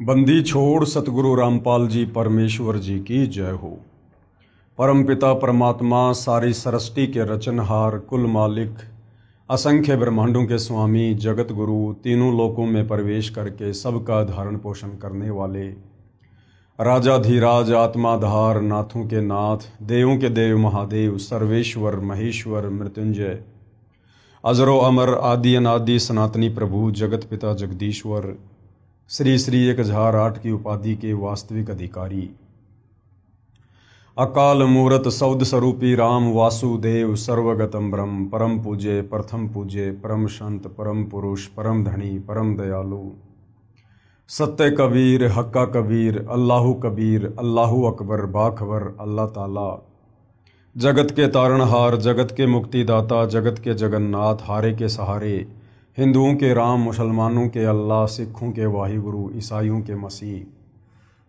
बंदी छोड़ सतगुरु रामपाल जी परमेश्वर जी की जय हो। परमपिता परमात्मा सारी सृष्टि के रचनहार, कुल मालिक, असंख्य ब्रह्मांडों के स्वामी, जगत गुरु, तीनों लोकों में प्रवेश करके सबका धारण पोषण करने वाले राजाधीराज, आत्माधार, नाथों के नाथ, देवों के देव महादेव, सर्वेश्वर, महेश्वर, मृत्युंजय, अजरो अमर, आदि अनादि, सनातनी प्रभु, जगत पिता जगदीश्वर, श्री श्री 1008 की उपाधि के वास्तविक अधिकारी, अकाल मूरत सौद स्वरूपी राम वासुदेव, सर्वगतम ब्रह्म, परम पूज्य, प्रथम पूज्य, परम संत, परम पुरुष, परम धनी, परम दयालु, सत्य कबीर, हक्का कबीर, अल्लाहु कबीर, अल्लाहु अकबर, बाखबर, अल्लाह ताला, जगत के तारणहार, जगत के मुक्तिदाता, जगत के जगन्नाथ, हारे के सहारे, हिंदुओं के राम, मुसलमानों के अल्लाह, सिखों के वाहिगुरु, ईसाइयों के मसीह,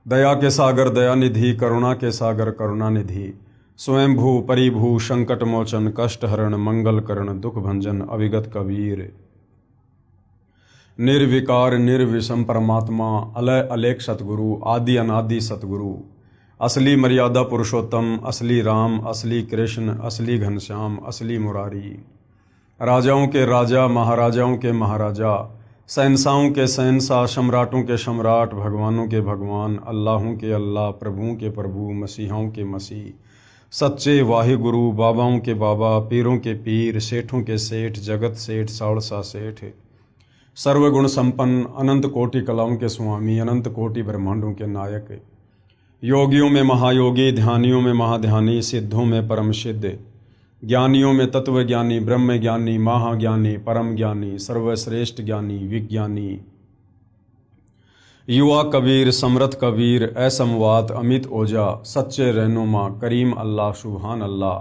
दया के सागर दयानिधि, करुणा के सागर करुणानिधि, स्वयंभू परिभू, संकट मोचन, कष्ट हरण, मंगल करण, दुख भंजन, अविगत कबीर, निर्विकार निर्विषम परमात्मा, अलय अलेख सतगुरु, आदि अनादि सतगुरु, असली मर्यादा पुरुषोत्तम, असली राम, असली कृष्ण, असली घनश्याम, असली मुरारी, राजाओं के राजा, महाराजाओं के महाराजा, शहंशाहों के शहंशाह, सम्राटों के सम्राट, भगवानों के भगवान, अल्लाहों के अल्लाह, प्रभुओं के प्रभु, मसीहों के मसीह, सच्चे वाहिगुरु, बाबाओं के बाबा, पीरों के पीर, सेठों के सेठ, जगत सेठ, साड़सा सेठ, सर्वगुण संपन्न, अनंत कोटि कलाओं के स्वामी, अनंत कोटि ब्रह्मांडों के नायक, योगियों में महायोगी, ध्यानियों में महाध्यानी, सिद्धों में परम सिद्ध, ज्ञानियों में तत्व ज्ञानी, ब्रह्म ज्ञानी, महाज्ञानी, परम ज्ञानी, सर्वश्रेष्ठ ज्ञानी, विज्ञानी, युवा कबीर, समर्थ कबीर, असमवात, अमित ओजा, सच्चे रहनुमा, करीम अल्लाह, सुभान अल्लाह,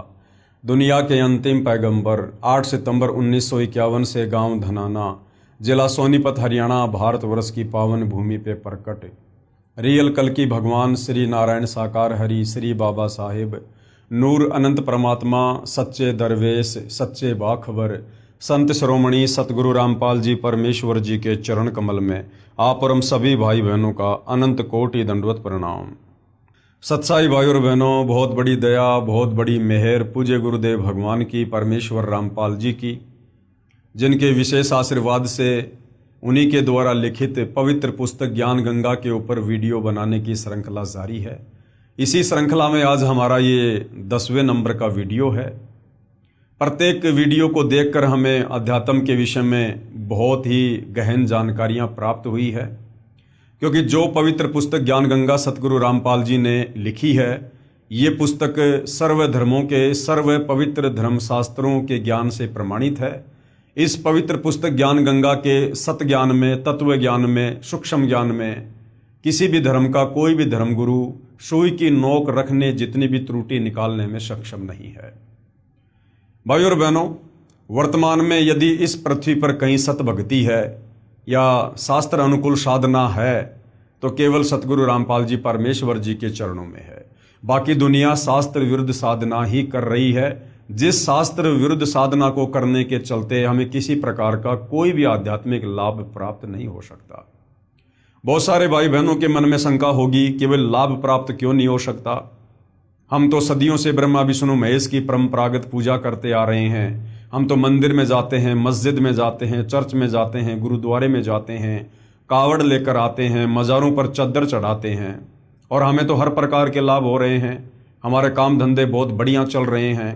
दुनिया के अंतिम पैगंबर, 8 सितंबर 1951 से गांव धनाना, जिला सोनीपत, हरियाणा, भारतवर्ष की पावन भूमि पे प्रकट, रियल कल की भगवान श्री नारायण साकार हरि, श्री बाबा साहिब, नूर अनंत परमात्मा, सच्चे दरवेश, सच्चे बाखबर, संत श्रोमणी सतगुरु रामपाल जी परमेश्वर जी के चरण कमल में आप और हम सभी भाई बहनों का अनंत कोटि दंडवत प्रणाम। सत्साई भाई और बहनों, बहुत बड़ी दया, बहुत बड़ी मेहर पूज्य गुरुदेव भगवान की, परमेश्वर रामपाल जी की, जिनके विशेष आशीर्वाद से उन्हीं के द्वारा लिखित पवित्र पुस्तक ज्ञान गंगा के ऊपर वीडियो बनाने की श्रृंखला जारी है। इसी श्रृंखला में आज हमारा ये 10वें नंबर का वीडियो है। प्रत्येक वीडियो को देखकर हमें अध्यात्म के विषय में बहुत ही गहन जानकारियां प्राप्त हुई है, क्योंकि जो पवित्र पुस्तक ज्ञान गंगा सतगुरु रामपाल जी ने लिखी है, ये पुस्तक सर्व धर्मों के, सर्व पवित्र धर्मशास्त्रों के ज्ञान से प्रमाणित है। इस पवित्र पुस्तक ज्ञान गंगा के सत ज्ञान में, तत्व ज्ञान में, सूक्ष्म ज्ञान में किसी भी धर्म का कोई भी धर्मगुरु सुई की नोक रखने जितनी भी त्रुटि निकालने में सक्षम नहीं है। भाई और बहनों, वर्तमान में यदि इस पृथ्वी पर कहीं सत भक्ति है या शास्त्र अनुकूल साधना है तो केवल सतगुरु रामपाल जी परमेश्वर जी के चरणों में है। बाकी दुनिया शास्त्र विरुद्ध साधना ही कर रही है, जिस शास्त्र विरुद्ध साधना को करने के चलते हमें किसी प्रकार का कोई भी आध्यात्मिक लाभ प्राप्त नहीं हो सकता। बहुत सारे भाई बहनों के मन में शंका होगी कि वे लाभ प्राप्त क्यों नहीं हो सकता। हम तो सदियों से ब्रह्मा विष्णु महेश की परंपरागत पूजा करते आ रहे हैं। हम तो मंदिर में जाते हैं, मस्जिद में जाते हैं, चर्च में जाते हैं, गुरुद्वारे में जाते हैं, कावड़ लेकर आते हैं, मज़ारों पर चद्दर चढ़ाते हैं और हमें तो हर प्रकार के लाभ हो रहे हैं। हमारे काम धंधे बहुत बढ़िया चल रहे हैं,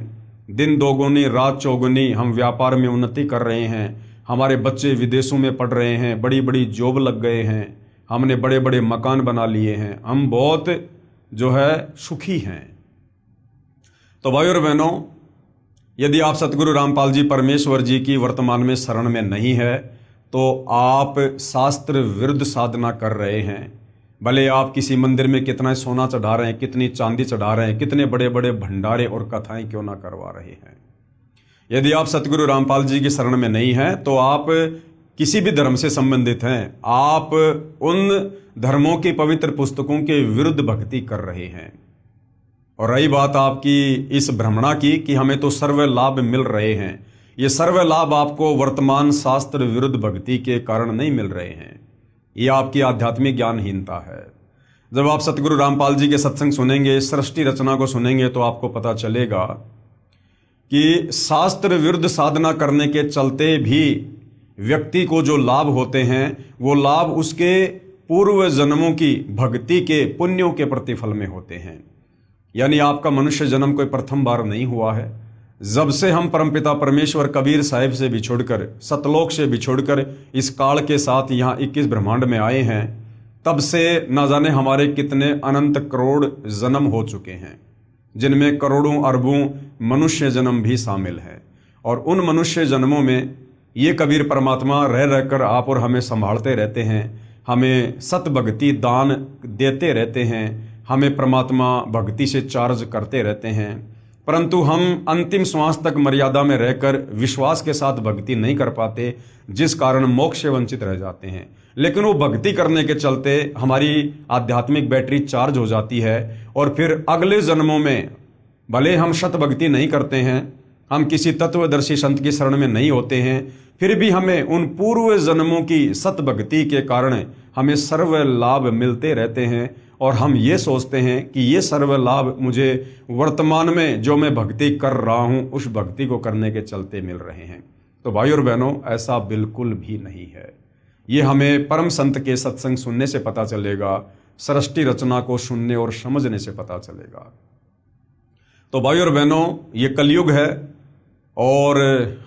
दिन दोगुनी रात चौगुनी हम व्यापार में उन्नति कर रहे हैं। हमारे बच्चे विदेशों में पढ़ रहे हैं, बड़ी बड़ी जॉब लग गए हैं, हमने बड़े बड़े मकान बना लिए हैं, हम बहुत जो है सुखी हैं। तो भाई और बहनों, यदि आप सतगुरु रामपाल जी परमेश्वर जी की वर्तमान में शरण में नहीं है तो आप शास्त्र विरुद्ध साधना कर रहे हैं। भले आप किसी मंदिर में कितना सोना चढ़ा रहे हैं, कितनी चांदी चढ़ा रहे हैं, कितने बड़े बड़े भंडारे और कथाएं क्यों ना करवा रहे हैं, यदि आप सतगुरु रामपाल जी की शरण में नहीं हैं तो आप किसी भी धर्म से संबंधित हैं, आप उन धर्मों की पवित्र पुस्तकों के विरुद्ध भक्ति कर रहे हैं। और रही बात आपकी इस भ्रमणा की कि हमें तो सर्व लाभ मिल रहे हैं, ये सर्व लाभ आपको वर्तमान शास्त्र विरुद्ध भक्ति के कारण नहीं मिल रहे हैं। ये आपकी आध्यात्मिक ज्ञानहीनता है। जब आप सतगुरु रामपाल जी के सत्संग सुनेंगे, सृष्टि रचना को सुनेंगे, तो आपको पता चलेगा कि शास्त्र विरुद्ध साधना करने के चलते भी व्यक्ति को जो लाभ होते हैं, वो लाभ उसके पूर्व जन्मों की भक्ति के पुण्यों के प्रतिफल में होते हैं। यानी आपका मनुष्य जन्म कोई प्रथम बार नहीं हुआ है। जब से हम परमपिता परमेश्वर कबीर साहिब से बिछुड़कर, सतलोक से बिछुड़कर इस काल के साथ यहाँ 21 ब्रह्मांड में आए हैं, तब से न जाने हमारे कितने अनंत करोड़ जन्म हो चुके हैं, जिनमें करोड़ों अरबों मनुष्य जन्म भी शामिल है। और उन मनुष्य जन्मों में ये कबीर परमात्मा रह रहकर आप और हमें संभालते रहते हैं, हमें सत भक्ति दान देते रहते हैं, हमें परमात्मा भक्ति से चार्ज करते रहते हैं। परंतु हम अंतिम श्वास तक मर्यादा में रहकर विश्वास के साथ भक्ति नहीं कर पाते, जिस कारण मोक्ष से वंचित रह जाते हैं। लेकिन वो भक्ति करने के चलते हमारी आध्यात्मिक बैटरी चार्ज हो जाती है, और फिर अगले जन्मों में भले हम शत भक्ति नहीं करते हैं, हम किसी तत्वदर्शी संत की शरण में नहीं होते हैं, फिर भी हमें उन पूर्व जन्मों की सत भक्ति के कारण हमें सर्व लाभ मिलते रहते हैं। और हम ये सोचते हैं कि ये सर्व लाभ मुझे वर्तमान में जो मैं भक्ति कर रहा हूँ, उस भक्ति को करने के चलते मिल रहे हैं। तो भाई और बहनों, ऐसा बिल्कुल भी नहीं है। ये हमें परम संत के सत्संग सुनने से पता चलेगा, सृष्टि रचना को सुनने और समझने से पता चलेगा। तो भाई और बहनों, ये कलयुग है, और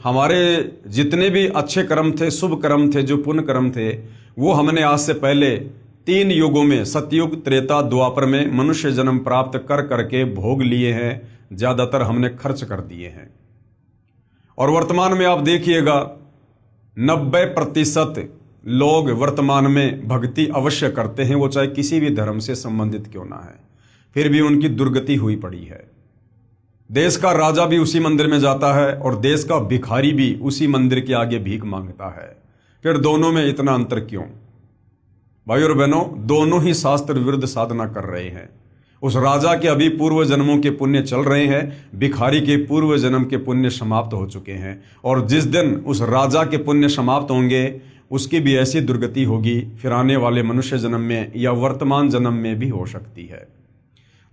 हमारे जितने भी अच्छे कर्म थे, शुभ कर्म थे, जो पुण्य कर्म थे, वो हमने आज से पहले 3 युगों में, सतयुग, त्रेता, द्वापर में मनुष्य जन्म प्राप्त कर करके भोग लिए हैं। ज़्यादातर हमने खर्च कर दिए हैं। और वर्तमान में आप देखिएगा 90% लोग वर्तमान में भक्ति अवश्य करते हैं, वो चाहे किसी भी धर्म से संबंधित क्यों ना है, फिर भी उनकी दुर्गति हुई पड़ी है। देश का राजा भी उसी मंदिर में जाता है और देश का भिखारी भी उसी मंदिर के आगे भीख मांगता है। फिर दोनों में इतना अंतर क्यों? भाई और बहनों, दोनों ही शास्त्र विरुद्ध साधना कर रहे हैं। उस राजा के अभी पूर्व जन्मों के पुण्य चल रहे हैं, भिखारी के पूर्व जन्म के पुण्य समाप्त हो चुके हैं। और जिस दिन उस राजा के पुण्य समाप्त होंगे, उसकी भी ऐसी दुर्गति होगी, फिर आने वाले मनुष्य जन्म में या वर्तमान जन्म में भी हो सकती है।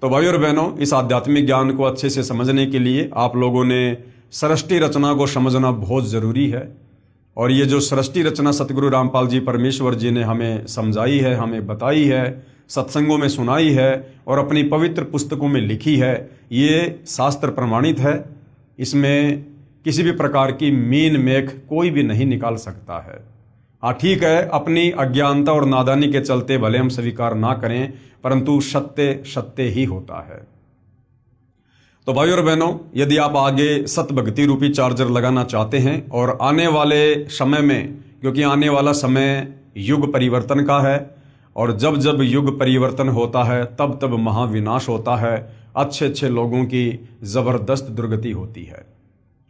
तो भाई और बहनों, इस आध्यात्मिक ज्ञान को अच्छे से समझने के लिए आप लोगों ने सृष्टि रचना को समझना बहुत ज़रूरी है। और ये जो सृष्टि रचना सतगुरु रामपाल जी परमेश्वर जी ने हमें समझाई है, हमें बताई है, सत्संगों में सुनाई है और अपनी पवित्र पुस्तकों में लिखी है, ये शास्त्र प्रमाणित है। इसमें किसी भी प्रकार की मीन मेख कोई भी नहीं निकाल सकता है। हाँ ठीक है, अपनी अज्ञानता और नादानी के चलते भले हम स्वीकार ना करें, परंतु सत्य सत्य ही होता है। तो भाई और बहनों, यदि आप आगे सत भक्ति रूपी चार्जर लगाना चाहते हैं और आने वाले समय में, क्योंकि आने वाला समय युग परिवर्तन का है, और जब जब युग परिवर्तन होता है तब तब महाविनाश होता है, अच्छे अच्छे लोगों की ज़बरदस्त दुर्गति होती है।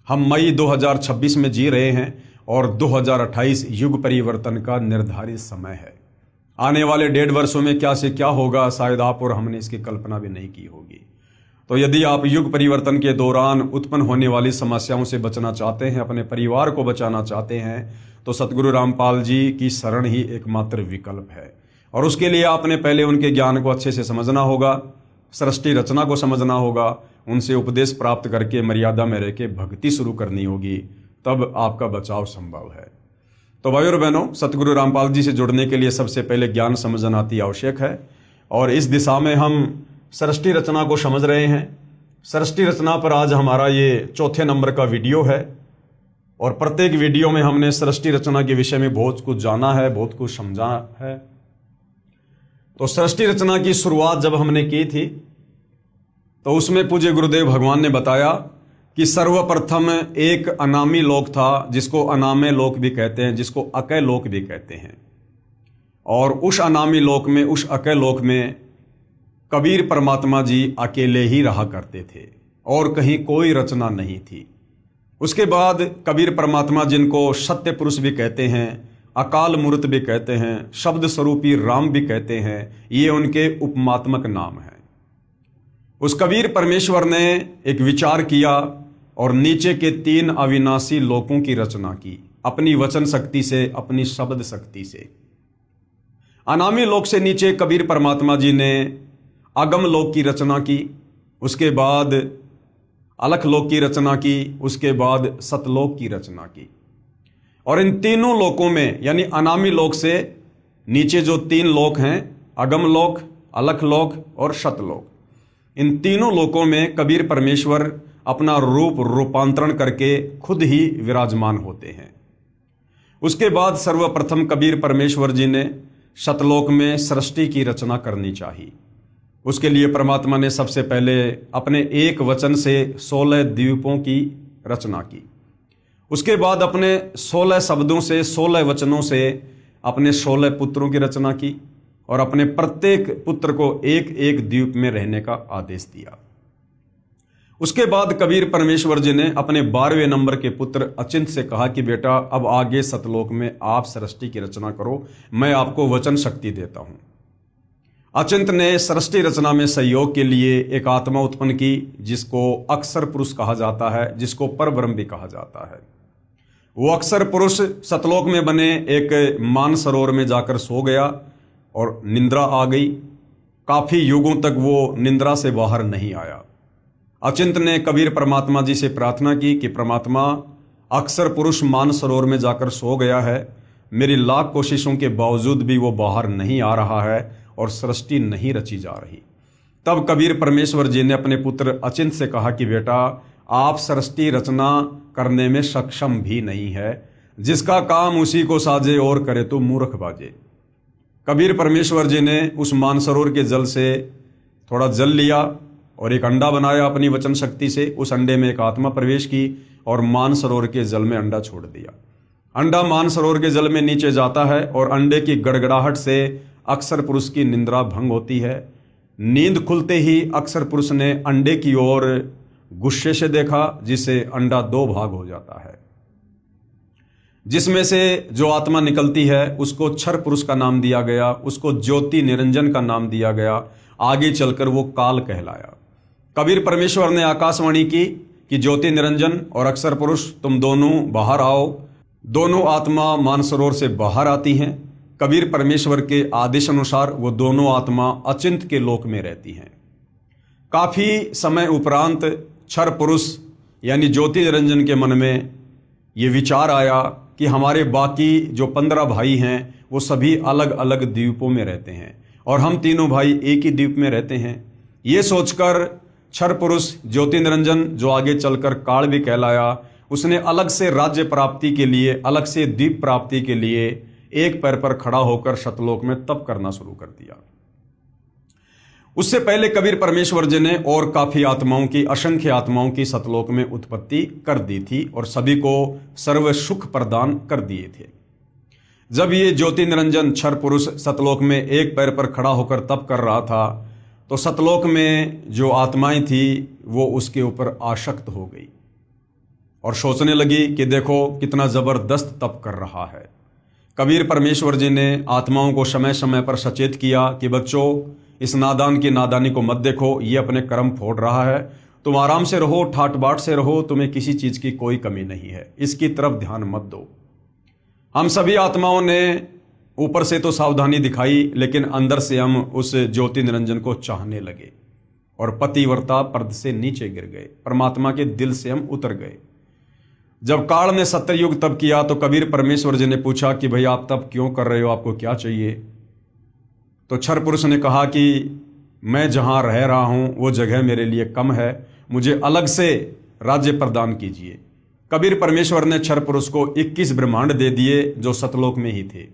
हम मई 2026 में जी रहे हैं और 2028 युग परिवर्तन का निर्धारित समय है। आने वाले 1.5 वर्षों में क्या से क्या होगा, शायद आप और हमने इसकी कल्पना भी नहीं की होगी। तो यदि आप युग परिवर्तन के दौरान उत्पन्न होने वाली समस्याओं से बचना चाहते हैं, अपने परिवार को बचाना चाहते हैं, तो सतगुरु रामपाल जी की शरण ही एकमात्र विकल्प है। और उसके लिए आपने पहले उनके ज्ञान को अच्छे से समझना होगा, सृष्टि रचना को समझना होगा, उनसे उपदेश प्राप्त करके मर्यादा में रह के भक्ति शुरू करनी होगी, तब आपका बचाव संभव है। तो भाई और बहनों, सतगुरु रामपाल जी से जुड़ने के लिए सबसे पहले ज्ञान समझना अति आवश्यक है। और इस दिशा में हम सृष्टि रचना को समझ रहे हैं। सृष्टि रचना पर आज हमारा ये 4थे नंबर का वीडियो है, और प्रत्येक वीडियो में हमने सृष्टि रचना के विषय में बहुत कुछ जाना है, बहुत कुछ समझा है। तो सृष्टि रचना की शुरुआत जब हमने की थी, तो उसमें पूज्य गुरुदेव भगवान ने बताया कि सर्वप्रथम एक अनामी लोक था, जिसको अनामय लोक भी कहते हैं, जिसको अकय लोक भी कहते हैं। और उस अनामी लोक में, उस अकय लोक में कबीर परमात्मा जी अकेले ही रहा करते थे और कहीं कोई रचना नहीं थी। उसके बाद कबीर परमात्मा, जिनको सत्य पुरुष भी कहते हैं, अकाल मूर्त भी कहते हैं, शब्द स्वरूपी राम भी कहते हैं, ये उनके उपमात्मक नाम हैं। उस कबीर परमेश्वर ने एक विचार किया और नीचे के 3 अविनाशी लोकों की रचना की, अपनी वचन शक्ति से, अपनी शब्द शक्ति से। अनामी लोक से नीचे कबीर परमात्मा जी ने अगम लोक की रचना की, उसके बाद अलख लोक की रचना की, उसके बाद सतलोक की रचना की। और इन तीनों लोकों में यानी अनामी लोक से नीचे जो तीन लोक हैं, अगम लोक, अलख लोक और सतलोक, इन तीनों लोकों में कबीर परमेश्वर अपना रूपांतरण करके खुद ही विराजमान होते हैं। उसके बाद सर्वप्रथम कबीर परमेश्वर जी ने सतलोक में सृष्टि की रचना करनी चाहिए। उसके लिए परमात्मा ने सबसे पहले अपने एक वचन से 16 द्वीपों की रचना की। उसके बाद अपने 16 शब्दों से, 16 वचनों से अपने 16 पुत्रों की रचना की और अपने प्रत्येक पुत्र को एक एक द्वीप में रहने का आदेश दिया। उसके बाद कबीर परमेश्वर जी ने अपने 12वें नंबर के पुत्र अचिंत से कहा कि बेटा अब आगे सतलोक में आप सृष्टि की रचना करो, मैं आपको वचन शक्ति देता हूं। अचिंत ने सृष्टि रचना में सहयोग के लिए एक आत्मा उत्पन्न की जिसको अक्षर पुरुष कहा जाता है, जिसको परब्रह्म भी कहा जाता है। वो अक्षर पुरुष सतलोक में बने एक मानसरोवर में जाकर सो गया और निंद्रा आ गई। काफी युगों तक वो निंद्रा से बाहर नहीं आया। अचिंत ने कबीर परमात्मा जी से प्रार्थना की कि परमात्मा, अक्षर पुरुष मानसरोवर में जाकर सो गया है, मेरी लाख कोशिशों के बावजूद भी वो बाहर नहीं आ रहा है और सृष्टि नहीं रची जा रही। तब कबीर परमेश्वर जी ने अपने पुत्र अचिंत से कहा कि बेटा आप सृष्टि रचना करने में सक्षम भी नहीं है, जिसका काम उसी को साजे और करे तो मूर्ख बाजे। कबीर परमेश्वर जी ने उस मानसरोवर के जल से थोड़ा जल लिया और एक अंडा बनाया अपनी वचन शक्ति से। उस अंडे में एक आत्मा प्रवेश की और मानसरोवर के जल में अंडा छोड़ दिया। अंडा मानसरोवर के जल में नीचे जाता है और अंडे की गड़गड़ाहट से अक्षर पुरुष की निंद्रा भंग होती है। नींद खुलते ही अक्षर पुरुष ने अंडे की ओर गुस्से से देखा, जिससे अंडा 2 भाग हो जाता है। जिसमें से जो आत्मा निकलती है उसको क्षर पुरुष का नाम दिया गया, उसको ज्योति निरंजन का नाम दिया गया। आगे चलकर वो काल कहलाया। कबीर परमेश्वर ने आकाशवाणी की कि ज्योति निरंजन और अक्षर पुरुष तुम दोनों बाहर आओ। दोनों आत्मा मानसरोवर से बाहर आती हैं। कबीर परमेश्वर के आदेश अनुसार वो दोनों आत्मा अचिंत के लोक में रहती हैं। काफी समय उपरांत क्षर पुरुष यानी ज्योति निरंजन के मन में ये विचार आया कि हमारे बाकी जो 15 भाई हैं वो सभी अलग अलग द्वीपों में रहते हैं और हम तीनों भाई एक ही द्वीप में रहते हैं। ये सोचकर क्षर पुरुष ज्योति निरंजन, जो आगे चलकर काल भी कहलाया, उसने अलग से राज्य प्राप्ति के लिए, अलग से द्वीप प्राप्ति के लिए एक पैर पर खड़ा होकर सतलोक में तप करना शुरू कर दिया। उससे पहले कबीर परमेश्वर जी ने और काफी आत्माओं की, असंख्य आत्माओं की सतलोक में उत्पत्ति कर दी थी और सभी को सर्व सुख प्रदान कर दिए थे। जब ये ज्योति निरंजन क्षर पुरुष सतलोक में एक पैर पर खड़ा होकर तप कर रहा था तो सतलोक में जो आत्माएं थी वो उसके ऊपर आसक्त हो गई और सोचने लगी कि देखो कितना जबरदस्त तप कर रहा है। कबीर परमेश्वर जी ने आत्माओं को समय समय पर सचेत किया कि बच्चों, इस नादान की नादानी को मत देखो, ये अपने कर्म फोड़ रहा है, तुम आराम से रहो, ठाट बाट से रहो, तुम्हें किसी चीज की कोई कमी नहीं है, इसकी तरफ ध्यान मत दो। हम सभी आत्माओं ने ऊपर से तो सावधानी दिखाई, लेकिन अंदर से हम उस ज्योति निरंजन को चाहने लगे और पतिव्रता पर्द से नीचे गिर गए, परमात्मा के दिल से हम उतर गए। जब काल ने सत्ययुग तप किया तो कबीर परमेश्वर जी ने पूछा कि भाई आप तप क्यों कर रहे हो, आपको क्या चाहिए? तो क्षर पुरुष ने कहा कि मैं जहां रह रहा हूं वो जगह मेरे लिए कम है, मुझे अलग से राज्य प्रदान कीजिए। कबीर परमेश्वर ने क्षर पुरुष को 21 ब्रह्मांड दे दिए जो सतलोक में ही थे।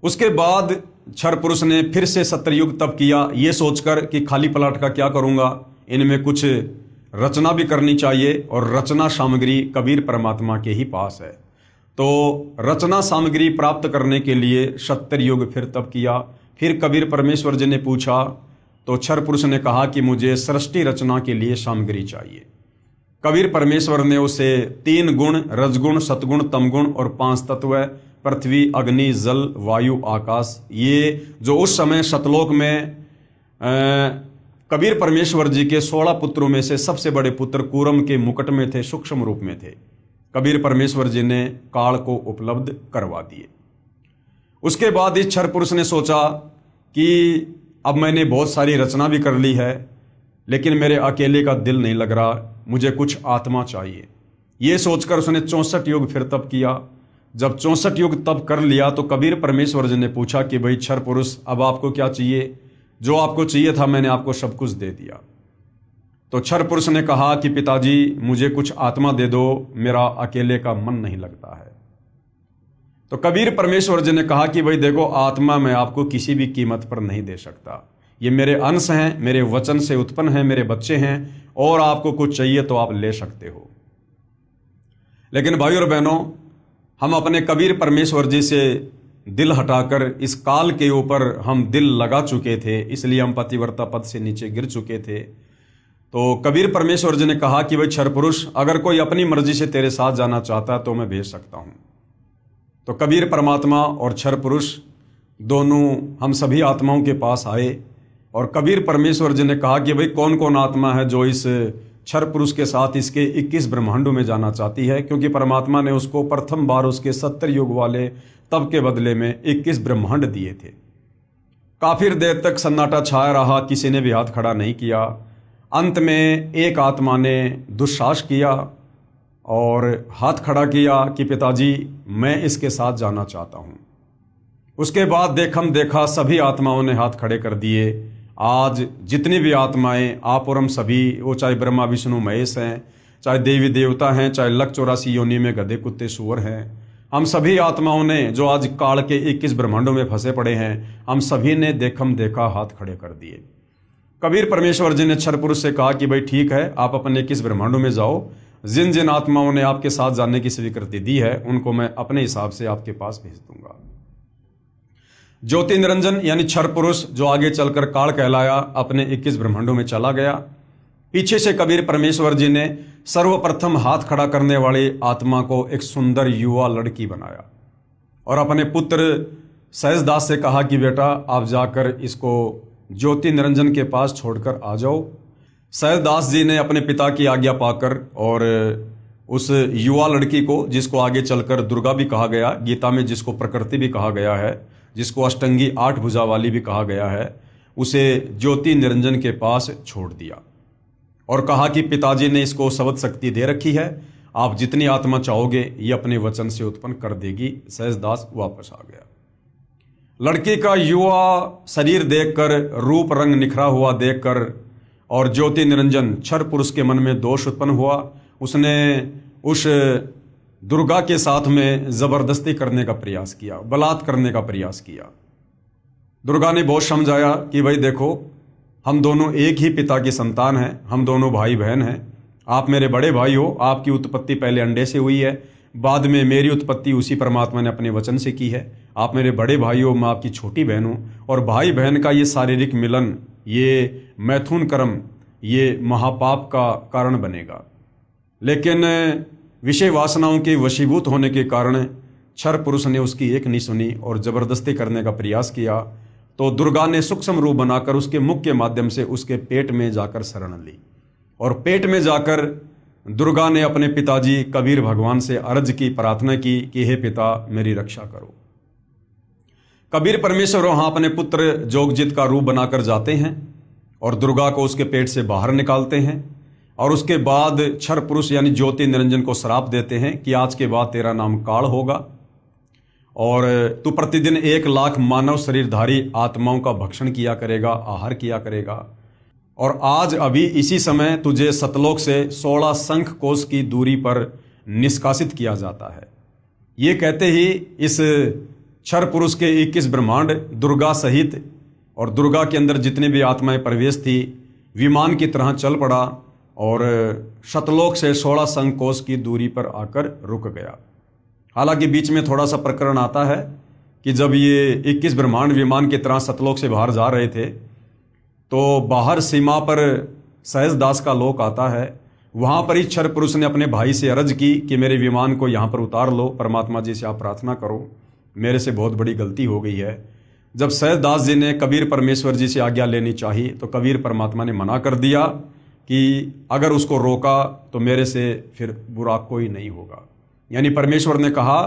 उसके बाद क्षर पुरुष ने फिर से सत्ययुग तप किया, ये सोचकर कि खाली प्लाट का क्या करूंगा, इनमें कुछ रचना भी करनी चाहिए और रचना सामग्री कबीर परमात्मा के ही पास है। तो रचना सामग्री प्राप्त करने के लिए सत्ययुग फिर तप किया। फिर कबीर परमेश्वर जी ने पूछा तो क्षर पुरुष ने कहा कि मुझे सृष्टि रचना के लिए सामग्री चाहिए। कबीर परमेश्वर ने उसे 3 गुण, रजगुण, सतगुण, तमगुण और 5 तत्व, पृथ्वी, अग्नि, जल, वायु, आकाश, ये जो उस समय सतलोक में कबीर परमेश्वर जी के 16 पुत्रों में से सबसे बड़े पुत्र कूरम के मुकुट में थे, सूक्ष्म रूप में थे, कबीर परमेश्वर जी ने काल को उपलब्ध करवा दिए। उसके बाद इस क्षर पुरुष ने सोचा कि अब मैंने बहुत सारी रचना भी कर ली है, लेकिन मेरे अकेले का दिल नहीं लग रहा, मुझे कुछ आत्मा चाहिए। ये सोचकर उसने 64 युग फिर तप किया। जब 64 युग तप कर लिया तो कबीर परमेश्वर जी ने पूछा कि भाई क्षर पुरुष, अब आपको क्या चाहिए? जो आपको चाहिए था मैंने आपको सब कुछ दे दिया। तो क्षर पुरुष ने कहा कि पिताजी, मुझे कुछ आत्मा दे दो, मेरा अकेले का मन नहीं लगता है। तो कबीर परमेश्वर जी ने कहा कि भाई देखो, आत्मा मैं आपको किसी भी कीमत पर नहीं दे सकता, ये मेरे अंश हैं, मेरे वचन से उत्पन्न हैं, मेरे बच्चे हैं, और आपको कुछ चाहिए तो आप ले सकते हो। लेकिन भाई और बहनों, हम अपने कबीर परमेश्वर जी से दिल हटाकर इस काल के ऊपर हम दिल लगा चुके थे, इसलिए हम पतिव्रता पद से नीचे गिर चुके थे। तो कबीर परमेश्वर जी ने कहा कि भाई क्षर पुरुष, अगर कोई अपनी मर्जी से तेरे साथ जाना चाहता है तो मैं भेज सकता हूं। तो कबीर परमात्मा और क्षर पुरुष दोनों हम सभी आत्माओं के पास आए, और कबीर परमेश्वर जी ने कहा कि भाई कौन कौन आत्मा है जो इस क्षर पुरुष के साथ इसके 21 ब्रह्मांडों में जाना चाहती है, क्योंकि परमात्मा ने उसको प्रथम बार उसके 70 युग वाले तब के बदले में 21 ब्रह्मांड दिए थे। काफी देर तक सन्नाटा छाया रहा, किसी ने भी हाथ खड़ा नहीं किया। अंत में एक आत्मा ने दुस्साहस किया और हाथ खड़ा किया कि पिताजी, मैं इसके साथ जाना चाहता हूं। उसके बाद देखा सभी आत्माओं ने हाथ खड़े कर दिए। आज जितनी भी आत्माएं, आप और हम सभी, वो चाहे ब्रह्मा विष्णु महेश हैं, चाहे देवी देवता हैं, चाहे लख 84 योनि में गधे कुत्ते सूअर हैं, हम सभी आत्माओं ने जो आज काल के 21 ब्रह्मांडों में फंसे पड़े हैं, हम सभी ने देखा हाथ खड़े कर दिए। कबीर परमेश्वर जी ने क्षर पुरुष से कहा कि भाई ठीक है, आप अपने 21 ब्रह्मांडों में जाओ, जिन जिन आत्माओं ने आपके साथ जाने की स्वीकृति दी है उनको मैं अपने हिसाब से आपके पास भेज दूंगा। ज्योति निरंजन यानी क्षर पुरुष, जो आगे चलकर काल कहलाया, अपने 21 ब्रह्मांडों में चला गया। पीछे से कबीर परमेश्वर जी ने सर्वप्रथम हाथ खड़ा करने वाली आत्मा को एक सुंदर युवा लड़की बनाया और अपने पुत्र सहजदास से कहा कि बेटा, आप जाकर इसको ज्योति निरंजन के पास छोड़कर आ जाओ। सहजदास जी ने अपने पिता की आज्ञा पाकर और उस युवा लड़की को, जिसको आगे चलकर दुर्गा भी कहा गया, गीता में जिसको प्रकृति भी कहा गया है, जिसको अष्टंगी 8 भुजा वाली भी कहा गया है, उसे ज्योति निरंजन के पास छोड़ दिया और कहा कि पिताजी ने इसको शब्द शक्ति दे रखी है, आप जितनी आत्मा चाहोगे ये अपने वचन से उत्पन्न कर देगी। सहजदास वापस आ गया। लड़की का युवा शरीर देखकर, रूप रंग निखरा हुआ देखकर और ज्योति निरंजन क्षर पुरुष के मन में दोष उत्पन्न हुआ। उसने उस दुर्गा के साथ में जबरदस्ती करने का प्रयास किया, बलात् करने का प्रयास किया। दुर्गा ने बहुत समझाया कि भाई देखो, हम दोनों एक ही पिता की संतान हैं, हम दोनों भाई बहन हैं, आप मेरे बड़े भाई हो, आपकी उत्पत्ति पहले अंडे से हुई है, बाद में मेरी उत्पत्ति उसी परमात्मा ने अपने वचन से की है। आप मेरे बड़े भाई हो, मैं आपकी छोटी बहन हूँ, और भाई बहन का ये शारीरिक मिलन, ये मैथुन कर्म, ये महापाप का कारण बनेगा। लेकिन विषय वासनाओं के वशीभूत होने के कारण क्षर पुरुष ने उसकी एक नहीं सुनी और जबरदस्ती करने का प्रयास किया। तो दुर्गा ने सूक्ष्म रूप बनाकर उसके मुख के माध्यम से उसके पेट में जाकर शरण ली, और पेट में जाकर दुर्गा ने अपने पिताजी कबीर भगवान से अर्ज की, प्रार्थना की कि हे पिता, मेरी रक्षा करो। कबीर परमेश्वर वहां अपने पुत्र जोगजित का रूप बनाकर जाते हैं और दुर्गा को उसके पेट से बाहर निकालते हैं, और उसके बाद क्षर पुरुष यानी ज्योति निरंजन को श्राप देते हैं कि आज के बाद तेरा नाम काल होगा और तू प्रतिदिन 1 लाख मानव शरीरधारी आत्माओं का भक्षण किया करेगा, आहार किया करेगा, और आज अभी इसी समय तुझे सतलोक से 16 शंख कोश की दूरी पर निष्कासित किया जाता है। ये कहते ही इस क्षर पुरुष के 21 ब्रह्मांड दुर्गा सहित और दुर्गा के अंदर जितने भी आत्माएं प्रवेश थी, विमान की तरह चल पड़ा और सतलोक से 16 शंख कोश की दूरी पर आकर रुक गया। हालांकि बीच में थोड़ा सा प्रकरण आता है कि जब ये 21 ब्रह्मांड विमान की तरह सतलोक से बाहर जा रहे थे, तो बाहर सीमा पर सहजदास का लोक आता है। वहाँ पर ही क्षर पुरुष ने अपने भाई से अर्ज की कि मेरे विमान को यहाँ पर उतार लो, परमात्मा जी से आप प्रार्थना करो, मेरे से बहुत बड़ी गलती हो गई है। जब सहजदास जी ने कबीर परमेश्वर जी से आज्ञा लेनी चाहिए तो कबीर परमात्मा ने मना कर दिया कि अगर उसको रोका तो मेरे से फिर बुरा कोई नहीं होगा। यानी परमेश्वर ने कहा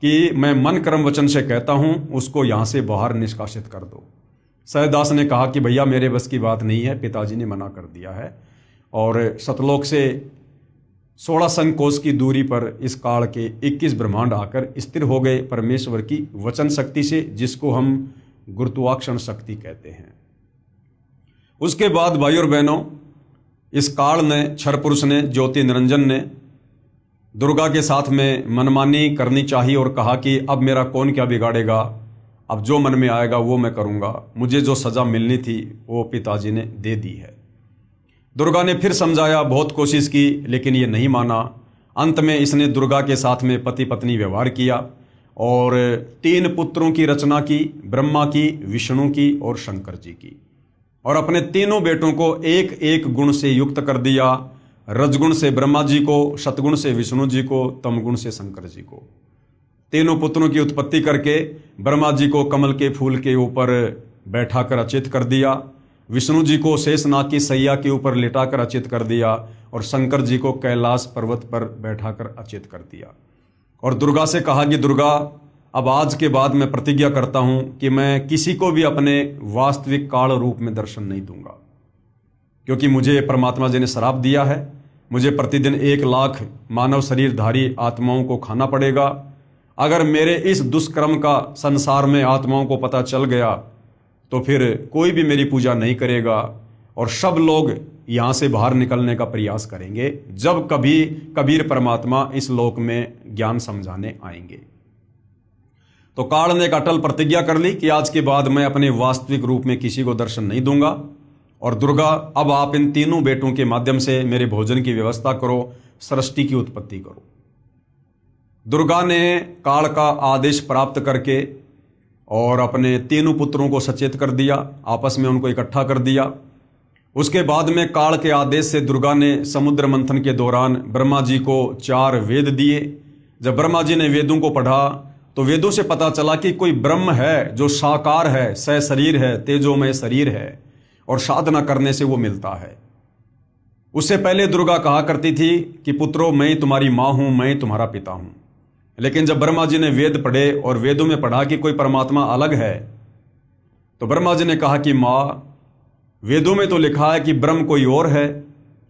कि मैं मन कर्म वचन से कहता हूँ उसको यहाँ से बाहर निष्कासित कर दो। सहजदास ने कहा कि भैया मेरे बस की बात नहीं है, पिताजी ने मना कर दिया है। और सतलोक से 16 संकोश की दूरी पर इस काल के 21 ब्रह्मांड आकर स्थिर हो गए परमेश्वर की वचन शक्ति से, जिसको हम गुरुत्वाकर्षण शक्ति कहते हैं। उसके बाद भाई और बहनों, इस काल ने, क्षर पुरुष ने, ज्योति निरंजन ने दुर्गा के साथ में मनमानी करनी चाहिए और कहा कि अब मेरा कौन क्या बिगाड़ेगा, अब जो मन में आएगा वो मैं करूँगा, मुझे जो सज़ा मिलनी थी वो पिताजी ने दे दी है। दुर्गा ने फिर समझाया, बहुत कोशिश की, लेकिन ये नहीं माना। अंत में इसने दुर्गा के साथ में पति पत्नी व्यवहार किया और 3 पुत्रों की रचना की, ब्रह्मा की, विष्णु की और शंकर जी की। और अपने तीनों बेटों को एक एक गुण से युक्त कर दिया। रजगुण से ब्रह्मा जी को, सतगुण से विष्णु जी को, तमगुण से शंकर जी को। तीनों पुत्रों की उत्पत्ति करके ब्रह्मा जी को कमल के फूल के ऊपर बैठाकर अचेत कर दिया, विष्णु जी को शेषनाग की सैया के ऊपर लिटाकर अचेत कर दिया और शंकर जी को कैलाश पर्वत पर बैठाकर अचेत कर दिया। और दुर्गा से कहा कि दुर्गा, अब आज के बाद मैं प्रतिज्ञा करता हूं कि मैं किसी को भी अपने वास्तविक काल रूप में दर्शन नहीं दूंगा, क्योंकि मुझे परमात्मा जी ने श्राप दिया है। मुझे प्रतिदिन 1 लाख मानव शरीरधारी आत्माओं को खाना पड़ेगा। अगर मेरे इस दुष्कर्म का संसार में आत्माओं को पता चल गया तो फिर कोई भी मेरी पूजा नहीं करेगा और सब लोग यहाँ से बाहर निकलने का प्रयास करेंगे जब कभी कबीर परमात्मा इस लोक में ज्ञान समझाने आएंगे। तो काल ने एक अटल प्रतिज्ञा कर ली कि आज के बाद मैं अपने वास्तविक रूप में किसी को दर्शन नहीं दूंगा। और दुर्गा, अब आप इन तीनों बेटों के माध्यम से मेरे भोजन की व्यवस्था करो, सृष्टि की उत्पत्ति करो। दुर्गा ने काल का आदेश प्राप्त करके और अपने तीनों पुत्रों को सचेत कर दिया, आपस में उनको इकट्ठा कर दिया। उसके बाद में काल के आदेश से दुर्गा ने समुद्र मंथन के दौरान ब्रह्मा जी को 4 वेद दिए। जब ब्रह्मा जी ने वेदों को पढ़ा तो वेदों से पता चला कि कोई ब्रह्म है जो साकार है, सशरीर है, तेजोमय शरीर है और साधना करने से वो मिलता है। उससे पहले दुर्गा कहा करती थी कि पुत्रों, मैं तुम्हारी माँ हूँ, मैं तुम्हारा पिता हूँ। लेकिन जब ब्रह्मा जी ने वेद पढ़े और वेदों में पढ़ा कि कोई परमात्मा अलग है, तो ब्रह्मा जी ने कहा कि माँ, वेदों में तो लिखा है कि ब्रह्म कोई और है,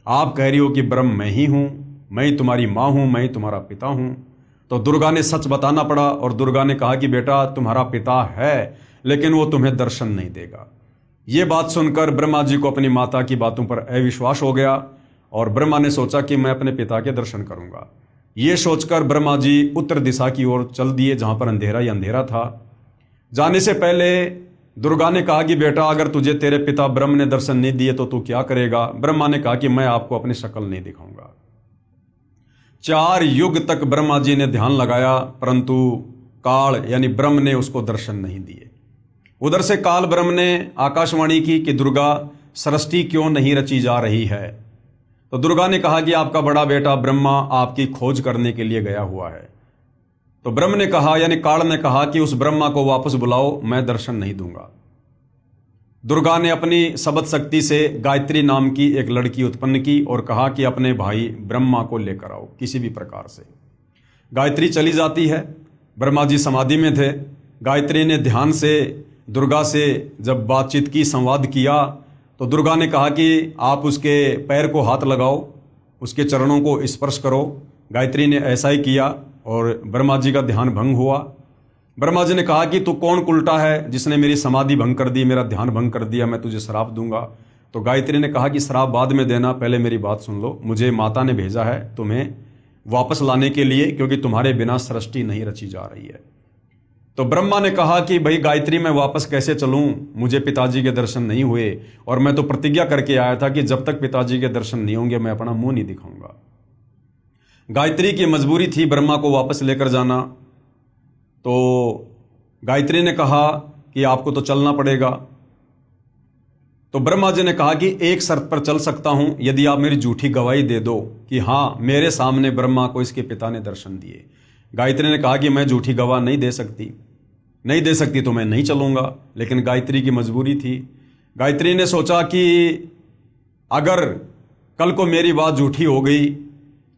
आप कह रही हो कि ब्रह्म मैं ही हूँ, मैं तुम्हारी माँ हूँ, मैं तुम्हारा पिता हूँ। तो दुर्गा ने सच बताना पड़ा और दुर्गा ने कहा कि बेटा तुम्हारा पिता है, लेकिन वो तुम्हें दर्शन नहीं देगा। ये बात सुनकर ब्रह्मा जी को अपनी माता की बातों पर अविश्वास हो गया और ब्रह्मा ने सोचा कि मैं अपने पिता के दर्शन करूंगा। ये सोचकर ब्रह्मा जी उत्तर दिशा की ओर चल दिए, जहां पर अंधेरा ही अंधेरा था। जाने से पहले दुर्गा ने कहा कि बेटा, अगर तुझे तेरे पिता ब्रह्म ने दर्शन नहीं दिए तो तू क्या करेगा? ब्रह्मा ने कहा कि मैं आपको अपनी शक्ल नहीं दिखाऊंगा। 4 युग तक ब्रह्मा जी ने ध्यान लगाया, परंतु काल यानी ब्रह्म ने उसको दर्शन नहीं दिए। उधर से काल ब्रह्म ने आकाशवाणी की कि दुर्गा, सृष्टि क्यों नहीं रची जा रही है? तो दुर्गा ने कहा कि आपका बड़ा बेटा ब्रह्मा आपकी खोज करने के लिए गया हुआ है। तो ब्रह्म ने कहा, यानी काल ने कहा कि उस ब्रह्मा को वापस बुलाओ, मैं दर्शन नहीं दूंगा। दुर्गा ने अपनी शब्द शक्ति से गायत्री नाम की एक लड़की उत्पन्न की और कहा कि अपने भाई ब्रह्मा को लेकर आओ किसी भी प्रकार से। गायत्री चली जाती है। ब्रह्मा जी समाधि में थे। गायत्री ने ध्यान से दुर्गा से जब बातचीत की, संवाद किया, तो दुर्गा ने कहा कि आप उसके पैर को हाथ लगाओ, उसके चरणों को स्पर्श करो। गायत्री ने ऐसा ही किया और ब्रह्मा जी का ध्यान भंग हुआ। ब्रह्मा जी ने कहा कि तू कौन उल्टा है जिसने मेरी समाधि भंग कर दी, मेरा ध्यान भंग कर दिया, मैं तुझे श्राप दूंगा। तो गायत्री ने कहा कि श्राप बाद में देना, पहले मेरी बात सुन लो। मुझे माता ने भेजा है तुम्हें वापस लाने के लिए, क्योंकि तुम्हारे बिना सृष्टि नहीं रची जा रही है। तो ब्रह्मा ने कहा कि भाई गायत्री, मैं वापस कैसे चलूं? मुझे पिताजी के दर्शन नहीं हुए और मैं तो प्रतिज्ञा करके आया था कि जब तक पिताजी के दर्शन नहीं होंगे मैं अपना मुंह नहीं दिखाऊंगा। गायत्री की मजबूरी थी ब्रह्मा को वापस लेकर जाना। तो गायत्री ने कहा कि आपको तो चलना पड़ेगा। तो ब्रह्मा जी ने कहा कि एक शर्त पर चल सकता हूं, यदि आप मेरी झूठी गवाही दे दो कि हाँ, मेरे सामने ब्रह्मा को इसके पिता ने दर्शन दिए। गायत्री ने कहा कि मैं झूठी गवाह नहीं दे सकती तो मैं नहीं चलूंगा। लेकिन गायत्री की मजबूरी थी। गायत्री ने सोचा कि अगर कल को मेरी बात झूठी हो गई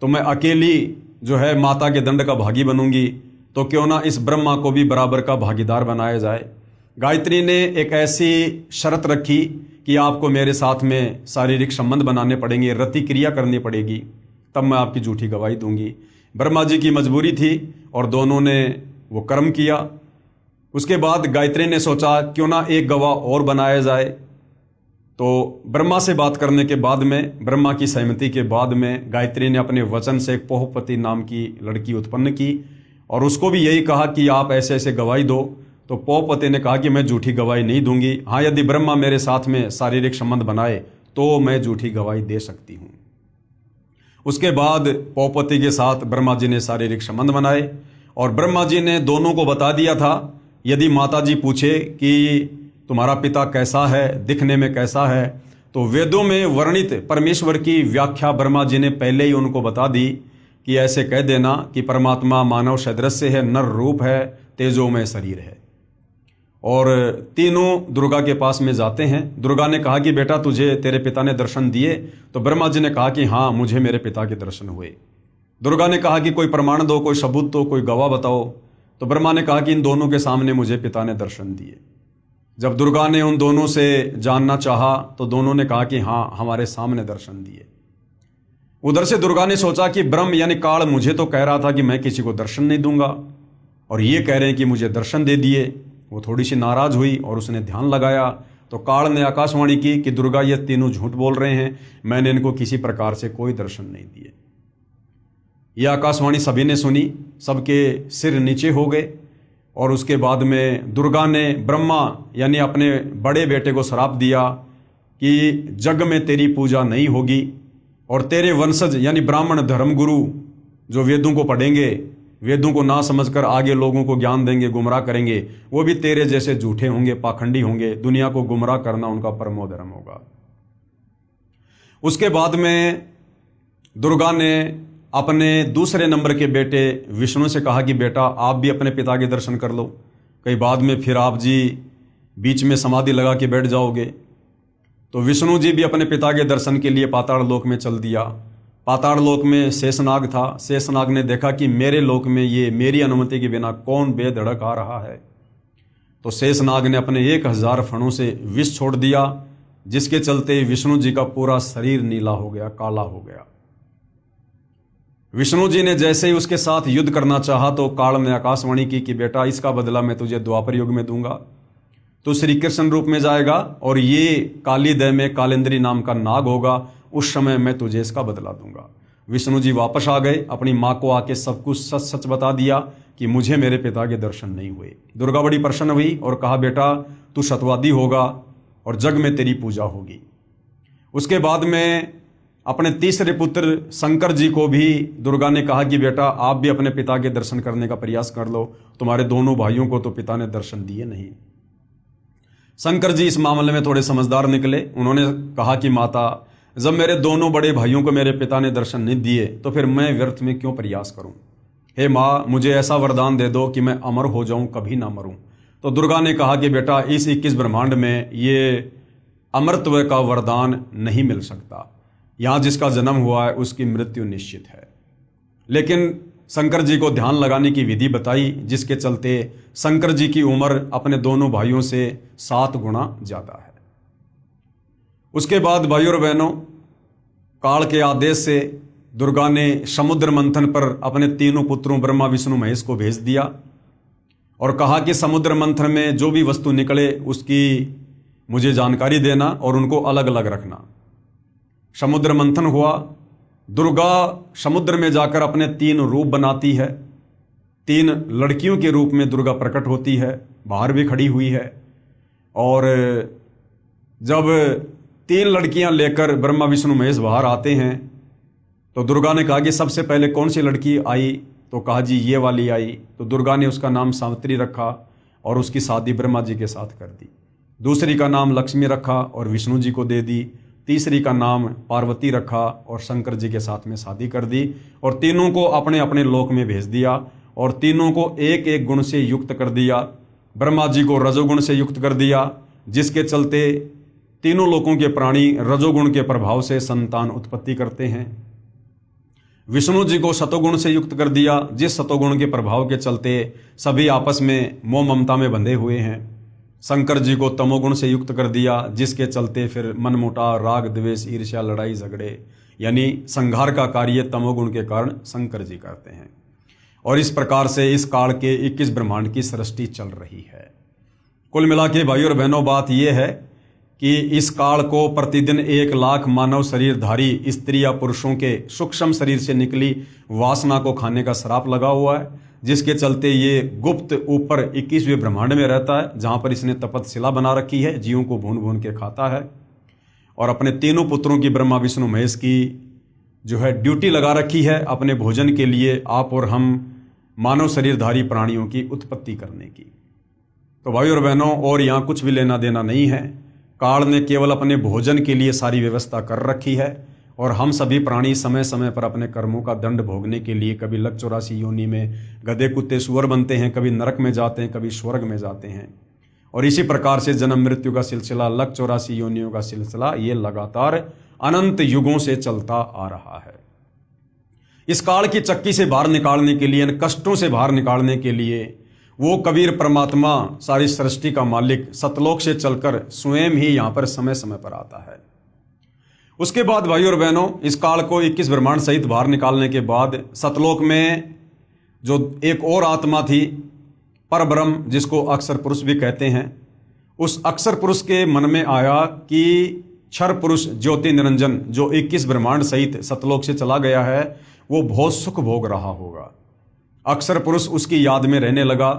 तो मैं अकेली जो है माता के दंड का भागी बनूंगी। तो क्यों ना इस ब्रह्मा को भी बराबर का भागीदार बनाया जाए। गायत्री ने एक ऐसी शर्त रखी कि आपको मेरे साथ में शारीरिक संबंध बनाने पड़ेंगे, रति क्रिया करनी पड़ेगी, तब मैं आपकी झूठी गवाही दूंगी। ब्रह्मा जी की मजबूरी थी और दोनों ने वो कर्म किया। उसके बाद गायत्री ने सोचा क्यों ना एक गवाह और बनाया जाए। तो ब्रह्मा से बात करने के बाद में, ब्रह्मा की सहमति के बाद में, गायत्री ने अपने वचन से एक पोहपति नाम की लड़की उत्पन्न की और उसको भी यही कहा कि आप ऐसे ऐसे गवाही दो। तो पोहपति ने कहा कि मैं झूठी गवाही नहीं दूंगी, हाँ यदि ब्रह्मा मेरे साथ में शारीरिक संबंध बनाए तो मैं झूठी गवाही दे सकती हूँ। उसके बाद पोहपति के साथ ब्रह्मा जी ने शारीरिक संबंध बनाए और ब्रह्मा जी ने दोनों को बता दिया था, यदि माता जी पूछे कि तुम्हारा पिता कैसा है, दिखने में कैसा है, तो वेदों में वर्णित परमेश्वर की व्याख्या ब्रह्मा जी ने पहले ही उनको बता दी कि ऐसे कह देना कि परमात्मा मानव सदृश है, नर रूप है, तेजोमय शरीर है। और तीनों दुर्गा के पास में जाते हैं। दुर्गा ने कहा कि बेटा तुझे तेरे पिता ने दर्शन दिए? तो ब्रह्मा जी ने कहा कि हाँ मुझे मेरे पिता के दर्शन हुए। दुर्गा ने कहा कि कोई प्रमाण दो, कोई सबूत दो, कोई गवाह बताओ। तो ब्रह्मा ने कहा कि इन दोनों के सामने मुझे पिता ने दर्शन दिए। जब दुर्गा ने उन दोनों से जानना चाहा तो दोनों ने कहा कि हाँ हमारे सामने दर्शन दिए। उधर से दुर्गा ने सोचा कि ब्रह्म यानी काल मुझे तो कह रहा था कि मैं किसी को दर्शन नहीं दूंगा और ये कह रहे हैं कि मुझे दर्शन दे दिए। वो थोड़ी सी नाराज हुई और उसने ध्यान लगाया तो काल ने आकाशवाणी की कि दुर्गा ये तीनों झूठ बोल रहे हैं, मैंने इनको किसी प्रकार से कोई दर्शन नहीं दिए। यह आकाशवाणी सभी ने सुनी, सबके सिर नीचे हो गए। और उसके बाद में दुर्गा ने ब्रह्मा यानी अपने बड़े बेटे को श्राप दिया कि जग में तेरी पूजा नहीं होगी और तेरे वंशज यानी ब्राह्मण धर्मगुरु जो वेदों को पढ़ेंगे, वेदों को ना समझकर आगे लोगों को ज्ञान देंगे, गुमराह करेंगे, वो भी तेरे जैसे झूठे होंगे, पाखंडी होंगे। दुनिया को गुमराह करना उनका परमो धर्म होगा। उसके बाद में दुर्गा ने अपने दूसरे नंबर के बेटे विष्णु से कहा कि बेटा आप भी अपने पिता के दर्शन कर लो, कहीं बाद में फिर आप जी बीच में समाधि लगा के बैठ जाओगे। तो विष्णु जी भी अपने पिता के दर्शन के लिए पाताल लोक में चल दिया। पाताल लोक में शेषनाग था। शेषनाग ने देखा कि मेरे लोक में ये मेरी अनुमति के बिना कौन बेधड़क आ रहा है। तो शेषनाग ने अपने 1000 फणों से विष छोड़ दिया, जिसके चलते विष्णु जी का पूरा शरीर नीला हो गया, काला हो गया। विष्णु जी ने जैसे ही उसके साथ युद्ध करना चाहा तो काल ने आकाशवाणी की कि बेटा इसका बदला मैं तुझे द्वापर युग में दूंगा। तो श्री कृष्ण रूप में जाएगा और ये काली देह में कालेंद्री नाम का नाग होगा, उस समय मैं तुझे इसका बदला दूंगा। विष्णु जी वापस आ गए, अपनी माँ को आके सब कुछ सच सच बता दिया कि मुझे मेरे पिता के दर्शन नहीं हुए। दुर्गा बड़ी प्रसन्न हुई और कहा बेटा तू सत्यवादी होगा और जग में तेरी पूजा होगी। उसके बाद में अपने तीसरे पुत्र शंकर जी को भी दुर्गा ने कहा कि बेटा आप भी अपने पिता के दर्शन करने का प्रयास कर लो, तुम्हारे दोनों भाइयों को तो पिता ने दर्शन दिए नहीं। शंकर जी इस मामले में थोड़े समझदार निकले। उन्होंने कहा कि माता जब मेरे दोनों बड़े भाइयों को मेरे पिता ने दर्शन नहीं दिए तो फिर मैं व्यर्थ में क्यों प्रयास करूं। हे माँ मुझे ऐसा वरदान दे दो कि मैं अमर हो जाऊं, कभी ना मरूं। तो दुर्गा ने कहा कि बेटा इस 21 ब्रह्मांड में ये अमरत्व का वरदान नहीं मिल सकता, यहाँ जिसका जन्म हुआ है उसकी मृत्यु निश्चित है। लेकिन शंकर जी को ध्यान लगाने की विधि बताई, जिसके चलते शंकर जी की उम्र अपने दोनों भाइयों से 7 गुना ज्यादा है। उसके बाद भाइयों और बहनों, काल के आदेश से दुर्गा ने समुद्र मंथन पर अपने तीनों पुत्रों ब्रह्मा विष्णु महेश को भेज दिया और कहा कि समुद्र मंथन में जो भी वस्तु निकले उसकी मुझे जानकारी देना और उनको अलग अलग रखना। समुद्र मंथन हुआ। दुर्गा समुद्र में जाकर अपने 3 रूप बनाती है। 3 लड़कियों के रूप में दुर्गा प्रकट होती है, बाहर भी खड़ी हुई है। और जब 3 लड़कियां लेकर ब्रह्मा विष्णु महेश बाहर आते हैं तो दुर्गा ने कहा कि सबसे पहले कौन सी लड़की आई? तो कहा जी ये वाली आई। तो दुर्गा ने उसका नाम सावित्री रखा और उसकी शादी ब्रह्मा जी के साथ कर दी। दूसरी का नाम लक्ष्मी रखा और विष्णु जी को दे दी। तीसरी का नाम पार्वती रखा और शंकर जी के साथ में शादी कर दी और तीनों को अपने अपने लोक में भेज दिया और तीनों को एक एक गुण से युक्त कर दिया। ब्रह्मा जी को रजोगुण से युक्त कर दिया, जिसके चलते तीनों लोकों के प्राणी रजोगुण के प्रभाव से संतान उत्पत्ति करते हैं। विष्णु जी को सतोगुण से युक्त कर दिया, जिस सतोगुण के प्रभाव के चलते सभी आपस में मोह ममता में बंधे हुए हैं। शंकर जी को तमोगुण से युक्त कर दिया, जिसके चलते फिर मनमुटाव, राग द्वेष, ईर्ष्या, लड़ाई झगड़े यानी संहार का कार्य तमोगुण के कारण शंकर जी करते हैं। और इस प्रकार से इस काल के 21 ब्रह्मांड की सृष्टि चल रही है। कुल मिला के भाइयों और बहनों बात यह है कि इस काल को प्रतिदिन 1 लाख मानव शरीरधारी स्त्री या पुरुषों के सूक्ष्म शरीर से निकली वासना को खाने का श्राप लगा हुआ है, जिसके चलते ये गुप्त ऊपर 21वें ब्रह्मांड में रहता है, जहाँ पर इसने तपतशिला बना रखी है, जीवों को भून भून के खाता है और अपने तीनों पुत्रों की ब्रह्मा विष्णु महेश की जो है ड्यूटी लगा रखी है अपने भोजन के लिए, आप और हम मानव शरीरधारी प्राणियों की उत्पत्ति करने की। तो भाई और बहनों, और यहाँ कुछ भी लेना देना नहीं है। काल ने केवल अपने भोजन के लिए सारी व्यवस्था कर रखी है और हम सभी प्राणी समय समय पर अपने कर्मों का दंड भोगने के लिए कभी लक 84 योनि में गधे कुत्ते सुअर बनते हैं, कभी नरक में जाते हैं, कभी स्वर्ग में जाते हैं। और इसी प्रकार से जन्म मृत्यु का सिलसिला, लक 84 योनियों का सिलसिला, ये लगातार अनंत युगों से चलता आ रहा है। इस काल की चक्की से बाहर निकालने के लिए, इन कष्टों से बाहर निकालने के लिए वो कबीर परमात्मा, सारी सृष्टि का मालिक, सतलोक से चलकर स्वयं ही यहाँ पर समय समय पर आता है। उसके बाद भाइयों और बहनों, इस काल को 21 ब्रह्मांड सहित बाहर निकालने के बाद सतलोक में जो एक और आत्मा थी, परब्रह्म, जिसको अक्षर पुरुष भी कहते हैं, उस अक्षर पुरुष के मन में आया कि क्षर पुरुष ज्योति निरंजन जो 21 ब्रह्मांड सहित सतलोक से चला गया है, वो बहुत सुख भोग रहा होगा। अक्षर पुरुष उसकी याद में रहने लगा,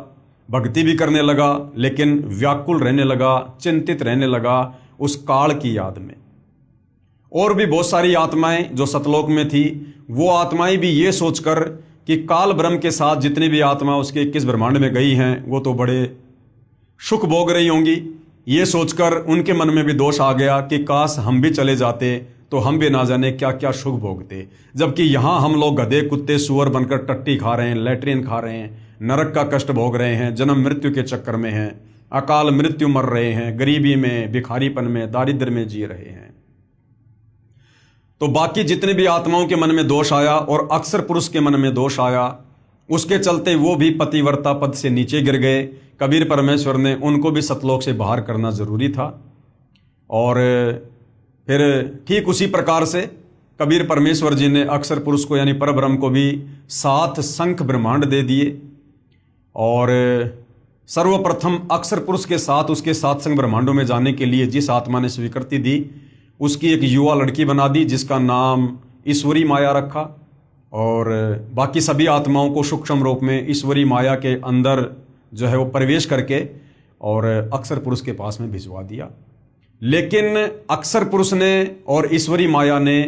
भक्ति भी करने लगा, लेकिन व्याकुल रहने लगा, चिंतित रहने लगा उस काल की याद में। और भी बहुत सारी आत्माएं जो सतलोक में थी, वो आत्माएं भी ये सोचकर कि काल ब्रह्म के साथ जितनी भी आत्मा उसके 21 ब्रह्मांड में गई हैं, वो तो बड़े सुख भोग रही होंगी, ये सोचकर उनके मन में भी दोष आ गया कि काश हम भी चले जाते तो हम भी ना जाने क्या क्या सुख भोगते। जबकि यहाँ हम लोग गधे कुत्ते सुअर बनकर टट्टी खा रहे हैं, लैट्रिन खा रहे हैं, नरक का कष्ट भोग रहे हैं, जन्म मृत्यु के चक्कर में हैं, अकाल मृत्यु मर रहे हैं, गरीबी में, भिखारीपन में, दारिद्र्य में जी रहे हैं। तो बाकी जितने भी आत्माओं के मन में दोष आया और अक्षर पुरुष के मन में दोष आया, उसके चलते वो भी पतिव्रता पद से नीचे गिर गए। कबीर परमेश्वर ने उनको भी सतलोक से बाहर करना जरूरी था। और फिर ठीक उसी प्रकार से कबीर परमेश्वर जी ने अक्षर पुरुष को यानी परब्रह्म को भी 7 शंख ब्रह्मांड दे दिए। और सर्वप्रथम अक्षर पुरुष के साथ उसके 7 शंख ब्रह्मांडों में जाने के लिए जिस आत्मा ने स्वीकृति दी, उसकी एक युवा लड़की बना दी, जिसका नाम ईश्वरी माया रखा। और बाकी सभी आत्माओं को सूक्ष्म रूप में ईश्वरी माया के अंदर जो है वो प्रवेश करके और अक्षर पुरुष के पास में भिजवा दिया। लेकिन अक्षर पुरुष ने और ईश्वरी माया ने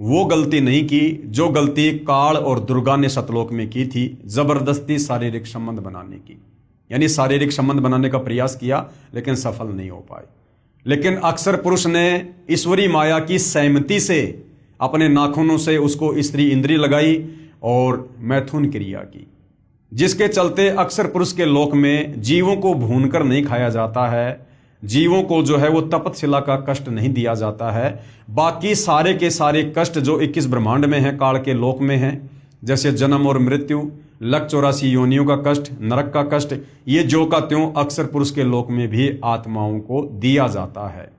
वो गलती नहीं की जो गलती काल और दुर्गा ने सतलोक में की थी, जबरदस्ती शारीरिक संबंध बनाने की। यानी शारीरिक संबंध बनाने का प्रयास किया लेकिन सफल नहीं हो पाए। लेकिन अक्षर पुरुष ने ईश्वरी माया की सहमति से अपने नाखूनों से उसको स्त्री इंद्री लगाई और मैथुन क्रिया की, जिसके चलते अक्षर पुरुष के लोक में जीवों को भूनकर नहीं खाया जाता है, जीवों को जो है वो तपतशिला का कष्ट नहीं दिया जाता है। बाकी सारे के सारे कष्ट जो 21 ब्रह्मांड में हैं, काल के लोक में हैं, जैसे जन्म और मृत्यु, लक 84 योनियों का कष्ट, नरक का कष्ट, ये जो का त्यों अक्षर पुरुष के लोक में भी आत्माओं को दिया जाता है।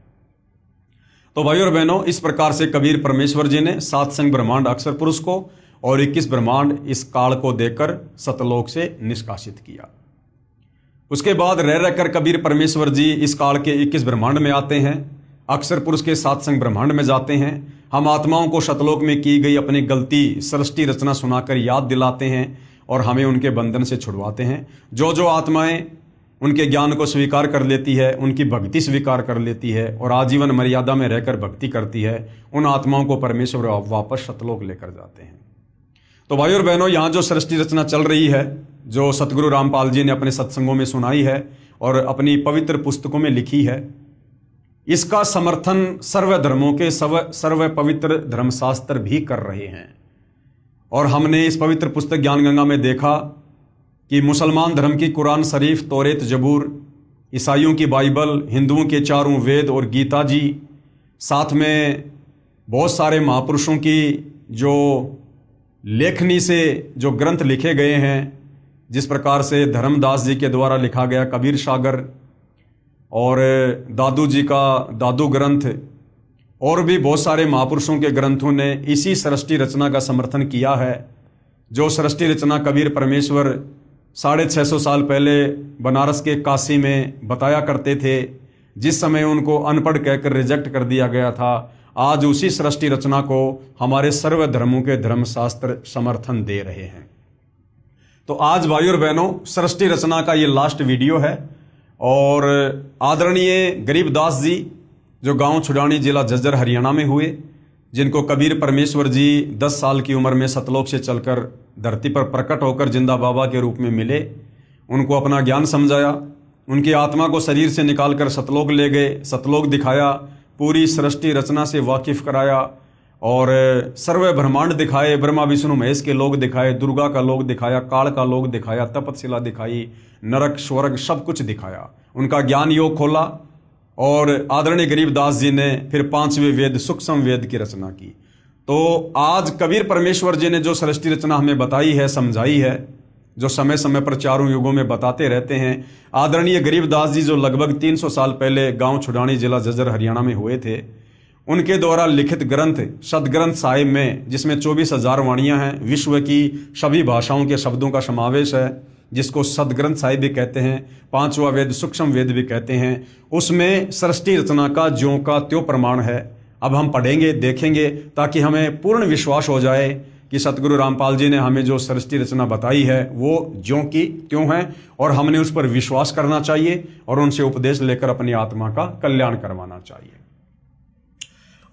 तो भाइयों और बहनों, इस प्रकार से कबीर परमेश्वर जी ने 7 शंख ब्रह्मांड अक्षर पुरुष को और 21 ब्रह्मांड इस काल को देकर सतलोक से निष्कासित किया। उसके बाद रह रहकर कबीर परमेश्वर जी इस काल के 21 ब्रह्मांड में आते हैं, अक्षर पुरुष के 7 शंख ब्रह्मांड में जाते हैं। हम आत्माओं को सतलोक में की गई अपनी गलती सृष्टि रचना सुनाकर याद दिलाते हैं और हमें उनके बंधन से छुड़वाते हैं। जो जो आत्माएं उनके ज्ञान को स्वीकार कर लेती है, उनकी भक्ति स्वीकार कर लेती है और आजीवन मर्यादा में रहकर भक्ति करती है, उन आत्माओं को परमेश्वर वापस सतलोक लेकर जाते हैं। तो भाई और बहनों, यहाँ जो सृष्टि रचना चल रही है, जो सतगुरु रामपाल जी ने अपने सत्संगों में सुनाई है और अपनी पवित्र पुस्तकों में लिखी है, इसका समर्थन सर्व धर्मों के सर्व पवित्र धर्मशास्त्र भी कर रहे हैं। और हमने इस पवित्र पुस्तक ज्ञान गंगा में देखा कि मुसलमान धर्म की कुरान शरीफ, तौरेत, जबूर, ईसाइयों की बाइबल, हिंदुओं के 4 वेद और गीता जी, साथ में बहुत सारे महापुरुषों की जो लेखनी से जो ग्रंथ लिखे गए हैं, जिस प्रकार से धर्मदास जी के द्वारा लिखा गया कबीर सागर और दादू जी का दादू ग्रंथ और भी बहुत सारे महापुरुषों के ग्रंथों ने इसी सृष्टि रचना का समर्थन किया है। जो सृष्टि रचना कबीर परमेश्वर 650 साल पहले बनारस के काशी में बताया करते थे, जिस समय उनको अनपढ़ कहकर रिजेक्ट कर दिया गया था, आज उसी सृष्टि रचना को हमारे सर्व धर्मों के धर्मशास्त्र समर्थन दे रहे हैं। तो आज भाइयों और बहनों, सृष्टि रचना का ये लास्ट वीडियो है और आदरणीय गरीबदास जी जो गांव छुड़ानी जिला झज्जर हरियाणा में हुए, जिनको कबीर परमेश्वर जी 10 साल की उम्र में सतलोक से चलकर धरती पर प्रकट होकर जिंदा बाबा के रूप में मिले, उनको अपना ज्ञान समझाया, उनकी आत्मा को शरीर से निकालकर सतलोक ले गए, सतलोक दिखाया, पूरी सृष्टि रचना से वाकिफ कराया और सर्व ब्रह्मांड दिखाए, ब्रह्मा विष्णु महेश के लोग दिखाए, दुर्गा का लोग दिखाया, काल का लोग दिखाया, तपतशिला दिखाई, नरक स्वर्ग सब कुछ दिखाया, उनका ज्ञान योग खोला और आदरणीय गरीबदास जी ने फिर 5वें वेद सूक्ष्म वेद की रचना की। तो आज कबीर परमेश्वर जी ने जो सृष्टि रचना हमें बताई है, समझाई है, जो समय समय पर चारों युगों में बताते रहते हैं, आदरणीय गरीबदास जी जो लगभग 300 साल पहले गांव छुड़ानी जिला झज्जर हरियाणा में हुए थे, उनके द्वारा लिखित ग्रंथ सदग्रंथ साहिब में, जिसमें 24,000 वाणियां हैं, विश्व की सभी भाषाओं के शब्दों का समावेश है, जिसको सदग्रंथ साहिब भी कहते हैं, 5वां वेद सूक्ष्म वेद भी कहते हैं, उसमें सृष्टि रचना का ज्यों का त्यों प्रमाण है। अब हम पढ़ेंगे, देखेंगे, ताकि हमें पूर्ण विश्वास हो जाए कि सतगुरु रामपाल जी ने हमें जो सृष्टि रचना बताई है वो ज्यों की त्यों है और हमने उस पर विश्वास करना चाहिए और उनसे उपदेश लेकर अपनी आत्मा का कल्याण करवाना चाहिए।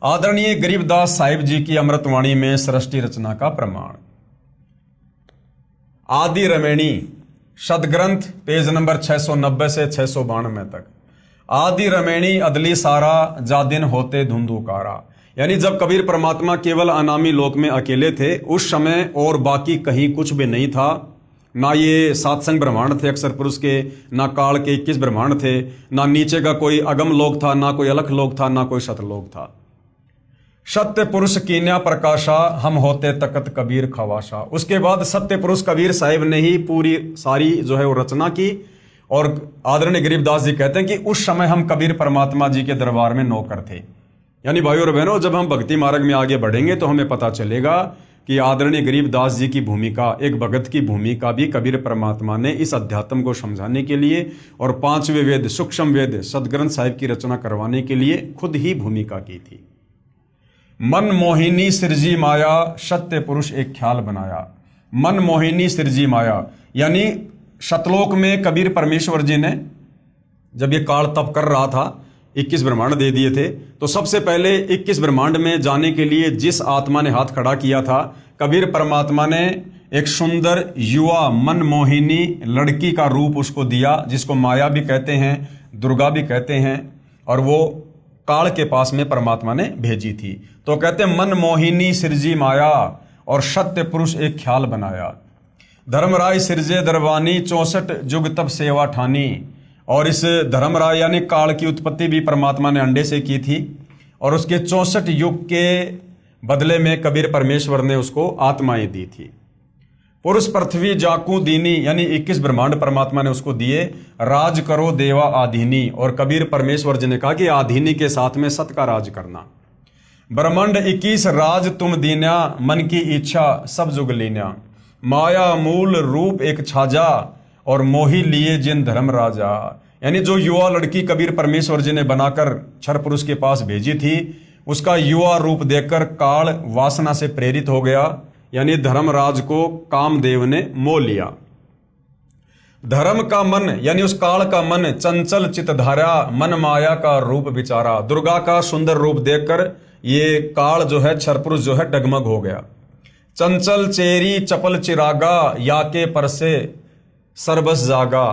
आदरणीय गरीबदास साहिब जी की अमृतवाणी में सृष्टि रचना का प्रमाण। आदि रमैणी सदग्रंथ पेज नंबर 690 से 692 तक। आदि रमैणी अदली सारा जादिन होते धुंधुकारा, यानी जब कबीर परमात्मा केवल अनामी लोक में अकेले थे, उस समय और बाकी कहीं कुछ भी नहीं था। ना ये सातसंग ब्रह्मांड थे अक्षर पुरुष के, ना काल के 21 ब्रह्मांड थे, ना नीचे का कोई अगम लोक था, ना कोई अलख लोक था, ना कोई सतलोक था। सत्य पुरुष कीन्या प्रकाशा हम होते तकत कबीर खवाशा। उसके बाद सत्य पुरुष कबीर साहिब ने ही पूरी सारी जो है वो रचना की और आदरणीय गरीबदास जी कहते हैं कि उस समय हम कबीर परमात्मा जी के दरबार में नौकर थे। यानी भाइयों और बहनों, जब हम भक्ति मार्ग में आगे बढ़ेंगे तो हमें पता चलेगा कि आदरणीय गरीबदास जी की भूमिका, एक भगत की भूमिका भी कबीर परमात्मा ने इस अध्यात्म को समझाने के लिए और 5वें वेद सूक्ष्म वेद सदग्रंथ साहिब की रचना करवाने के लिए खुद ही भूमिका की थी। मन मोहिनी सिरजी माया सत्य पुरुष एक ख्याल बनाया। मन मोहिनी सिरजी माया, यानी सतलोक में कबीर परमेश्वर जी ने जब ये काल तप कर रहा था, 21 ब्रह्मांड दे दिए थे, तो सबसे पहले 21 ब्रह्मांड में जाने के लिए जिस आत्मा ने हाथ खड़ा किया था, कबीर परमात्मा ने एक सुंदर युवा मन मोहिनी लड़की का रूप उसको दिया, जिसको माया भी कहते हैं, दुर्गा भी कहते हैं, और वो काल के पास में परमात्मा ने भेजी थी। तो कहते हैं मन मोहिनी सिरजी माया और सत्य पुरुष एक ख्याल बनाया। धर्मराय सिरजे दरबानी 64 जुग तब सेवा ठानी। और इस धर्मराय यानी काल की उत्पत्ति भी परमात्मा ने अंडे से की थी और उसके 64 युग के बदले में कबीर परमेश्वर ने उसको आत्माएं दी थी। पुरुष पृथ्वी जाकू दीनी, यानी 21 ब्रह्मांड परमात्मा ने उसको दिए। राज करो देवा आधीनी, और कबीर परमेश्वर जी ने कहा कि आधीनी के साथ में सत का राज करना। ब्रह्मांड 21 राज तुम दीन्या, मन की इच्छा सब जुग लीन्या। माया मूल रूप एक छाजा, और मोही लिए जिन धर्म राजा। यानी जो युवा लड़की कबीर परमेश्वर जी ने बनाकर क्षर पुरुष के पास भेजी थी, उसका युवा रूप देखकर काल वासना से प्रेरित हो गया, यानी धर्मराज को कामदेव ने मोह लिया। धर्म का मन, यानी उस काल का मन चंचल चितधारा, मन माया का रूप विचारा। दुर्गा का सुंदर रूप देखकर ये काल जो है क्षरपुरुष जो है डगमग हो गया। चंचल चेरी चपल चिरागा, याके परसे सरबस जागा।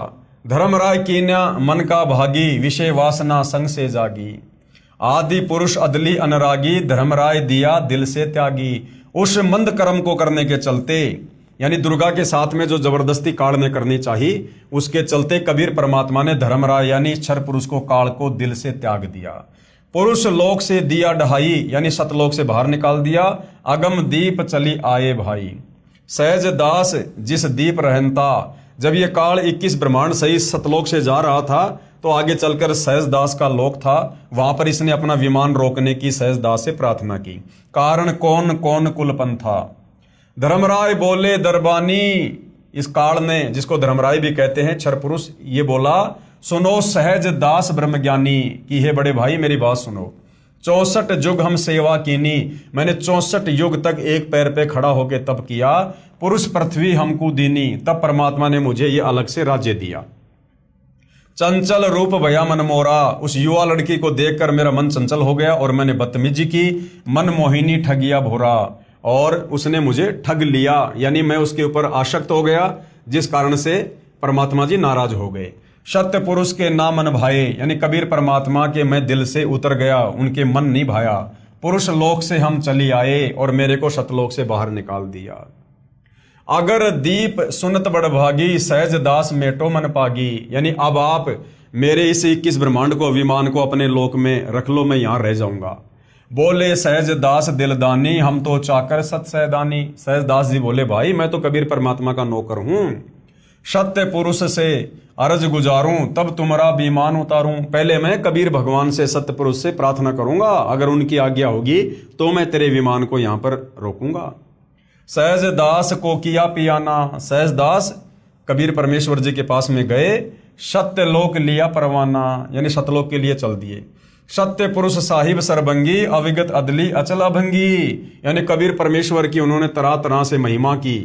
धर्मराय कीन्या मन का भागी, विषय वासना संग से जागी। आदि पुरुष अदली अनरागी, धर्मराय दिया दिल से त्यागी। उस मंद कर्म को करने के चलते, यानी दुर्गा के साथ में जो जबरदस्ती काल ने करनी चाहिए, उसके चलते कबीर परमात्मा ने धर्मराय यानी क्षर पुरुष को, काल को दिल से त्याग दिया। पुरुष लोक से दिया ढहाई, यानी सतलोक से बाहर निकाल दिया। अगम दीप चली आए भाई। सहज दास जिस दीप रहनता। जब ये काल 21 ब्रह्मांड सही सतलोक से जा रहा था तो आगे चलकर सहज दास का लोक था, वहां पर इसने अपना विमान रोकने की सहज दास से प्रार्थना की। कारण कौन कौन कुलपन था। धर्मराय बोले दरबानी, इस काल ने, जिसको धर्मराय भी कहते हैं क्षर पुरुष, ये बोला सुनो सहज दास ब्रह्मज्ञानी कि हे बड़े भाई मेरी बात सुनो। 64 युग हम सेवा कीनी, मैंने 64 युग तक एक पैर पे खड़ा होकर तप किया। पुरुष पृथ्वी हमको दीनी, तब परमात्मा ने मुझे ये अलग से राज्य दिया। चंचल रूप भया मन मोरा, उस युवा लड़की को देखकर मेरा मन चंचल हो गया और मैंने बदतमीजी की। मन मोहिनी ठगिया भोरा, और उसने मुझे ठग लिया, यानी मैं उसके ऊपर आसक्त हो गया, जिस कारण से परमात्मा जी नाराज हो गए। सत्य पुरुष के ना मन भाए, यानी कबीर परमात्मा के मैं दिल से उतर गया, उनके मन नहीं भाया। पुरुष लोक से हम चली आए और मेरे को सतलोक से बाहर निकाल दिया। अगर दीप सुनत बड़भागी, सहज दास मेटो मन पागी, यानी अब आप मेरे इस 21 ब्रह्मांड को, विमान को अपने लोक में रख लो, मैं यहां रह जाऊंगा। बोले सहज दास दिलदानी, हम तो चाकर सत सहदानी। सहज दास जी बोले भाई मैं तो कबीर परमात्मा का नौकर हूं, सत्य पुरुष से अर्ज गुजारूं तब तुम्हारा विमान उतारूं। पहले मैं कबीर भगवान से, सत्य पुरुष से प्रार्थना करूंगा, अगर उनकी आज्ञा होगी तो मैं तेरे विमान को यहां पर रोकूंगा। सहज दास को किया पियाना, सहज दास कबीर परमेश्वर जी के पास में गए, सत्य लोक लिया परवाना, यानी सतलोक के लिए चल दिए। सत्य पुरुष साहिब सरभंगी, अविगत अदली अचल अभंगी, यानी कबीर परमेश्वर की उन्होंने तरह तरह से महिमा की।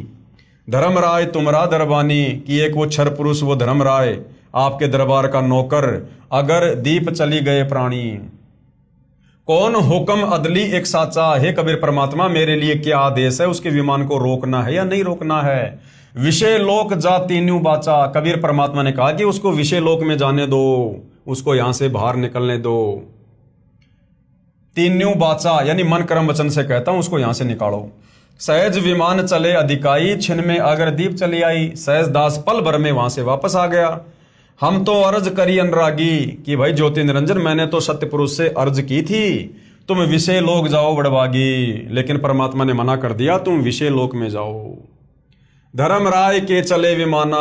धर्मराय तुमरा दरबानी, कि एक वो क्षर पुरुष, वो धर्मराय आपके दरबार का नौकर, अगर दीप चली गए प्राणी। कौन हुक्म अदली एक साचा, हे कबीर परमात्मा मेरे लिए क्या आदेश है, उसके विमान को रोकना है या नहीं रोकना है। विषय लोक जा तीन्यू बाचा, कबीर परमात्मा ने कहा कि उसको विषय लोक में जाने दो, उसको यहां से बाहर निकलने दो। तीन्यू बाचा यानी मन कर्म वचन से कहता हूं, उसको यहां से निकालो। सहज विमान चले अधिकाई, छिन में अगर दीप चली आई। सहज दास पल भर में वहां से वापस आ गया। हम तो अर्ज करी अनुरागी, कि भाई ज्योति निरंजन मैंने तो सत्य पुरुष से अर्ज की थी तुम विषय लोक जाओ बड़भागी, लेकिन परमात्मा ने मना कर दिया, तुम विषय लोक में जाओ। धर्मराय के चले विमाना,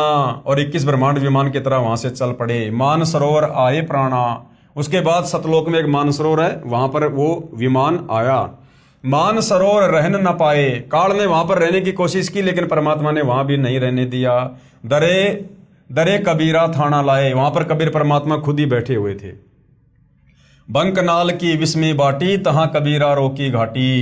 और 21 ब्रह्मांड विमान की तरह वहां से चल पड़े। मान सरोवर आए प्राणा, उसके बाद सतलोक में एक मान सरोवर है, वहां पर वो विमान आया। मान सरोवर रहन न पाए, काल ने वहां पर रहने की कोशिश की लेकिन परमात्मा ने वहां भी नहीं रहने दिया। दरे कबीरा थाना लाए, वहां पर कबीर परमात्मा खुद ही बैठे हुए थे। बंकनाल की विस्मी बाटी, तहां कबीरा रोकी घाटी।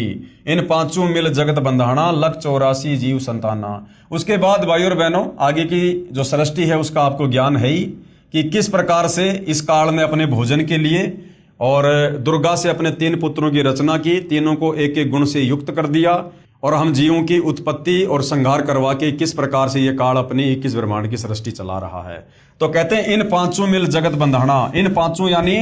इन पांचों मिल जगत बंधाना, लख 84 जीव संताना। उसके बाद भाई और बहनों आगे की जो सृष्टि है उसका आपको ज्ञान है ही, कि किस प्रकार से इस काल ने अपने भोजन के लिए और दुर्गा से अपने 3 पुत्रों की रचना की, तीनों को एक एक गुण से युक्त कर दिया, और हम जीवों की उत्पत्ति और संहार करवा के किस प्रकार से ये काल अपनी 21 ब्रह्मांड की सृष्टि चला रहा है। तो कहते हैं इन पांचों मिल जगत बंधाना, इन पांचों यानी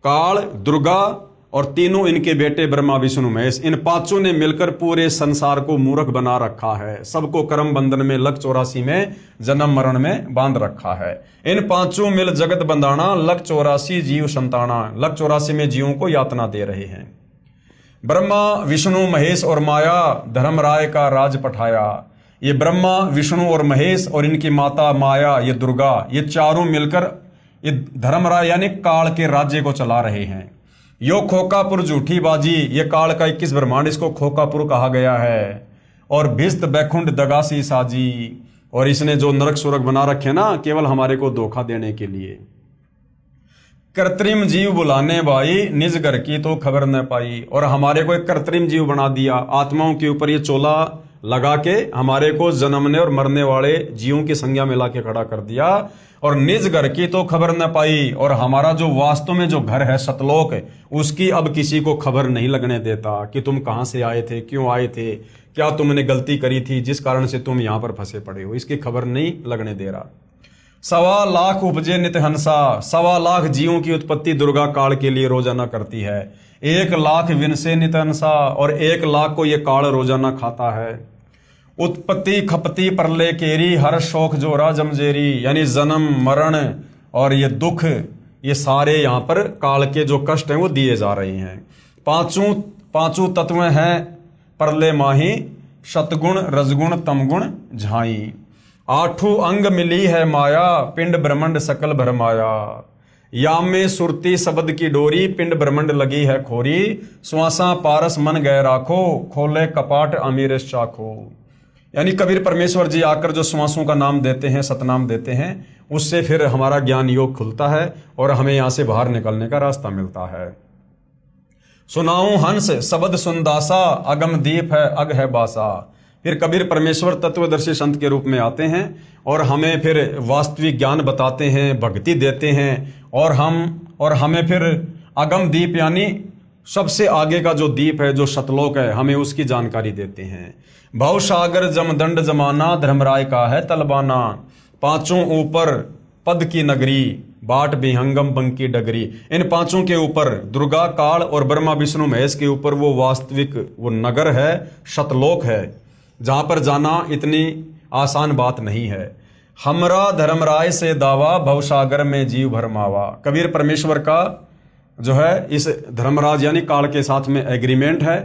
काल, दुर्गा और तीनों इनके बेटे ब्रह्मा विष्णु महेश, इन पांचों ने मिलकर पूरे संसार को मूर्ख बना रखा है। सबको कर्म बंधन में, लख 84 में, जन्म मरण में बांध रखा है। इन पांचों मिल जगत बंधाना, लख 84 जीव संताना, लख 84 में जीवों को यातना दे रहे हैं। ब्रह्मा विष्णु महेश और माया धर्मराय का राज पठाया। ये ब्रह्मा विष्णु और महेश और इनकी माता माया, ये दुर्गा, ये चारों मिलकर ये धर्मराय यानी काल के राज्य को चला रहे हैं। यो खोकापुर झूठी बाजी, ये काल का 21 ब्रह्मांड, इसको खोकापुर कहा गया है। और भिस्त बैकुंठ दगासी साजी, और इसने जो नरक सुरग बना रखे ना केवल हमारे को धोखा देने के लिए। कृत्रिम जीव बुलाने भाई, निज घर की तो खबर न पाई, और हमारे को एक कृत्रिम जीव बना दिया। आत्माओं के ऊपर ये चोला लगा के हमारे को जन्मने और मरने वाले जीवों की संज्ञा में लाके खड़ा कर दिया। और निज घर की तो खबर न पाई, और हमारा जो वास्तव में जो घर है सतलोक, उसकी अब किसी को खबर नहीं लगने देता कि तुम कहां से आए थे, क्यों आए थे, क्या तुमने गलती करी थी जिस कारण से तुम यहां पर फंसे पड़े हो, इसकी खबर नहीं लगने दे रहा। 1.25 लाख उपजे नित हंसा, 1.25 लाख जीवों की उत्पत्ति दुर्गा काल के लिए रोजाना करती है। 1 लाख विनसे नित हंसा, और 1 लाख को ये काल रोजाना खाता है। उत्पत्ति खपती परले केरी, हर शौक जोरा जमजेरी, यानी जन्म मरण और ये दुख, ये सारे यहाँ पर काल के जो कष्ट हैं वो दिए जा रहे हैं। पांचों तत्व हैं परले माही, सतगुण रजगुण तमगुण झाई। आठों अंग मिली है माया, पिंड ब्रह्मंड सकल भरमाया। या में सुरती शब्द की डोरी, पिंड ब्रह्मंड लगी है खोरी। श्वासा पारस मन गए राखो, खोले कपाट अमीर चाखो। यानी कबीर परमेश्वर जी आकर जो श्वासों का नाम देते हैं, सतनाम देते हैं, उससे फिर हमारा ज्ञान योग खुलता है और हमें यहां से बाहर निकलने का रास्ता मिलता है। सुनाऊं हंस शब्द सुनदासा, अगम दीप है अग है बासा। फिर कबीर परमेश्वर तत्वदर्शी संत के रूप में आते हैं और हमें फिर वास्तविक ज्ञान बताते हैं, भक्ति देते हैं और हमें फिर अगम दीप यानी सबसे आगे का जो दीप है, जो सतलोक है, हमें उसकी जानकारी देते हैं। भव सागर जमदंड जमाना, धर्मराय का है तलबाना। पांचों ऊपर पद की नगरी, बाट विहंगम बंकी डगरी। इन पांचों के ऊपर दुर्गा काल और ब्रह्मा विष्णु महेश के ऊपर वो वास्तविक वो नगर है, सतलोक है, जहां पर जाना इतनी आसान बात नहीं है। हमरा धर्मराय से दावा, भवसागर में जीव भरमावा। कबीर परमेश्वर का जो है इस धर्मराज यानी काल के साथ में एग्रीमेंट है।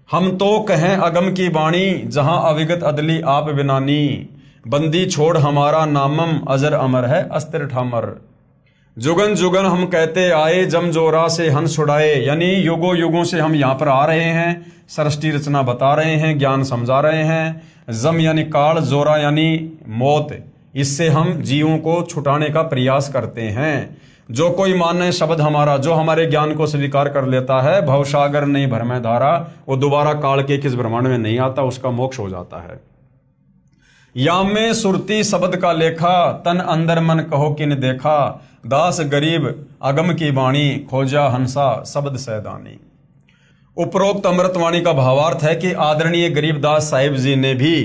हम तो कहें अगम की वाणी, जहां अविगत अदली आप बिनानी। बंदी छोड़ हमारा नामम, अजर अमर है अस्त्र ठामर। जुगन जुगन हम कहते आए, जम जोरा से हंस छुड़ाए। यानी युगों युगों से हम यहाँ पर आ रहे हैं, सृष्टि रचना बता रहे हैं, ज्ञान समझा रहे हैं। जम यानी काल, जोरा यानी मौत, इससे हम जीवों को छुटाने का प्रयास करते हैं। जो कोई माने शब्द हमारा, जो हमारे ज्ञान को स्वीकार कर लेता है, भवसागर नहीं भरमै धारा, वो दोबारा काल के किस ब्रह्मांड में नहीं आता, उसका मोक्ष हो जाता है। या में सुरती शब्द का लेखा, तन अंदर मन कहो किन देखा। दास गरीब अगम की वाणी, खोजा हंसा शब्द सैदानी। उपरोक्त अमृतवाणी का भावार्थ है कि आदरणीय गरीबदास साहिब जी ने भी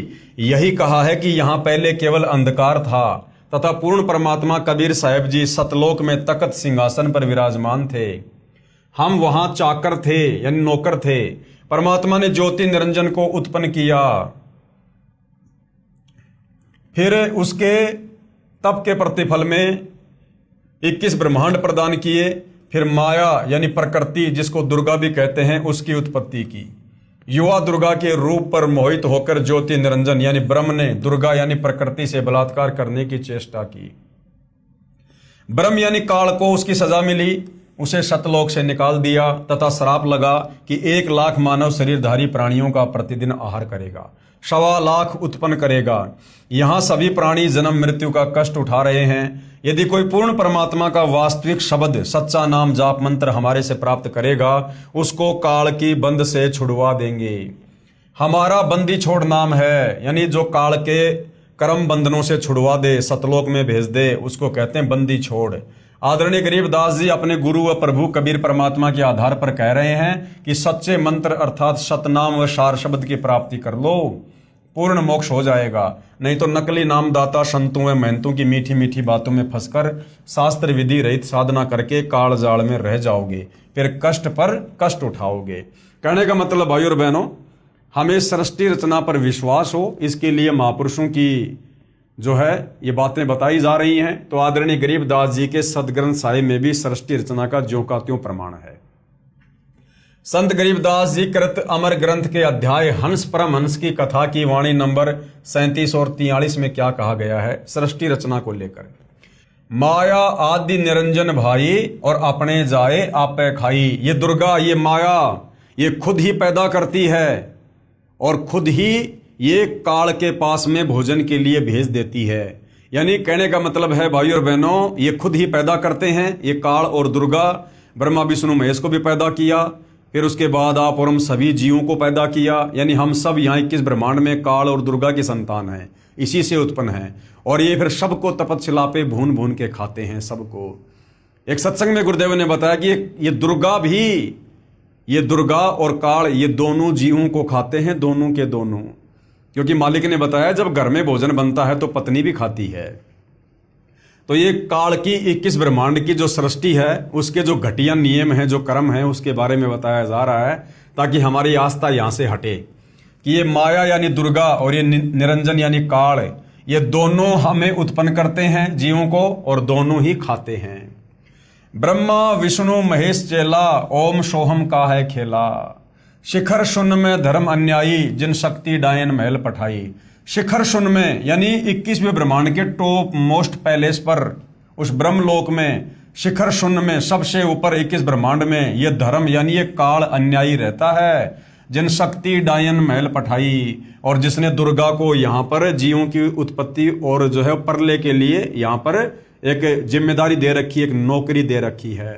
यही कहा है कि यहाँ पहले केवल अंधकार था तथा पूर्ण परमात्मा कबीर साहिब जी सतलोक में तख्त सिंहासन पर विराजमान थे। हम वहां चाकर थे यानी नौकर थे। परमात्मा ने ज्योति निरंजन को उत्पन्न किया, फिर उसके तप के प्रतिफल में 21 ब्रह्मांड प्रदान किए। फिर माया यानी प्रकृति, जिसको दुर्गा भी कहते हैं, उसकी उत्पत्ति की। युवा दुर्गा के रूप पर मोहित होकर ज्योति निरंजन यानी ब्रह्म ने दुर्गा यानी प्रकृति से बलात्कार करने की चेष्टा की। ब्रह्म यानी काल को उसकी सजा मिली, उसे सतलोक से निकाल दिया तथा श्राप लगा कि 1 लाख मानव शरीरधारी प्राणियों का प्रतिदिन आहार करेगा, 1.25 लाख उत्पन्न करेगा। यहां सभी प्राणी जन्म मृत्यु का कष्ट उठा रहे हैं। यदि कोई पूर्ण परमात्मा का वास्तविक शब्द, सच्चा नाम जाप मंत्र हमारे से प्राप्त करेगा, उसको काल की बंद से छुड़वा देंगे। हमारा बंदी छोड़ नाम है, यानी जो काल के कर्म बंधनों से छुड़वा दे, सतलोक में भेज दे, उसको कहते हैं बंदी छोड़। आदरणीय गरीबदास जी अपने गुरु व प्रभु कबीर परमात्मा के आधार पर कह रहे हैं कि सच्चे मंत्र अर्थात सतनाम व सार शब्द की प्राप्ति कर लो, पूर्ण मोक्ष हो जाएगा। नहीं तो नकली नामदाता संतों व महंतों की मीठी मीठी बातों में फंसकर शास्त्र विधि रहित साधना करके काल जाल में रह जाओगे, फिर कष्ट पर कष्ट उठाओगे। कहने का मतलब भाई और बहनों, हमें सृष्टि रचना पर विश्वास हो, इसके लिए महापुरुषों की जो है ये बातें बताई जा रही हैं। तो आदरणीय गरीबदास जी के सदग्रंथ साहिब में भी सृष्टि रचना का ज्यों का त्यों प्रमाण है। संत गरीबदास जी कृत अमर ग्रंथ के अध्याय हंस परमहंस की कथा की वाणी नंबर 37 और 43 में क्या कहा गया है सृष्टि रचना को लेकर। माया आदि निरंजन भाई, और अपने जाए आपे खाई। ये दुर्गा, ये माया, ये खुद ही पैदा करती है और खुद ही ये काल के पास में भोजन के लिए भेज देती है। यानी कहने का मतलब है भाई और बहनों, ये खुद ही पैदा करते हैं। ये काल और दुर्गा, ब्रह्मा विष्णु महेश को भी पैदा किया, फिर उसके बाद आप और हम सभी जीवों को पैदा किया। यानी हम सब यहाँ 21 ब्रह्मांड में काल और दुर्गा की संतान हैं, इसी से उत्पन्न हैं। और ये फिर सबको तपतशिला पे भून भून के खाते हैं सबको। एक सत्संग में गुरुदेव ने बताया कि ये दुर्गा भी, ये दुर्गा और काल, ये दोनों जीवों को खाते हैं, दोनों के दोनों। क्योंकि मालिक ने बताया जब घर में भोजन बनता है तो पत्नी भी खाती है। तो ये काल की 21 ब्रह्मांड की जो सृष्टि है, उसके जो घटिया नियम हैं, जो कर्म हैं, उसके बारे में बताया जा रहा है, ताकि हमारी आस्था यहाँ से हटे कि ये माया यानी दुर्गा और ये निरंजन यानी काल, ये दोनों हमें उत्पन्न करते हैं जीवों को, और दोनों ही खाते हैं। ब्रह्मा विष्णु महेश चेला, ओम सोहम का है खेला। शिखर शून्य में धर्म अन्यायी, जिन शक्ति डायन महल पठाई। शिखर शून्य में यानी 21वें ब्रह्मांड के टॉप मोस्ट पैलेस पर, उस ब्रह्मलोक में, शिखर शून्य में सबसे ऊपर 21 ब्रह्मांड में ये धर्म यानी ये काल अन्यायी रहता है। जिन शक्ति डायन महल पठाई, और जिसने दुर्गा को यहाँ पर जीवों की उत्पत्ति और जो है परले के लिए यहाँ पर एक जिम्मेदारी दे रखी, एक नौकरी दे रखी है।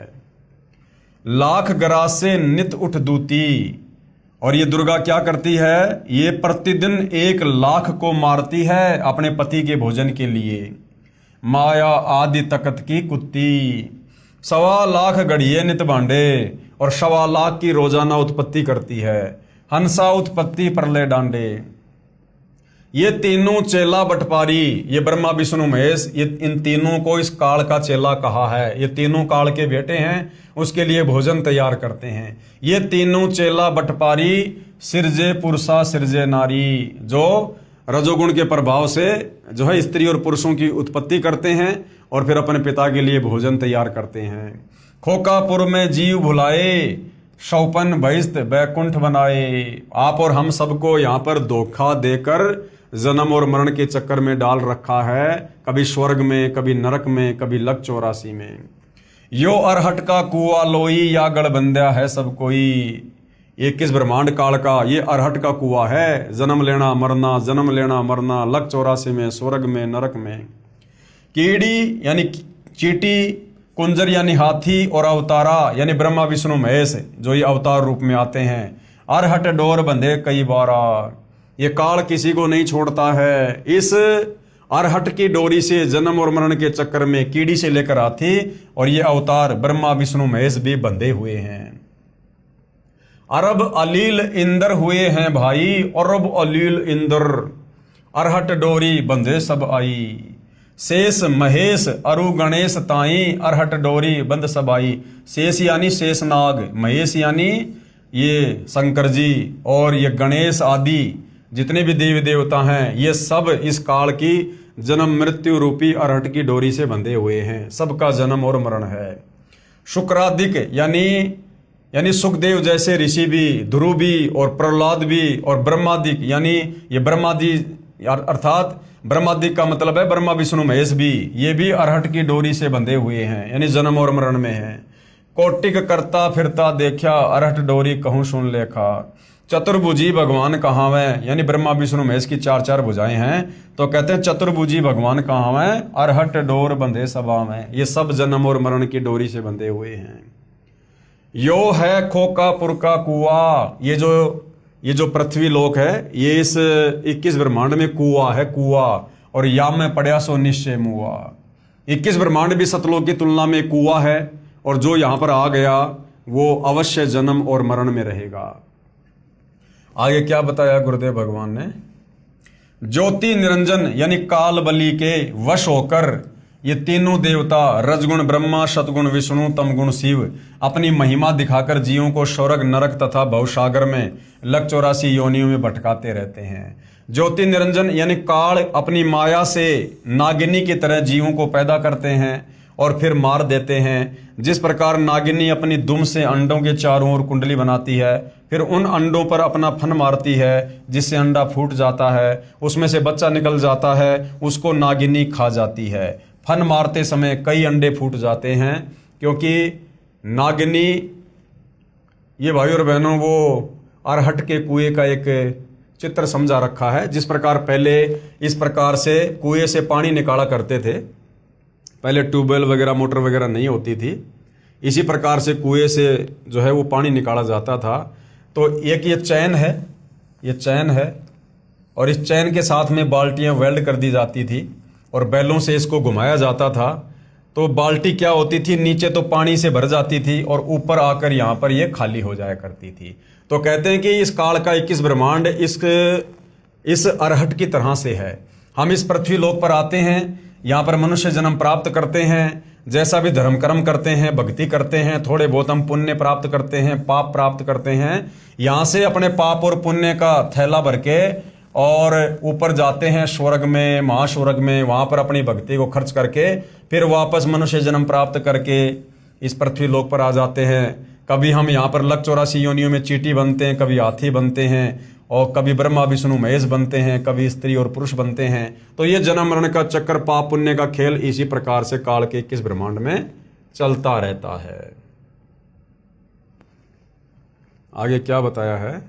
लाख गराज से नित उठ दूती, और ये दुर्गा क्या करती है, ये प्रतिदिन 1 लाख को मारती है अपने पति के भोजन के लिए। माया आदि तकत की कुत्ती, 1.25 लाख गढ़िए नित भांडे, और 1.25 लाख की रोजाना उत्पत्ति करती है। हंसा उत्पत्ति प्रलय डांडे। ये तीनों चेला बटपारी, ये ब्रह्मा विष्णु महेश, ये इन तीनों को इस काल का चेला कहा है। ये तीनों काल के बेटे हैं, उसके लिए भोजन तैयार करते हैं। ये तीनों चेला बटपारी सिरजे पुरुषा सिरजे नारी, जो रजोगुण के प्रभाव से जो है स्त्री और पुरुषों की उत्पत्ति करते हैं और फिर अपने पिता के लिए भोजन तैयार करते हैं। खोकापुर में जीव भुलाए, शौपन बहिस्त बैकुंठ बनाए। आप और हम सबको यहाँ पर धोखा देकर जन्म और मरण के चक्कर में डाल रखा है, कभी स्वर्ग में, कभी नरक में, कभी लक 84 में। यो अरहट का कुआ लोई, या गढ़बंध्या है सब कोई। 21 ब्रह्मांड काल का ये अरहट का कुआ है। जन्म लेना मरना, जन्म लेना मरना, लक 84 में, स्वर्ग में, नरक में। कीड़ी यानी चीटी, कुंजर यानी हाथी, और अवतारा यानी ब्रह्मा विष्णु महेश जो ये अवतार रूप में आते हैं। अरहट डोर बंधे कई बारा, ये काल किसी को नहीं छोड़ता है। इस अरहट की डोरी से जन्म और मरण के चक्कर में कीड़ी से लेकर हाथी और ये अवतार ब्रह्मा विष्णु महेश भी बंधे हुए हैं। अरब अलील इंदर हुए हैं भाई, अरब अलील इंदर, अरहट डोरी बंधे सब आई। शेष महेश अरु गणेश ताई, अरहट डोरी बंद सब आई। शेष यानी शेषनाग, महेश यानी ये शंकर जी, और ये गणेश आदि जितने भी देवी देवता हैं, ये सब इस काल की जन्म मृत्यु रूपी अरहट की डोरी से बंधे हुए हैं। सबका जन्म और मरण है। शुक्रादिक यानी सुखदेव जैसे ऋषि भी, ध्रुव भी, और प्रहलाद भी, और ब्रह्मादिक यानी ये ब्रह्मादि अर्थात ब्रह्मादिक का मतलब है ब्रह्मा विष्णु महेश भी, ये भी अरहट की डोरी से बंधे हुए हैं, यानी जन्म और मरण में हैं। कोटिक करता फिरता देखा, अरहट डोरी कहूँ सुन लेखा। चतुर्भुजी भगवान कहाँ हैं, यानी ब्रह्मा विष्णु महेश की 4 भुजाएं हैं, तो कहते हैं चतुर्भुजी भगवान कहाँ हैं, अरहट डोर बंधे सभा में। ये सब जन्म और मरण की डोरी से बंधे हुए हैं। यो है खोकापुर का कुआ, ये जो पृथ्वी लोक है, ये इस 21 ब्रह्मांड में कुआ है, कुआ, और या में पड़या सो निश्चय मुआ। 21 ब्रह्मांड भी सतलोक की तुलना में कुआ है, और जो यहाँ पर आ गया वो अवश्य जन्म और मरण में रहेगा। आगे क्या बताया गुरुदेव भगवान ने, ज्योति निरंजन यानी काल बली के वश होकर ये तीनों देवता रजगुण ब्रह्मा, सतगुण विष्णु, तमगुण शिव अपनी महिमा दिखाकर जीवों को स्वर्ग नरक तथा भवसागर में लक 84 योनियों में भटकाते रहते हैं। ज्योति निरंजन यानी काल अपनी माया से नागिनी की तरह जीवों को पैदा करते हैं और फिर मार देते हैं। जिस प्रकार नागिनी अपनी दुम से अंडों के चारों ओर कुंडली बनाती है, फिर उन अंडों पर अपना फन मारती है, जिससे अंडा फूट जाता है, उसमें से बच्चा निकल जाता है, उसको नागिनी खा जाती है। फन मारते समय कई अंडे फूट जाते हैं, क्योंकि नागिनी, ये भाई और बहनों, वो अरहट के कुएं का एक चित्र समझा रखा है। जिस प्रकार पहले इस प्रकार से कुएं से पानी निकाला करते थे, पहले ट्यूबवेल वगैरह मोटर वगैरह नहीं होती थी, इसी प्रकार से कुएं से जो है वो पानी निकाला जाता था। तो एक ये चैन है, और इस चैन के साथ में बाल्टियां वेल्ड कर दी जाती थी और बैलों से इसको घुमाया जाता था। तो बाल्टी क्या होती थी, नीचे तो पानी से भर जाती थी और ऊपर आकर यहाँ पर ये खाली हो जाया करती थी। तो कहते हैं कि इस काल का 21 ब्रह्मांड इस अरहट की तरह से है। हम इस पृथ्वी लोक पर आते हैं, यहाँ पर मनुष्य जन्म प्राप्त करते हैं, जैसा भी धर्म कर्म करते हैं, भक्ति करते हैं, थोड़े बहुत हम पुण्य प्राप्त करते हैं, पाप प्राप्त करते हैं, यहाँ से अपने पाप और पुण्य का थैला भर के और ऊपर जाते हैं स्वर्ग में, महास्वर्ग में, वहाँ पर अपनी भक्ति को खर्च करके फिर वापस मनुष्य जन्म प्राप्त करके इस पृथ्वी लोक पर आ जाते हैं। कभी हम यहाँ पर लक 84 योनियों में चींटी बनते हैं, कभी हाथी बनते हैं, और कभी ब्रह्मा विष्णु महेश बनते हैं, कभी स्त्री और पुरुष बनते हैं। तो ये जन्म मरण का चक्कर, पाप पुण्य का खेल इसी प्रकार से काल के 21 ब्रह्मांड में चलता रहता है। आगे क्या बताया है?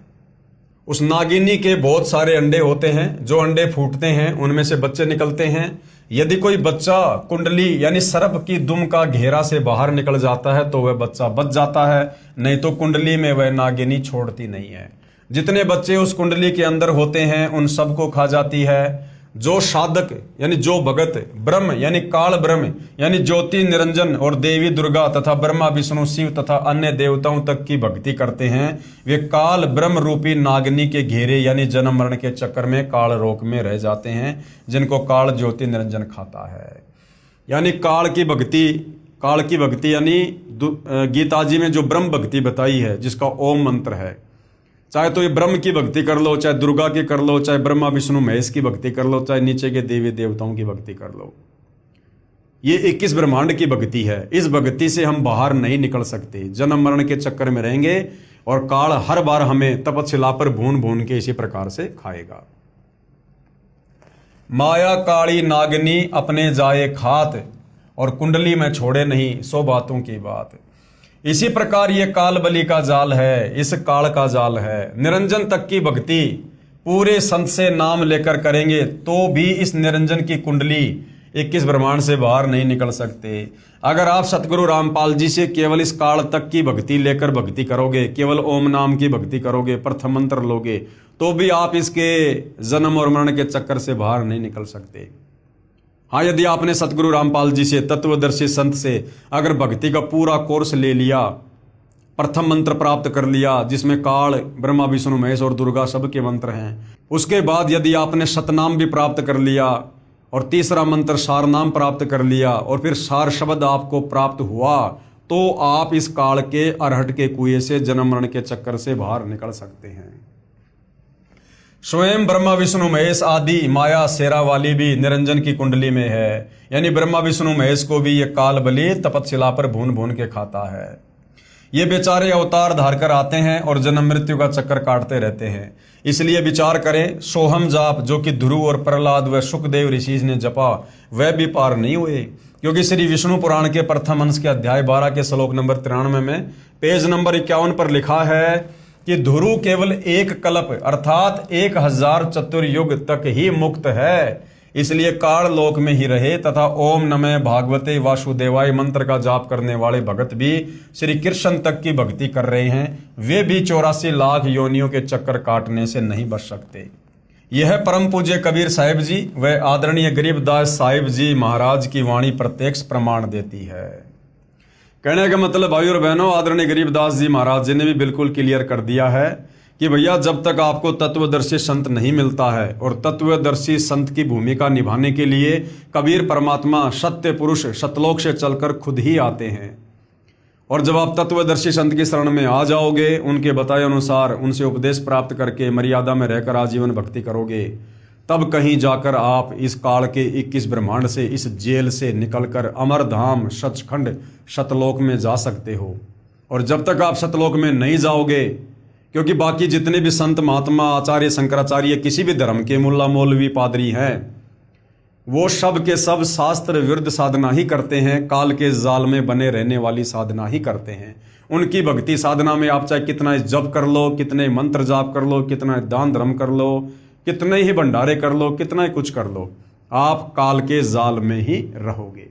उस नागिनी के बहुत सारे अंडे होते हैं, जो अंडे फूटते हैं उनमें से बच्चे निकलते हैं। यदि कोई बच्चा कुंडली यानी सर्प की दुम का घेरा से बाहर निकल जाता है तो वह बच्चा बच जाता है, नहीं तो कुंडली में वह नागिनी छोड़ती नहीं है। जितने बच्चे उस कुंडली के अंदर होते हैं उन सबको खा जाती है। जो साधक यानी जो भगत ब्रह्म यानी काल ब्रह्म यानी ज्योति निरंजन और देवी दुर्गा तथा ब्रह्मा विष्णु शिव तथा अन्य देवताओं तक की भक्ति करते हैं, वे काल ब्रह्म रूपी नागिनी के घेरे यानी जन्म मरण के चक्कर में काल रोक में रह जाते हैं, जिनको काल ज्योति निरंजन खाता है। यानी काल की भक्ति यानी गीता जी में जो ब्रह्म भक्ति बताई है, जिसका ओम मंत्र है, चाहे तो ये ब्रह्म की भक्ति कर लो, चाहे दुर्गा की कर लो, चाहे ब्रह्मा विष्णु महेश की भक्ति कर लो, चाहे नीचे के देवी देवताओं की भक्ति कर लो, ये 21 ब्रह्मांड की भक्ति है। इस भक्ति से हम बाहर नहीं निकल सकते, जन्म मरण के चक्कर में रहेंगे और काल हर बार हमें तपशिला पर भून भून के इसी प्रकार से खाएगा। माया काली नागिनी अपने जाए खात और कुंडली में छोड़े नहीं, 100 बातों की बात। इसी प्रकार ये काल बलि का जाल है, इस काल का जाल है। निरंजन तक की भक्ति पूरे संत से नाम लेकर करेंगे तो भी इस निरंजन की कुंडली 21 ब्रह्मांड से बाहर नहीं निकल सकते। अगर आप सतगुरु रामपाल जी से केवल इस काल तक की भक्ति लेकर भक्ति करोगे, केवल ओम नाम की भक्ति करोगे, प्रथम मंत्र लोगे, तो भी आप इसके जन्म और मरण के चक्कर से बाहर नहीं निकल सकते। हाँ, यदि आपने सतगुरु रामपाल जी से, तत्वदर्शी संत से अगर भक्ति का पूरा कोर्स ले लिया, प्रथम मंत्र प्राप्त कर लिया जिसमें काल ब्रह्मा विष्णु महेश और दुर्गा सबके मंत्र हैं, उसके बाद यदि आपने सतनाम भी प्राप्त कर लिया और तीसरा मंत्र सार नाम प्राप्त कर लिया और फिर सार शब्द आपको प्राप्त हुआ, तो आप इस काल के अरहट के कुएं से, जन्म मरण के चक्कर से बाहर निकल सकते हैं। स्वयं ब्रह्मा विष्णु महेश आदि माया शेरा वाली भी निरंजन की कुंडली में है, यानी ब्रह्मा विष्णु महेश को भी ये काल बलि तपशिला पर भून भून के खाता है। ये बेचारे अवतार धार कर आते हैं और जन्म मृत्यु का चक्कर काटते रहते हैं। इसलिए विचार करें, सोहम जाप जो कि ध्रुव और प्रहलाद व सुखदेव ऋषि ने जपा, वह भी पार नहीं हुए, क्योंकि श्री विष्णु पुराण के प्रथम अंश के अध्याय 12 के श्लोक नंबर 93 में पेज नंबर 51 पर लिखा है कि ध्रुव केवल एक कल्प अर्थात 1000 चतुर्युग तक ही मुक्त है, इसलिए काल लोक में ही रहे तथा ओम नमः भागवते वासुदेवाय मंत्र का जाप करने वाले भगत भी श्री कृष्ण तक की भक्ति कर रहे हैं, वे भी 84 लाख योनियों के चक्कर काटने से नहीं बच सकते। यह परम पूज्य कबीर साहिब जी व आदरणीय गरीबदास साहिब जी महाराज की वाणी प्रत्यक्ष प्रमाण देती है। कहने का मतलब भाई और बहनों, आदरणीय गरीबदास जी महाराज जी ने भी बिल्कुल क्लियर कर दिया है कि भैया जब तक आपको तत्वदर्शी संत नहीं मिलता है, और तत्वदर्शी संत की भूमिका निभाने के लिए कबीर परमात्मा सत्य पुरुष सतलोक से चलकर खुद ही आते हैं, और जब आप तत्वदर्शी संत की शरण में आ जाओगे, उनके बताए अनुसार उनसे उपदेश प्राप्त करके मर्यादा में रहकर आजीवन भक्ति करोगे, तब कहीं जाकर आप इस काल के 21 ब्रह्मांड से, इस जेल से निकलकर अमरधाम सचखंड सतलोक में जा सकते हो। और जब तक आप सतलोक में नहीं जाओगे, क्योंकि बाकी जितने भी संत महात्मा आचार्य शंकराचार्य किसी भी धर्म के मुल्ला मौलवी पादरी हैं, वो सब के सब शास्त्र विरुद्ध साधना ही करते हैं, काल के जाल में बने रहने वाली साधना ही करते हैं। उनकी भक्ति साधना में आप चाहे कितना जप कर लो, कितने मंत्र जाप कर लो, कितना दान धर्म कर लो, कितने ही भंडारे कर लो, कितना ही कुछ कर लो, आप काल के जाल में ही रहोगे।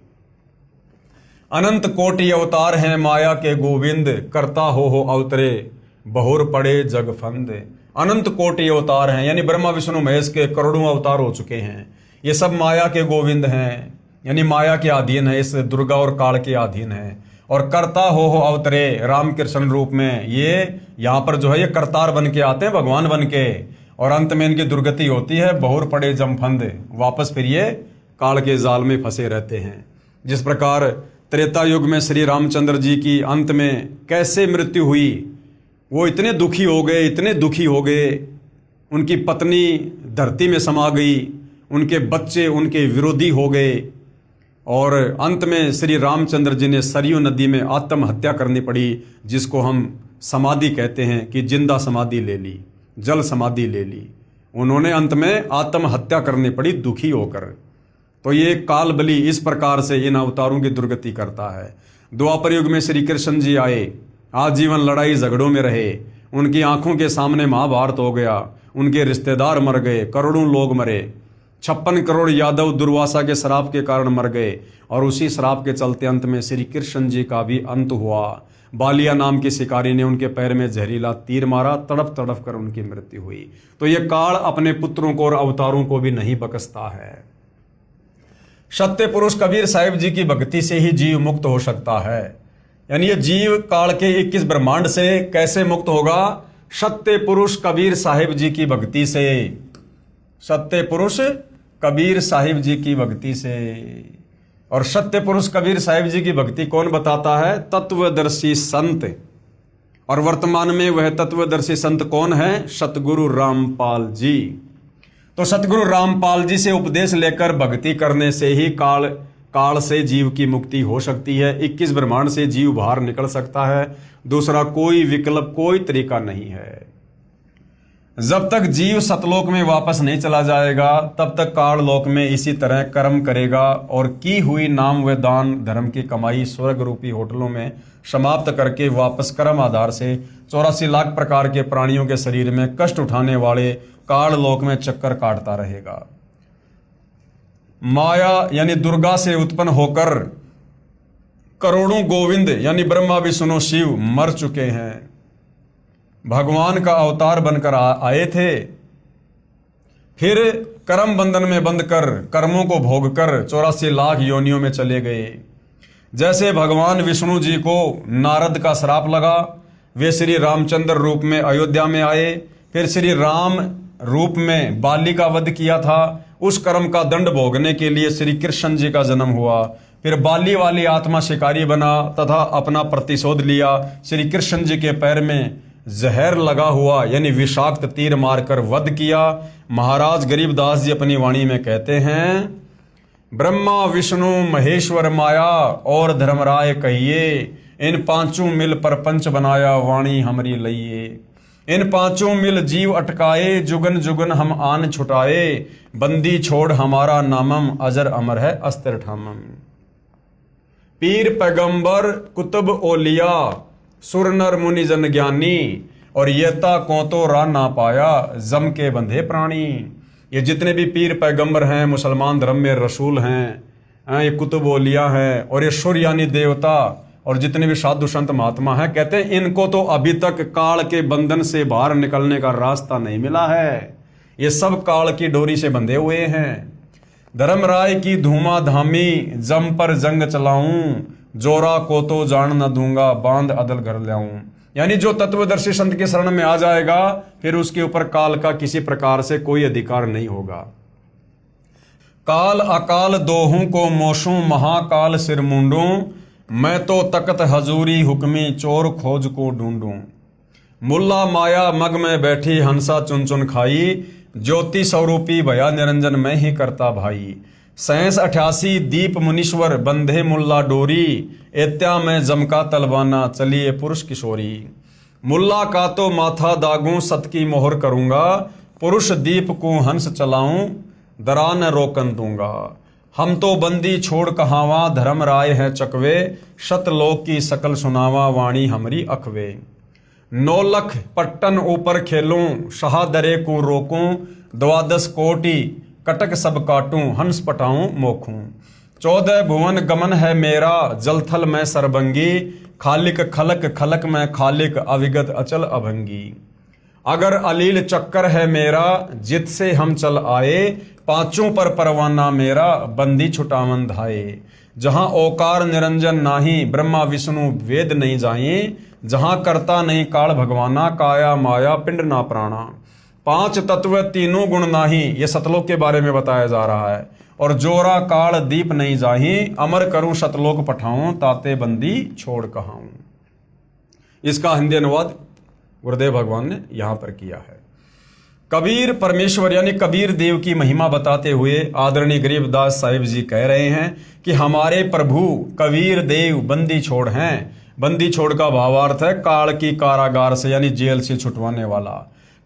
अनंत कोटि अवतार हैं माया के गोविंद, करता हो अवतरे बहुर पड़े जग फंद। अनंत कोटि अवतार हैं, यानी ब्रह्मा विष्णु महेश के करोड़ों अवतार हो चुके हैं। ये सब माया के गोविंद हैं, यानी माया के अधीन है, इस दुर्गा और काल के अधीन है। और करता हो अवतरे रामकृष्ण रूप में, ये यहाँ पर जो है ये करतार बन के आते हैं, भगवान बन के, और अंत में इनकी दुर्गति होती है, बहुर पड़े जमफंद, वापस फिर ये काल के जाल में फंसे रहते हैं। जिस प्रकार त्रेता युग में श्री रामचंद्र जी की अंत में कैसे मृत्यु हुई, वो इतने दुखी हो गए, इतने दुखी हो गए, उनकी पत्नी धरती में समा गई, उनके बच्चे उनके विरोधी हो गए, और अंत में श्री रामचंद्र जी ने सरयू नदी में आत्महत्या करनी पड़ी, जिसको हम समाधि कहते हैं कि जिंदा समाधि ले ली, जल समाधि ले ली। उन्होंने अंत में आत्महत्या करनी पड़ी दुखी होकर। तो ये काल बलि इस प्रकार से इन अवतारों की दुर्गति करता है। द्वापर युग में श्री कृष्ण जी आए, आजीवन लड़ाई झगड़ों में रहे, उनकी आंखों के सामने महाभारत हो गया, उनके रिश्तेदार मर गए, करोड़ों लोग मरे, 56 करोड़ यादव दुर्वासा के श्राप के कारण मर गए, और उसी श्राप के चलते अंत में श्री कृष्ण जी का भी अंत हुआ। बालिया नाम के शिकारी ने उनके पैर में जहरीला तीर मारा, तड़प तड़प कर उनकी मृत्यु हुई। तो ये काल अपने पुत्रों को और अवतारों को भी नहीं बख्शता है। सत्य पुरुष कबीर साहिब जी की भक्ति से ही जीव मुक्त हो सकता है। यानी ये जीव काल के 21 ब्रह्मांड से कैसे मुक्त होगा? सत्य पुरुष कबीर साहिब जी की भक्ति से। सत्य पुरुष कबीर साहिब जी की भक्ति से। और सत्य पुरुष कबीर साहिब जी की भक्ति कौन बताता है? तत्वदर्शी संत। और वर्तमान में वह तत्वदर्शी संत कौन है? सतगुरु रामपाल जी। तो सतगुरु रामपाल जी से उपदेश लेकर भक्ति करने से ही काल से जीव की मुक्ति हो सकती है। 21 ब्रह्मांड से जीव बाहर निकल सकता है। दूसरा कोई विकल्प, कोई तरीका नहीं है। जब तक जीव सतलोक में वापस नहीं चला जाएगा, तब तक काल लोक में इसी तरह कर्म करेगा और की हुई नाम व दान धर्म की कमाई स्वर्ग रूपी होटलों में समाप्त करके वापस कर्म आधार से 84 लाख प्रकार के प्राणियों के शरीर में कष्ट उठाने वाले काल लोक में चक्कर काटता रहेगा। माया यानी दुर्गा से उत्पन्न होकर करोड़ों गोविंद यानी ब्रह्मा विष्णु शिव मर चुके हैं। भगवान का अवतार बनकर आए थे, फिर कर्म बंधन में बंध कर कर्मों को भोग कर 84 लाख योनियों में चले गए। जैसे भगवान विष्णु जी को नारद का श्राप लगा, वे श्री रामचंद्र रूप में अयोध्या में आए, फिर श्री राम रूप में बाली का वध किया था। उस कर्म का दंड भोगने के लिए श्री कृष्ण जी का जन्म हुआ। फिर बाली वाली आत्मा शिकारी बना तथा अपना प्रतिशोध लिया। श्री कृष्ण जी के पैर में जहर लगा हुआ यानी विषाक्त तीर मारकर वध किया। महाराज गरीबदास जी अपनी वाणी में कहते हैं, ब्रह्मा विष्णु महेश्वर माया और धर्मराय कहिए, इन पांचों मिल परपंच बनाया वाणी हमरी लइए। इन पांचों मिल जीव अटकाए, जुगन जुगन हम आन छुटाए, बंदी छोड़ हमारा नामम अजर अमर है अस्त्र ठामम। पीर पैगंबर कुतुब ओलिया, सुर नर मुनि जन ज्ञानी, और येता को तो रा ना पाया, जम के बंधे प्राणी। ये जितने भी पीर पैगंबर हैं, मुसलमान धर्म में रसूल हैं, ये कुतुब ओलिया हैं, और ये सुर यानी देवता, और जितने भी साधु संत महात्मा हैं, कहते हैं इनको तो अभी तक काल के बंधन से बाहर निकलने का रास्ता नहीं मिला है। ये सब काल की डोरी से बंधे हुए हैं। धर्मराय की धूमा धामी, जम पर जंग चलाऊं, जोरा को तो जान न दूंगा, बांध अदल घर लाऊं। यानी जो तत्वदर्शी संत के शरण में आ जाएगा, फिर उसके ऊपर काल का किसी प्रकार से कोई अधिकार नहीं होगा। काल अकाल दोहूं को मोशूं, महाकाल सिर मुंडूं, मैं तो तकत हजूरी हुक्मी, चोर खोज को ढूंढूं। मुल्ला माया मग में बैठी, हंसा चुन चुन खाई, ज्योति स्वरूपी भया निरंजन में ही करता भाई। 87 दीप मुनीश्वर बंधे मुल्ला डोरी, एत्या में जमका तलवाना चलिए पुरुष किशोरी। मुल्ला का तो माथा दागूं, सत की मोहर करूंगा, पुरुष दीप को हंस चलाऊं, दरा न रोकन दूंगा। हम तो बंदी छोड़ कहावा, धर्म राय है चकवे, शतलोक की सकल सुनावा, वाणी हमरी अखवे। 9 लख पट्टन ऊपर खेलूं, शाहदरे को रोकूं, 12 कोटि कटक सब काटूं, हंस पटाऊं मोखूं। 14 भुवन गमन है मेरा, जलथल में सरबंगी, खालिक खलक खलक में खालिक, अविगत अचल अभंगी। अगर अलील चक्कर है मेरा, जित से हम चल आए, पांचों पर परवाना मेरा, बंदी छुटावन धाये। जहां ओकार निरंजन नाही, ब्रह्मा विष्णु वेद नहीं जाए, जहां करता नहीं काल भगवाना, काया माया पिंड ना प्राणा। 5 तत्व तीनों गुण नाही, ये सतलोक के बारे में बताया जा रहा है। और जोरा काल दीप नहीं जाही, अमर करूं सतलोक पठाऊं, ताते बंदी छोड़ कहाऊं। इसका हिंदी अनुवाद गुरुदेव भगवान ने यहां पर किया है। कबीर परमेश्वर यानी कबीर देव की महिमा बताते हुए आदरणीय गरीबदास साहिब जी कह रहे हैं कि हमारे प्रभु कबीर देव बंदी छोड़ हैं। बंदी छोड़ का भावार्थ है काल की कारागार से यानी जेल से छुटवाने वाला।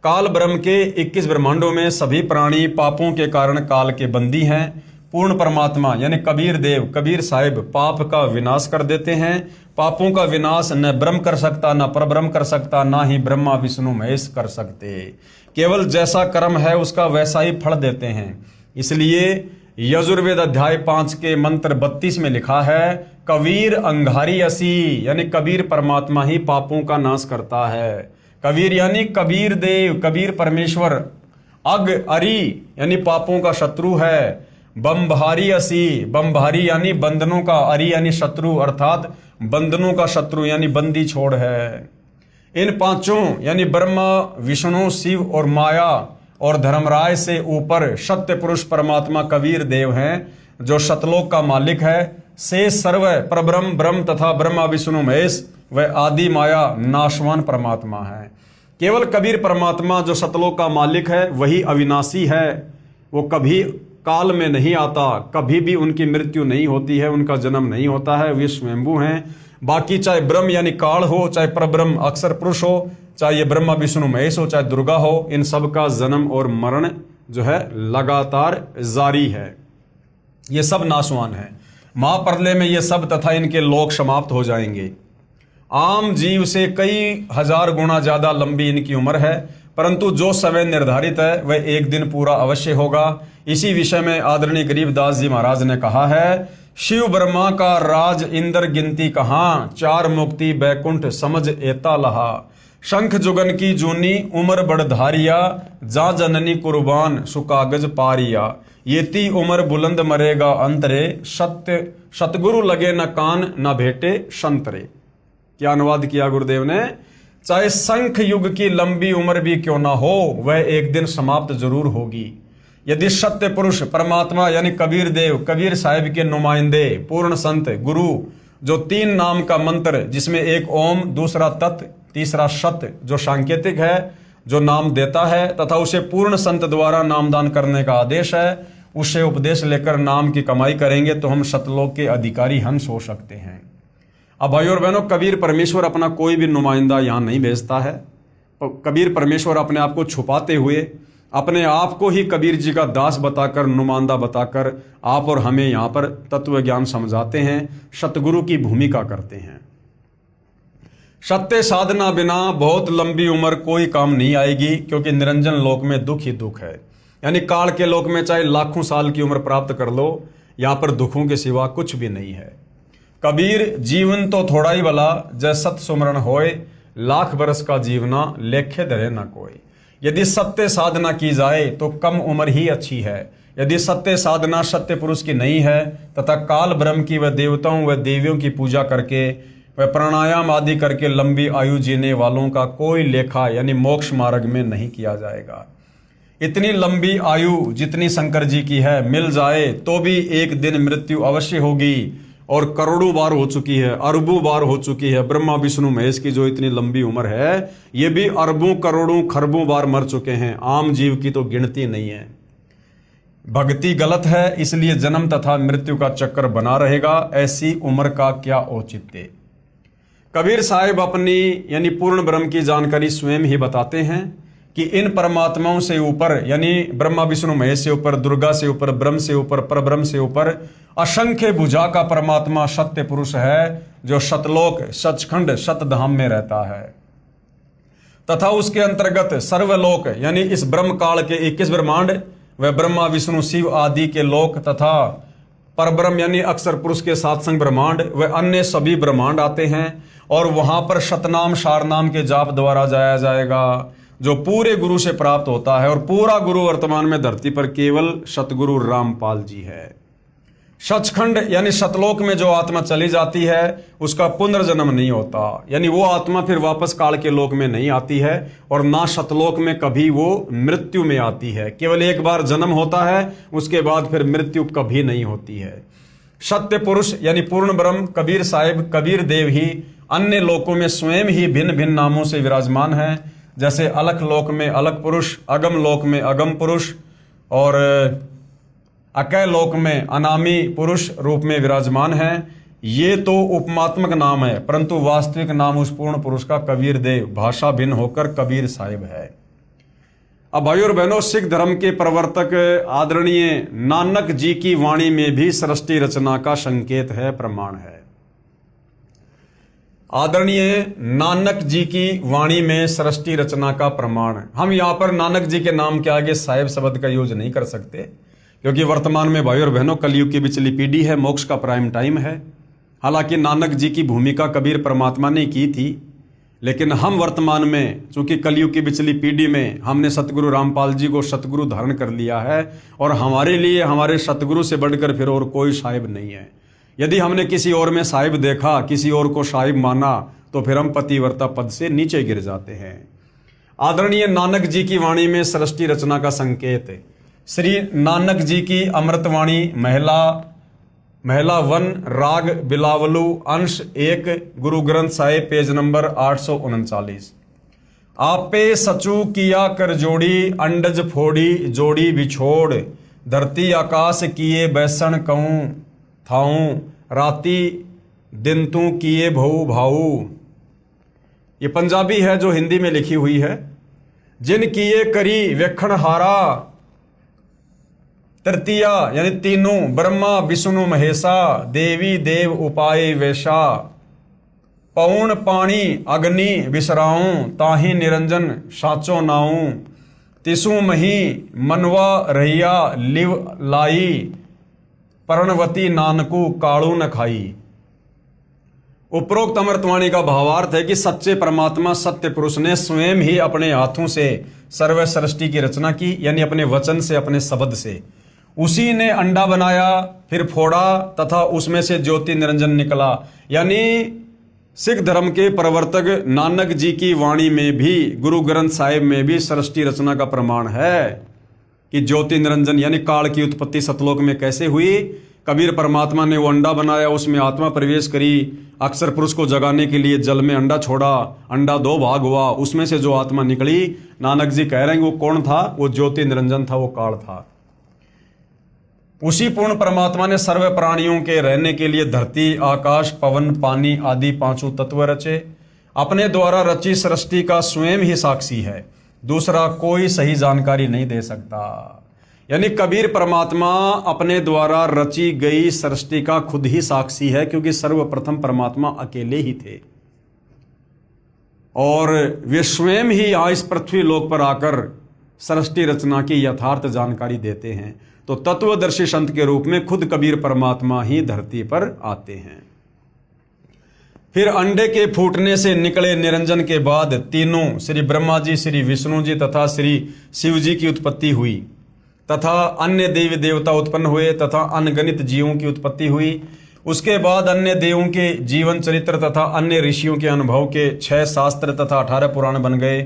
काल ब्रह्म के 21 ब्रह्मांडों में सभी प्राणी पापों के कारण काल के बंदी हैं। पूर्ण परमात्मा यानी कबीर देव कबीर साहिब पाप का विनाश कर देते हैं। पापों का विनाश न ब्रह्म कर सकता, न परब्रह्म कर सकता, ना ही ब्रह्मा विष्णु महेश कर सकते। केवल जैसा कर्म है उसका वैसा ही फल देते हैं। इसलिए यजुर्वेद अध्याय 5 के मंत्र 32 में लिखा है कबीर अंगारी असी, यानी कबीर परमात्मा ही पापों का नाश करता है। कबीर यानी कबीर देव कबीर परमेश्वर। अग अरी यानी पापों का शत्रु है। बम्भारी असी, बम्भारी यानी बंधनों का, अरी यानी शत्रु अर्थात बंधनों का शत्रु यानी बंदी छोड़ है। इन पांचों यानी ब्रह्मा विष्णु शिव और माया और धर्मराय से ऊपर सत्य पुरुष परमात्मा कबीर देव हैं जो सतलोक का मालिक है। से सर्व परब्रह्म ब्रह्म तथा ब्रह्मा विष्णु महेश व आदि माया नाशवान परमात्मा है। केवल कबीर परमात्मा जो सतलोक का मालिक है वही अविनाशी है। वो कभी काल में नहीं आता, कभी भी उनकी मृत्यु नहीं होती है, उनका जन्म नहीं होता है, वे स्वयंभू हैं। बाकी चाहे ब्रह्म यानी काल हो, चाहे परब्रह्म अक्षर पुरुष हो, चाहे ये ब्रह्मा विष्णु महेश हो, चाहे दुर्गा हो, इन सब का जन्म और मरण जो है लगातार जारी है। ये सब नाशवान है। महाप्रलय में ये सब तथा इनके लोक समाप्त हो जाएंगे। आम जीव से कई हजार गुना ज्यादा लंबी इनकी उम्र है, परंतु जो समय निर्धारित है वह एक दिन पूरा अवश्य होगा। इसी विषय में आदरणीय गरीबदास जी महाराज ने कहा है शिव ब्रह्मा का राज इंद्र गिनती कहाँ, चार मुक्ति बैकुंठ समझ एता लहा। शंख जुगन की जूनी उम्र बढ़धारिया, जा जननी कुर्बान सुकागज पारिया। येती उम्र बुलंद मरेगा अंतरे, सत्य सतगुरु लगे न कान न भेटे संतरे। क्या अनुवाद किया गुरुदेव ने? चाहे शंख युग की लंबी उम्र भी क्यों ना हो, वह एक दिन समाप्त जरूर होगी। यदि सत्य पुरुष परमात्मा यानी कबीर देव कबीर साहिब के नुमाइंदे पूर्ण संत गुरु जो 3 नाम का मंत्र जिसमें एक ओम, दूसरा तत्, तीसरा सत्य जो सांकेतिक है जो नाम देता है तथा उसे पूर्ण संत द्वारा नामदान करने का आदेश है, उसे उपदेश लेकर नाम की कमाई करेंगे तो हम सतलोक के अधिकारी हंस हो सकते हैं। अब भाई और बहनों, कबीर परमेश्वर अपना कोई भी नुमाइंदा यहाँ नहीं भेजता है। कबीर परमेश्वर अपने आप को छुपाते हुए अपने आप को ही कबीर जी का दास बताकर, नुमाइंदा बताकर आप और हमें यहाँ पर तत्व ज्ञान समझाते हैं, सतगुरु की भूमिका करते हैं। सत्य साधना बिना बहुत लंबी उम्र कोई काम नहीं आएगी, क्योंकि निरंजन लोक में दुख ही दुख है। यानी काल के लोक में चाहे लाखों साल की उम्र प्राप्त कर लो, यहाँ पर दुखों के सिवा कुछ भी नहीं है। कबीर जीवन तो थोड़ा ही भला, जय सत सुमरण होए, लाख बरस का जीवना लेखे धरे न कोई। यदि सत्य साधना की जाए तो कम उम्र ही अच्छी है। यदि सत्य साधना सत्य पुरुष की नहीं है तथा काल ब्रह्म की व देवताओं व देवियों की पूजा करके व प्राणायाम आदि करके लंबी आयु जीने वालों का कोई लेखा यानी मोक्ष मार्ग में नहीं किया जाएगा। इतनी लंबी आयु जितनी शंकर जी की है मिल जाए तो भी एक दिन मृत्यु अवश्य होगी, और करोड़ों बार हो चुकी है, अरबों बार हो चुकी है। ब्रह्मा विष्णु महेश की जो इतनी लंबी उम्र है ये भी अरबों करोड़ों खरबों बार मर चुके हैं। आम जीव की तो गिनती नहीं है। भक्ति गलत है, इसलिए जन्म तथा मृत्यु का चक्कर बना रहेगा। ऐसी उम्र का क्या औचित्य। कबीर साहिब अपनी यानी पूर्ण ब्रह्म की जानकारी स्वयं ही बताते हैं कि इन परमात्माओं से ऊपर यानी ब्रह्मा विष्णु महेश से ऊपर, दुर्गा से ऊपर, ब्रह्म से ऊपर, परब्रह्म से ऊपर असंख्य भुजा का परमात्मा सत्य पुरुष है जो सतलोक सचखंड सतधाम में रहता है तथा उसके अंतर्गत सर्वलोक यानी इस ब्रह्म काल के 21 ब्रह्मांड व ब्रह्मा विष्णु शिव आदि के लोक तथा परब्रह्म यानी अक्षर पुरुष के 7 संग ब्रह्मांड व अन्य सभी ब्रह्मांड आते हैं, और वहां पर शतनाम सारनाम के जाप द्वारा जाया जाएगा जो पूरे गुरु से प्राप्त होता है। और पूरा गुरु वर्तमान में धरती पर केवल सतगुरु रामपाल जी है। सचखंड यानी सतलोक में जो आत्मा चली जाती है उसका पुनर्जन्म नहीं होता, यानी वो आत्मा फिर वापस काल के लोक में नहीं आती है, और ना सतलोक में कभी वो मृत्यु में आती है। केवल एक बार जन्म होता है, उसके बाद फिर मृत्यु कभी नहीं होती है। सत्य पुरुष यानी पूर्ण ब्रह्म कबीर साहिब कबीर देव ही अन्य लोकों में स्वयं ही भिन्न भिन्न नामों से विराजमान है। जैसे अलख लोक में अलख पुरुष, अगम लोक में अगम पुरुष और अकय लोक में अनामी पुरुष रूप में विराजमान है। ये तो उपमात्मक नाम है, परंतु वास्तविक नाम उस पूर्ण पुरुष का कबीर देव, भाषा भिन्न होकर कबीर साहिब है। अब भाइयों और बहनों, सिख धर्म के प्रवर्तक आदरणीय नानक जी की वाणी में भी सृष्टि रचना का संकेत है, प्रमाण है। आदरणीय नानक जी की वाणी में सृष्टि रचना का प्रमाण है। हम यहाँ पर नानक जी के नाम के आगे साहिब शब्द का यूज नहीं कर सकते, क्योंकि वर्तमान में भाइयों और बहनों कलयुग की बिचली पीढ़ी है, मोक्ष का प्राइम टाइम है। हालांकि नानक जी की भूमिका कबीर परमात्मा ने की थी, लेकिन हम वर्तमान में चूंकि कलयुग की बिचली पीढ़ी में हमने सतगुरु रामपाल जी को सतगुरु धारण कर लिया है, और हमारे लिए हमारे सतगुरु से बढ़कर फिर और कोई साहिब नहीं है। यदि हमने किसी और में साहिब देखा, किसी और को साहिब माना, तो फिर हम पतिव्रता पद से नीचे गिर जाते हैं। आदरणीय नानक जी की वाणी में सृष्टि रचना का संकेत है। श्री नानक जी की अमृतवाणी महला 1 राग बिलावलू अंश 1 गुरु ग्रंथ साहिब पेज नंबर 839। आपे सचू किया कर जोड़ी, अंडज फोड़ी जोड़ी बिछोड़, धरती आकाश किए बैसन कहूं थाऊं, राती दिन तू किए भऊ भाऊ। ये पंजाबी है जो हिंदी में लिखी हुई है। जिन किए करी वेखण हारा, तृतीया यानी तीनों, ब्रह्मा विष्णु महेशा, देवी देव उपाय वैशा, पौन पानी अग्नि विसराऊं, ताहि निरंजन साचो नाऊं, तिसु मही मनवा रहिया लिव लाई, पर्णवती नानकू काड़ू न खाई। उपरोक्त अमृतवाणी का भावार्थ है कि सच्चे परमात्मा सत्य पुरुष ने स्वयं ही अपने हाथों से सर्व सृष्टि की रचना की, यानी अपने वचन से, अपने शब्द से। उसी ने अंडा बनाया, फिर फोड़ा तथा उसमें से ज्योति निरंजन निकला। यानी सिख धर्म के प्रवर्तक नानक जी की वाणी में भी, गुरु ग्रंथ साहिब में भी सृष्टि रचना का प्रमाण है कि ज्योति निरंजन यानी काल की उत्पत्ति सतलोक में कैसे हुई। कबीर परमात्मा ने वो अंडा बनाया, उसमें आत्मा प्रवेश करी, अक्षर पुरुष को जगाने के लिए जल में अंडा छोड़ा, अंडा 2 भाग हुआ, उसमें से जो आत्मा निकली, नानक जी कह रहे हैं वो कौन था? वो ज्योति निरंजन था, वो काल था। उसी पूर्ण परमात्मा ने सर्व प्राणियों के रहने के लिए धरती, आकाश, पवन, पानी आदि 5 तत्व रचे। अपने द्वारा रची सृष्टि का स्वयं ही साक्षी है, दूसरा कोई सही जानकारी नहीं दे सकता। यानी कबीर परमात्मा अपने द्वारा रची गई सृष्टि का खुद ही साक्षी है, क्योंकि सर्वप्रथम परमात्मा अकेले ही थे और वे स्वयं ही यहाँ इस पृथ्वी लोक पर आकर सृष्टि रचना की यथार्थ जानकारी देते हैं। तो तत्वदर्शी संत के रूप में खुद कबीर परमात्मा ही धरती पर आते हैं। फिर अंडे के फूटने से निकले निरंजन के बाद तीनों श्री ब्रह्मा जी, श्री विष्णु जी तथा श्री शिव जी की उत्पत्ति हुई, तथा अन्य देवी देवता उत्पन्न हुए, तथा अनगणित जीवों की उत्पत्ति हुई। उसके बाद अन्य देवों के जीवन चरित्र तथा अन्य ऋषियों के अनुभव के 6 शास्त्र तथा 18 पुराण बन गए।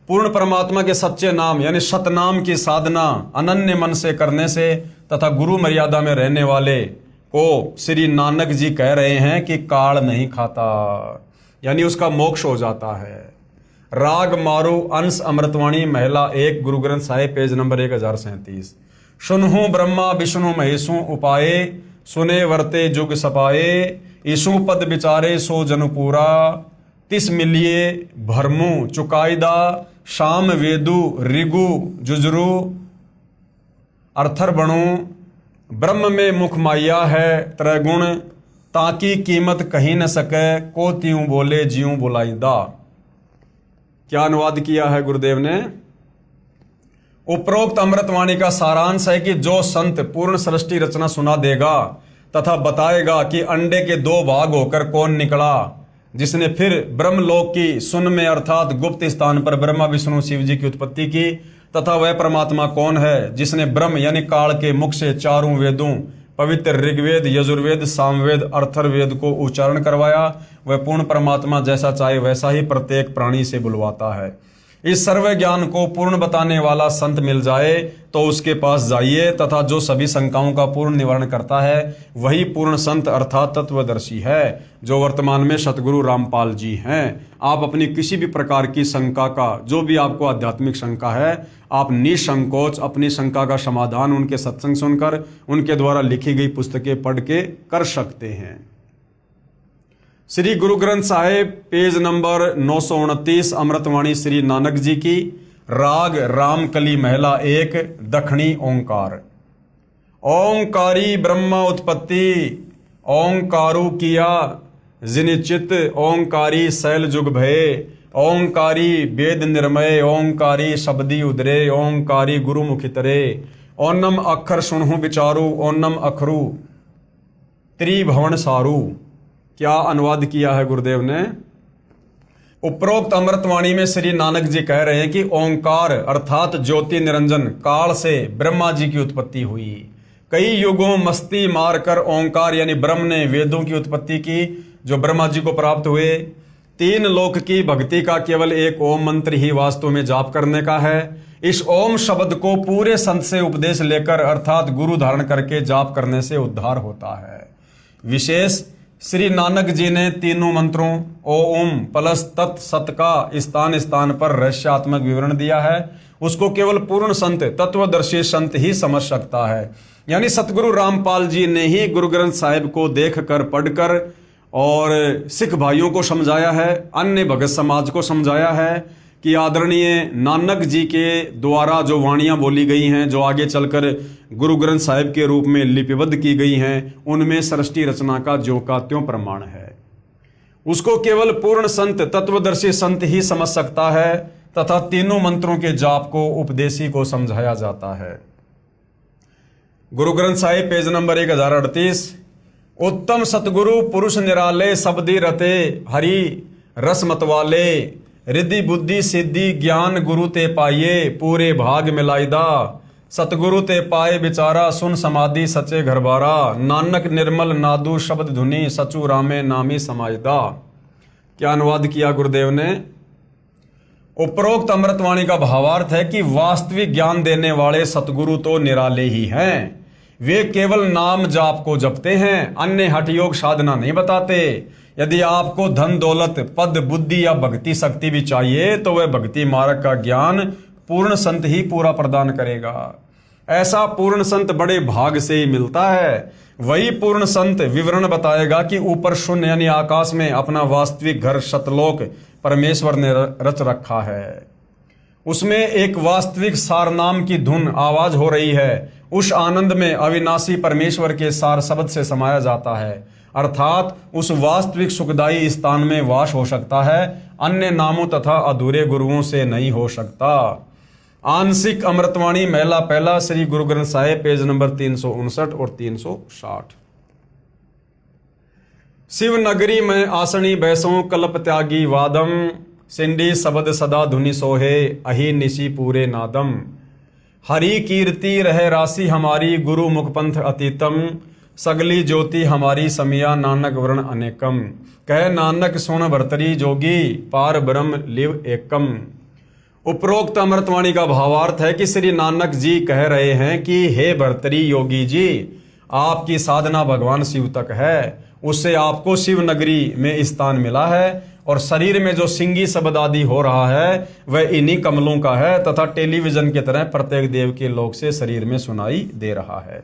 पूर्ण परमात्मा के सच्चे नाम यानी सतनाम की साधना अनन्य मन से करने से तथा गुरु मर्यादा में रहने वाले को श्री नानक जी कह रहे हैं कि काल नहीं खाता, यानी उसका मोक्ष हो जाता है। राग मारू अंश अमृतवाणी महला 1 गुरु ग्रंथ साहिब पेज नंबर 1037। सुनहु ब्रह्मा विष्णु महेशु उपाये, सुने वर्ते जुग सपाए, ईसु पद विचारे सो जनुपूरा, तिस मिलिए भरमु चुकाईदा, शाम वेदु ऋगु जुजरू, अर्थर बणु, ब्रह्म में मुख माया है त्रैगुण, ताकि कीमत कहीं न सके, को त्यों बोले ज्यों बुलाईदा। क्या अनुवाद किया है गुरुदेव ने? उपरोक्त अमृतवाणी का सारांश है कि जो संत पूर्ण सृष्टि रचना सुना देगा तथा बताएगा कि अंडे के 2 भाग होकर कौन निकला, जिसने फिर ब्रह्मलोक की सुन में अर्थात गुप्त स्थान पर ब्रह्मा विष्णु शिव जी की उत्पत्ति की, तथा वह परमात्मा कौन है जिसने ब्रह्म यानी काल के मुख से 4 वेदों पवित्र ऋग्वेद, यजुर्वेद, सामवेद, अर्थर्वेद को उच्चारण करवाया। वह पूर्ण परमात्मा जैसा चाहे वैसा ही प्रत्येक प्राणी से बुलवाता है। इस सर्व ज्ञान को पूर्ण बताने वाला संत मिल जाए तो उसके पास जाइए, तथा जो सभी शंकाओं का पूर्ण निवारण करता है वही पूर्ण संत अर्थात तत्वदर्शी है, जो वर्तमान में सतगुरु रामपाल जी हैं। आप अपनी किसी भी प्रकार की शंका का, जो भी आपको आध्यात्मिक शंका है, आप निसंकोच अपनी शंका का समाधान उनके सत्संग सुनकर, उनके द्वारा लिखी गई पुस्तकें पढ़ के कर सकते हैं। श्री गुरु ग्रंथ साहिब पेज नंबर 929, अमृतवाणी श्री नानक जी की, राग रामकली महला 1, दक्षिणी ओंकार। ओंकारी ब्रह्म उत्पत्ति, ओंकारू किया जिनिचित, ओंकारी शैल जुग भय, ओंकारी वेद निर्मय, ओंकारी शब्दी उदरे, ओंकारी गुरुमुखी तरे, ओनम अक्षर सुनहु विचारू, ओनम अखरू त्रिभुवन सारू। क्या अनुवाद किया है गुरुदेव ने? उपरोक्त अमृतवाणी में श्री नानक जी कह रहे हैं कि ओंकार अर्थात ज्योति निरंजन काल से ब्रह्मा जी की उत्पत्ति हुई। कई युगों मस्ती मारकर ओंकार यानी ब्रह्म ने वेदों की उत्पत्ति की, जो ब्रह्मा जी को प्राप्त हुए। 3 लोक की भक्ति का केवल एक ओम मंत्र ही वास्तव में जाप करने का है। इस ओम शब्द को पूरे संत से उपदेश लेकर अर्थात गुरु धारण करके जाप करने से उद्धार होता है। विशेष श्री नानक जी ने तीनों मंत्रों ओम प्लस तत् सत का स्थान स्थान पर रहस्यात्मक विवरण दिया है। उसको केवल पूर्ण संत तत्वदर्शी संत ही समझ सकता है। यानी सतगुरु रामपाल जी ने ही गुरु ग्रंथ साहिब को देखकर पढ़कर और सिख भाइयों को समझाया है, अन्य भगत समाज को समझाया है कि आदरणीय नानक जी के द्वारा जो वाणियाँ बोली गई हैं, जो आगे चलकर गुरु ग्रंथ साहिब के रूप में लिपिबद्ध की गई हैं, उनमें सृष्टि रचना का ज्यों का त्यों प्रमाण है। उसको केवल पूर्ण संत तत्वदर्शी संत ही समझ सकता है, तथा तीनों मंत्रों के जाप को उपदेशी को समझाया जाता है। गुरु ग्रंथ साहिब पेज नंबर 1038, उत्तम सतगुरु पुरुष निराले, शब्दी रते हरि रस मतवाले, रिद्धि बुद्धि सिद्धि ज्ञान गुरु ते पाइये, पूरे भाग मिलाइदा, सतगुरु ते पाए बिचारा, सुन समाधि सचे घरबारा, नानक निर्मल नादू शब्द धुनि, सचू रामे नामी समाजदा। क्या अनुवाद किया गुरुदेव ने? उपरोक्त अमृतवाणी का भावार्थ है कि वास्तविक ज्ञान देने वाले सतगुरु तो निराले ही हैं। वे केवल नाम जाप को जपते हैं, अन्य हठ योग साधना नहीं बताते। यदि आपको धन दौलत पद बुद्धि या भक्ति शक्ति भी चाहिए तो वह भक्ति मार्ग का ज्ञान पूर्ण संत ही पूरा प्रदान करेगा। ऐसा पूर्ण संत बड़े भाग से ही मिलता है। वही पूर्ण संत विवरण बताएगा कि ऊपर शून्य यानी आकाश में अपना वास्तविक घर सतलोक परमेश्वर ने रच रखा है। उसमें एक वास्तविक सार नाम की धुन आवाज हो रही है। उस आनंद में अविनाशी परमेश्वर के सार शब्द से समाया जाता है, अर्थात उस वास्तविक सुखदायी स्थान में वास हो सकता है, अन्य नामों तथा अधूरे गुरुओं से नहीं हो सकता। आंशिक अमृतवाणी महला पहला श्री गुरु ग्रंथ साहिब पेज नंबर 359 और 360। शिव नगरी में आसनी बैसों कल्प त्यागी वादम, सिंडी शब्द सदा धुनि सोहे, अहि निशि पूरे नादम, हरि कीर्ति रहे राशि हमारी, गुरु मुखपंथ अतीतम, सगली ज्योति हमारी समिया, नानक वर्ण अनेकम, कह नानक सुन भरतरी जोगी, पार ब्रह्म लिव एकम। उपरोक्त अमृतवाणी का भावार्थ है कि श्री नानक जी कह रहे हैं कि हे भरतरी योगी जी, आपकी साधना भगवान शिव तक है, उससे आपको शिव नगरी में स्थान मिला है, और शरीर में जो सिंगी शब्द आदि हो रहा है वह इन्हीं कमलों का है, तथा टेलीविजन की तरह प्रत्येक देव के लोक से शरीर में सुनाई दे रहा है।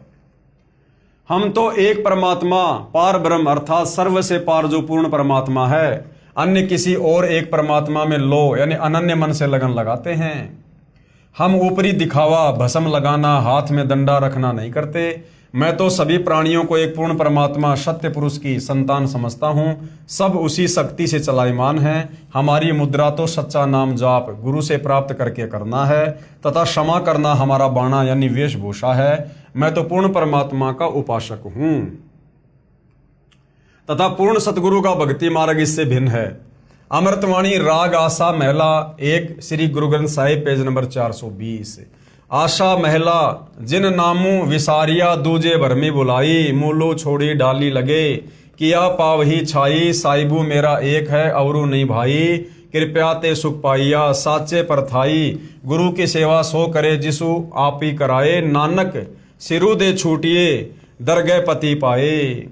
हम तो एक परमात्मा पार ब्रह्म अर्थात सर्व से पार जो पूर्ण परमात्मा है, अन्य किसी और एक परमात्मा में लो यानी अनन्य मन से लगन लगाते हैं। हम ऊपरी दिखावा भस्म लगाना हाथ में डंडा रखना नहीं करते। मैं तो सभी प्राणियों को एक पूर्ण परमात्मा सत्य पुरुष की संतान समझता हूँ। सब उसी शक्ति से चलायमान है। हमारी मुद्रा तो सच्चा नाम जाप गुरु से प्राप्त करके करना है, तथा क्षमा करना हमारा बाणा यानी वेशभूषा है। मैं तो पूर्ण परमात्मा का उपासक हूँ, तथा पूर्ण सतगुरु का भक्ति मार्ग इससे भिन्न है। अमृतवाणी राग आशा महला 1 श्री गुरु ग्रंथ साहिब पेज नंबर 420। आशा महला जिन नामू विसारिया दूजे भरमी बुलाई, मूलो छोड़ी डाली लगे, किया पावही छाई, साहिबू मेरा एक है अवरू नहीं भाई, कृपया ते सुख पाइया। साचे परथाई गुरु की सेवा सो करे, जिसु आप ही कराए। नानक सिरु दे छूटिए, दरगह पति पाए।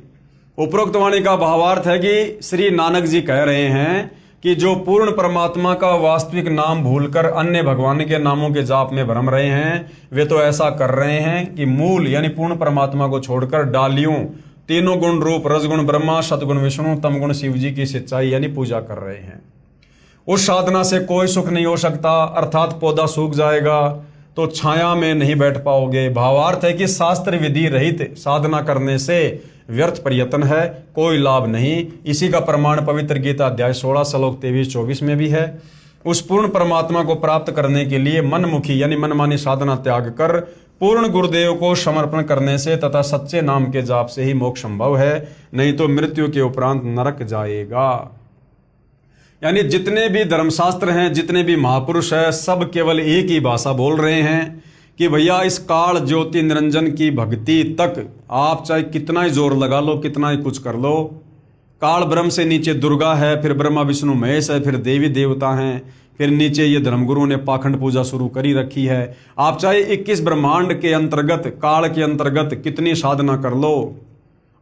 उपरोक्त वाणी का भावार्थ है कि श्री नानक जी कह रहे हैं कि जो पूर्ण परमात्मा का वास्तविक नाम भूलकर अन्य भगवान के नामों के जाप में भ्रम रहे हैं, वे तो ऐसा कर रहे हैं कि मूल यानी पूर्ण परमात्मा को छोड़कर डालियों, तीनों गुण रूप रजगुण ब्रह्मा, सतगुण विष्णु, तमगुण शिव जी की सच्चाई यानी पूजा कर रहे हैं। उस साधना से कोई सुख नहीं हो सकता, अर्थात पौधा सूख जाएगा तो छाया में नहीं बैठ पाओगे। भावार्थ है कि शास्त्र विधि रहित साधना करने से व्यर्थ प्रयत्न है, कोई लाभ नहीं। इसी का प्रमाण पवित्र गीता अध्याय 16 श्लोक 23-24 में भी है। उस पूर्ण परमात्मा को प्राप्त करने के लिए मनमुखी यानी मनमानी साधना त्याग कर पूर्ण गुरुदेव को समर्पण करने से तथा सच्चे नाम के जाप से ही मोक्ष संभव है, नहीं तो मृत्यु के उपरांत नरक जाएगा। यानी जितने भी धर्मशास्त्र हैं, जितने भी महापुरुष हैं, सब केवल एक ही भाषा बोल रहे हैं कि भैया इस काल ज्योति निरंजन की भक्ति तक आप चाहे कितना ही जोर लगा लो, कितना ही कुछ कर लो, काल ब्रह्म से नीचे दुर्गा है, फिर ब्रह्मा विष्णु महेश है, फिर देवी देवता हैं, फिर नीचे ये धर्मगुरु ने पाखंड पूजा शुरू करी रखी है। आप चाहे 21 ब्रह्मांड के अंतर्गत, काल के अंतर्गत कितनी साधना कर लो,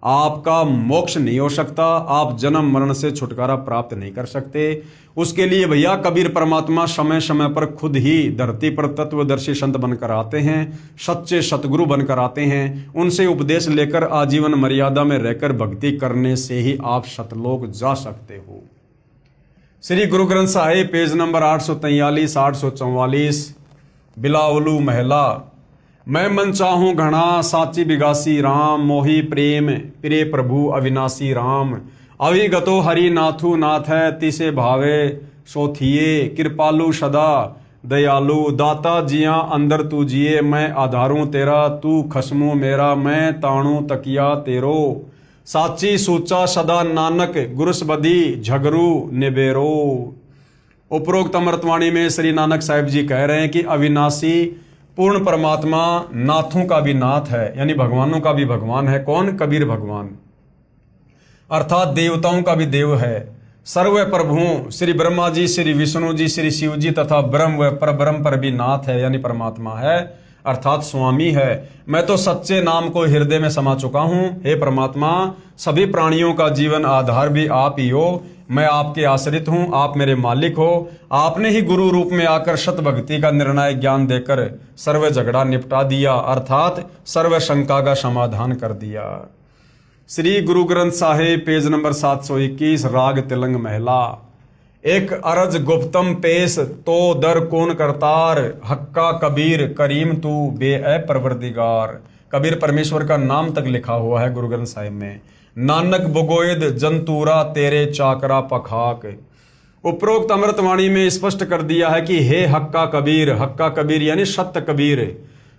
आपका मोक्ष नहीं हो सकता, आप जन्म मरण से छुटकारा प्राप्त नहीं कर सकते। उसके लिए भैया कबीर परमात्मा समय समय पर खुद ही धरती पर तत्वदर्शी संत बनकर आते हैं, सच्चे सतगुरु बनकर आते हैं। उनसे उपदेश लेकर आजीवन मर्यादा में रहकर भक्ति करने से ही आप सतलोक जा सकते हो। श्री गुरु ग्रंथ साहिब पेज नंबर 843 844 बिलावलू महला। मैं मन चाहूं घना साची बिगासी राम, मोही प्रेम प्रिय प्रभु अविनाशी राम। अविगतो हरि नाथु नाथ है, तिसे भावे सोथिए। कृपालु सदा दयालु, दाता जिया अंदर तू जिए। मैं आधारूं तेरा, तू खसमू मेरा, मैं ताणू तकिया तेरो। साची सूचा सदा नानक, गुरुस बदी झगरू निबेरो। उपरोक्त अमृतवाणी में श्री नानक साहिब जी कह रहे हैं कि अविनाशी पूर्ण परमात्मा नाथों का भी नाथ है, यानी भगवानों का भी भगवान है। कौन? कबीर भगवान, अर्थात देवताओं का भी देव है। सर्व प्रभुओं श्री ब्रह्मा जी, श्री विष्णु जी, श्री शिव जी तथा ब्रह्म व परब्रह्म पर भी नाथ है, यानी परमात्मा है, अर्थात स्वामी है। मैं तो सच्चे नाम को हृदय में समा चुका हूं। हे परमात्मा, सभी प्राणियों का जीवन आधार भी आप ही हो। मैं आपके आश्रित हूं, आप मेरे मालिक हो। आपने ही गुरु रूप में आकर सत भक्ति का निर्णायक ज्ञान देकर सर्व झगड़ा निपटा दिया, अर्थात सर्व शंका का समाधान कर दिया। श्री गुरु ग्रंथ साहिब पेज नंबर 721 राग तिलंग महला। एक अरज गुप्तम पेश तो दर कौन करतार, हक्का कबीर करीम तू बे परवरदिगार। कबीर परमेश्वर का नाम तक लिखा हुआ है गुरु ग्रंथ साहिब में। नानक बुगोयद जंतूरा तेरे चाकरा पखाक। उपरोक्त अमृतवाणी में स्पष्ट कर दिया है कि हे हक्का कबीर यानी सत्य कबीर,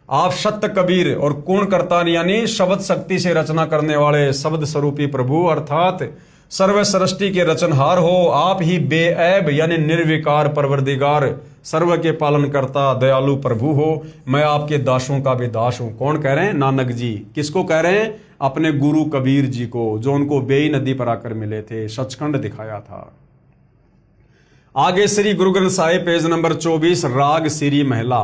आप सत्य कबीर और कौन करतार यानी शब्द शक्ति से रचना करने वाले शब्द स्वरूपी प्रभु अर्थात सर्व सृष्टि के रचनहार हो। आप ही बेऐब यानी निर्विकार परवरदिगार, सर्व के पालन करता दयालु प्रभु हो। मैं आपके दासों का भी दास हूं। कौन कह रहे हैं? नानक जी। किसको कह रहे हैं? अपने गुरु कबीर जी को, जो उनको बेई नदी पर आकर मिले थे, सचखंड दिखाया था। आगे श्री गुरु ग्रंथ साहिब पेज नंबर 24 राग श्री महला।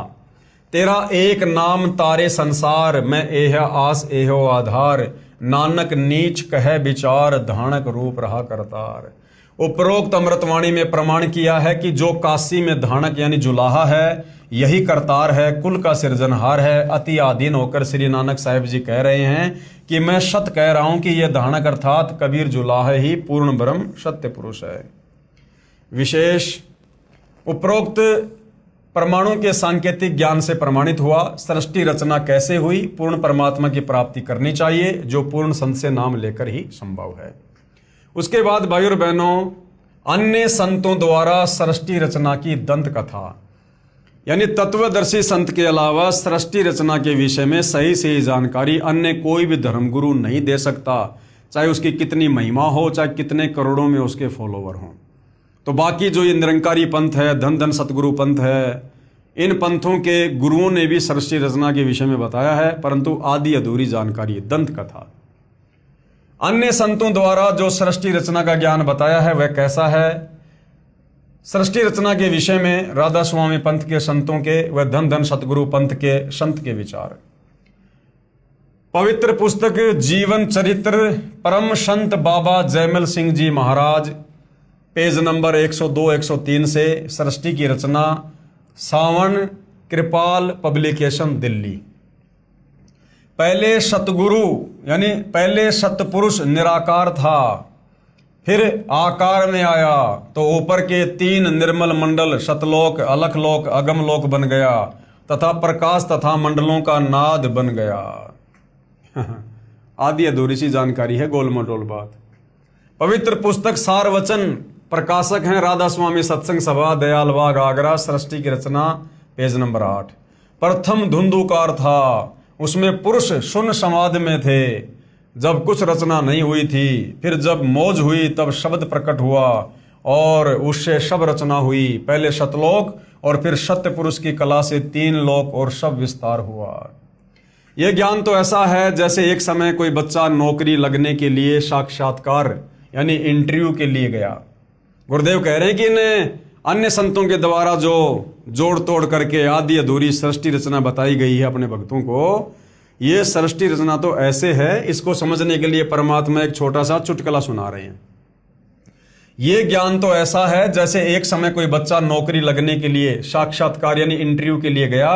तेरा एक नाम तारे संसार, मैं एह आस एहो आधार। नानक नीच कह विचार, धानक रूप रहा करतार। उपरोक्त अमृतवाणी में प्रमाण किया है कि जो काशी में धानक यानी जुलाहा है, यही करतार है, कुल का सृजनहार है। अति आधीन होकर श्री नानक साहिब जी कह रहे हैं कि मैं सत्य कह रहा हूं कि यह धानक अर्थात कबीर जुलाहा ही पूर्ण ब्रह्म सत्य पुरुष है। विशेष उपरोक्त परमाणु के सांकेतिक ज्ञान से प्रमाणित हुआ। सृष्टि रचना कैसे हुई? पूर्ण परमात्मा की प्राप्ति करनी चाहिए, जो पूर्ण संत से नाम लेकर ही संभव है। उसके बाद भाई और बहनों, अन्य संतों द्वारा सृष्टि रचना की दंत कथा यानी तत्वदर्शी संत के अलावा सृष्टि रचना के विषय में सही जानकारी अन्य कोई भी धर्मगुरु नहीं दे सकता, चाहे उसकी कितनी महिमा हो, चाहे कितने करोड़ों में उसके फॉलोवर हों। तो बाकी जो ये निरंकारी पंथ है, धन धन सतगुरु पंथ है, इन पंथों के गुरुओं ने भी सृष्टि रचना के विषय में बताया है, परंतु आधी अधूरी जानकारी, दंत कथा। अन्य संतों द्वारा जो सृष्टि रचना का ज्ञान बताया है वह कैसा है? सृष्टि रचना के विषय में राधा स्वामी पंथ के संतों के व धन धन सतगुरु पंथ के संत के विचार। पवित्र पुस्तक जीवन चरित्र परम संत बाबा जयमल सिंह जी महाराज, पेज नंबर 102-103 से सृष्टि की रचना, सावन कृपाल पब्लिकेशन, दिल्ली। पहले सतगुरु यानी पहले सतपुरुष निराकार था, फिर आकार में आया तो ऊपर के 3 निर्मल मंडल सतलोक, अलखलोक, अगमलोक बन गया तथा प्रकाश तथा मंडलों का नाद बन गया। आदि अधूरी सी जानकारी है, गोल मटोल बात। पवित्र पुस्तक सार वचन, प्रकाशक हैं राधा स्वामी सत्संग सभा, दयाल बाग, आगरा। सृष्टि की रचना, पेज नंबर 8। प्रथम धुंधुकार था, उसमें पुरुष शून्य समाधि में थे जब कुछ रचना नहीं हुई थी। फिर जब मौज हुई तब शब्द प्रकट हुआ और उससे सब रचना हुई। पहले सतलोक और फिर सत्य पुरुष की कला से 3 लोक और सब विस्तार हुआ। यह ज्ञान तो ऐसा है जैसे एक समय कोई बच्चा नौकरी लगने के लिए साक्षात्कार यानी इंटरव्यू के लिए गया। गुरुदेव कह रहे हैं कि इन अन्य संतों के द्वारा जो जोड़ तोड़ करके आदि अधूरी सृष्टि रचना बताई गई है अपने भक्तों को, ये सृष्टि रचना तो ऐसे है, इसको समझने के लिए परमात्मा एक छोटा सा चुटकुला सुना रहे हैं। ये ज्ञान तो ऐसा है जैसे एक समय कोई बच्चा नौकरी लगने के लिए साक्षात्कार यानी इंटरव्यू के लिए गया।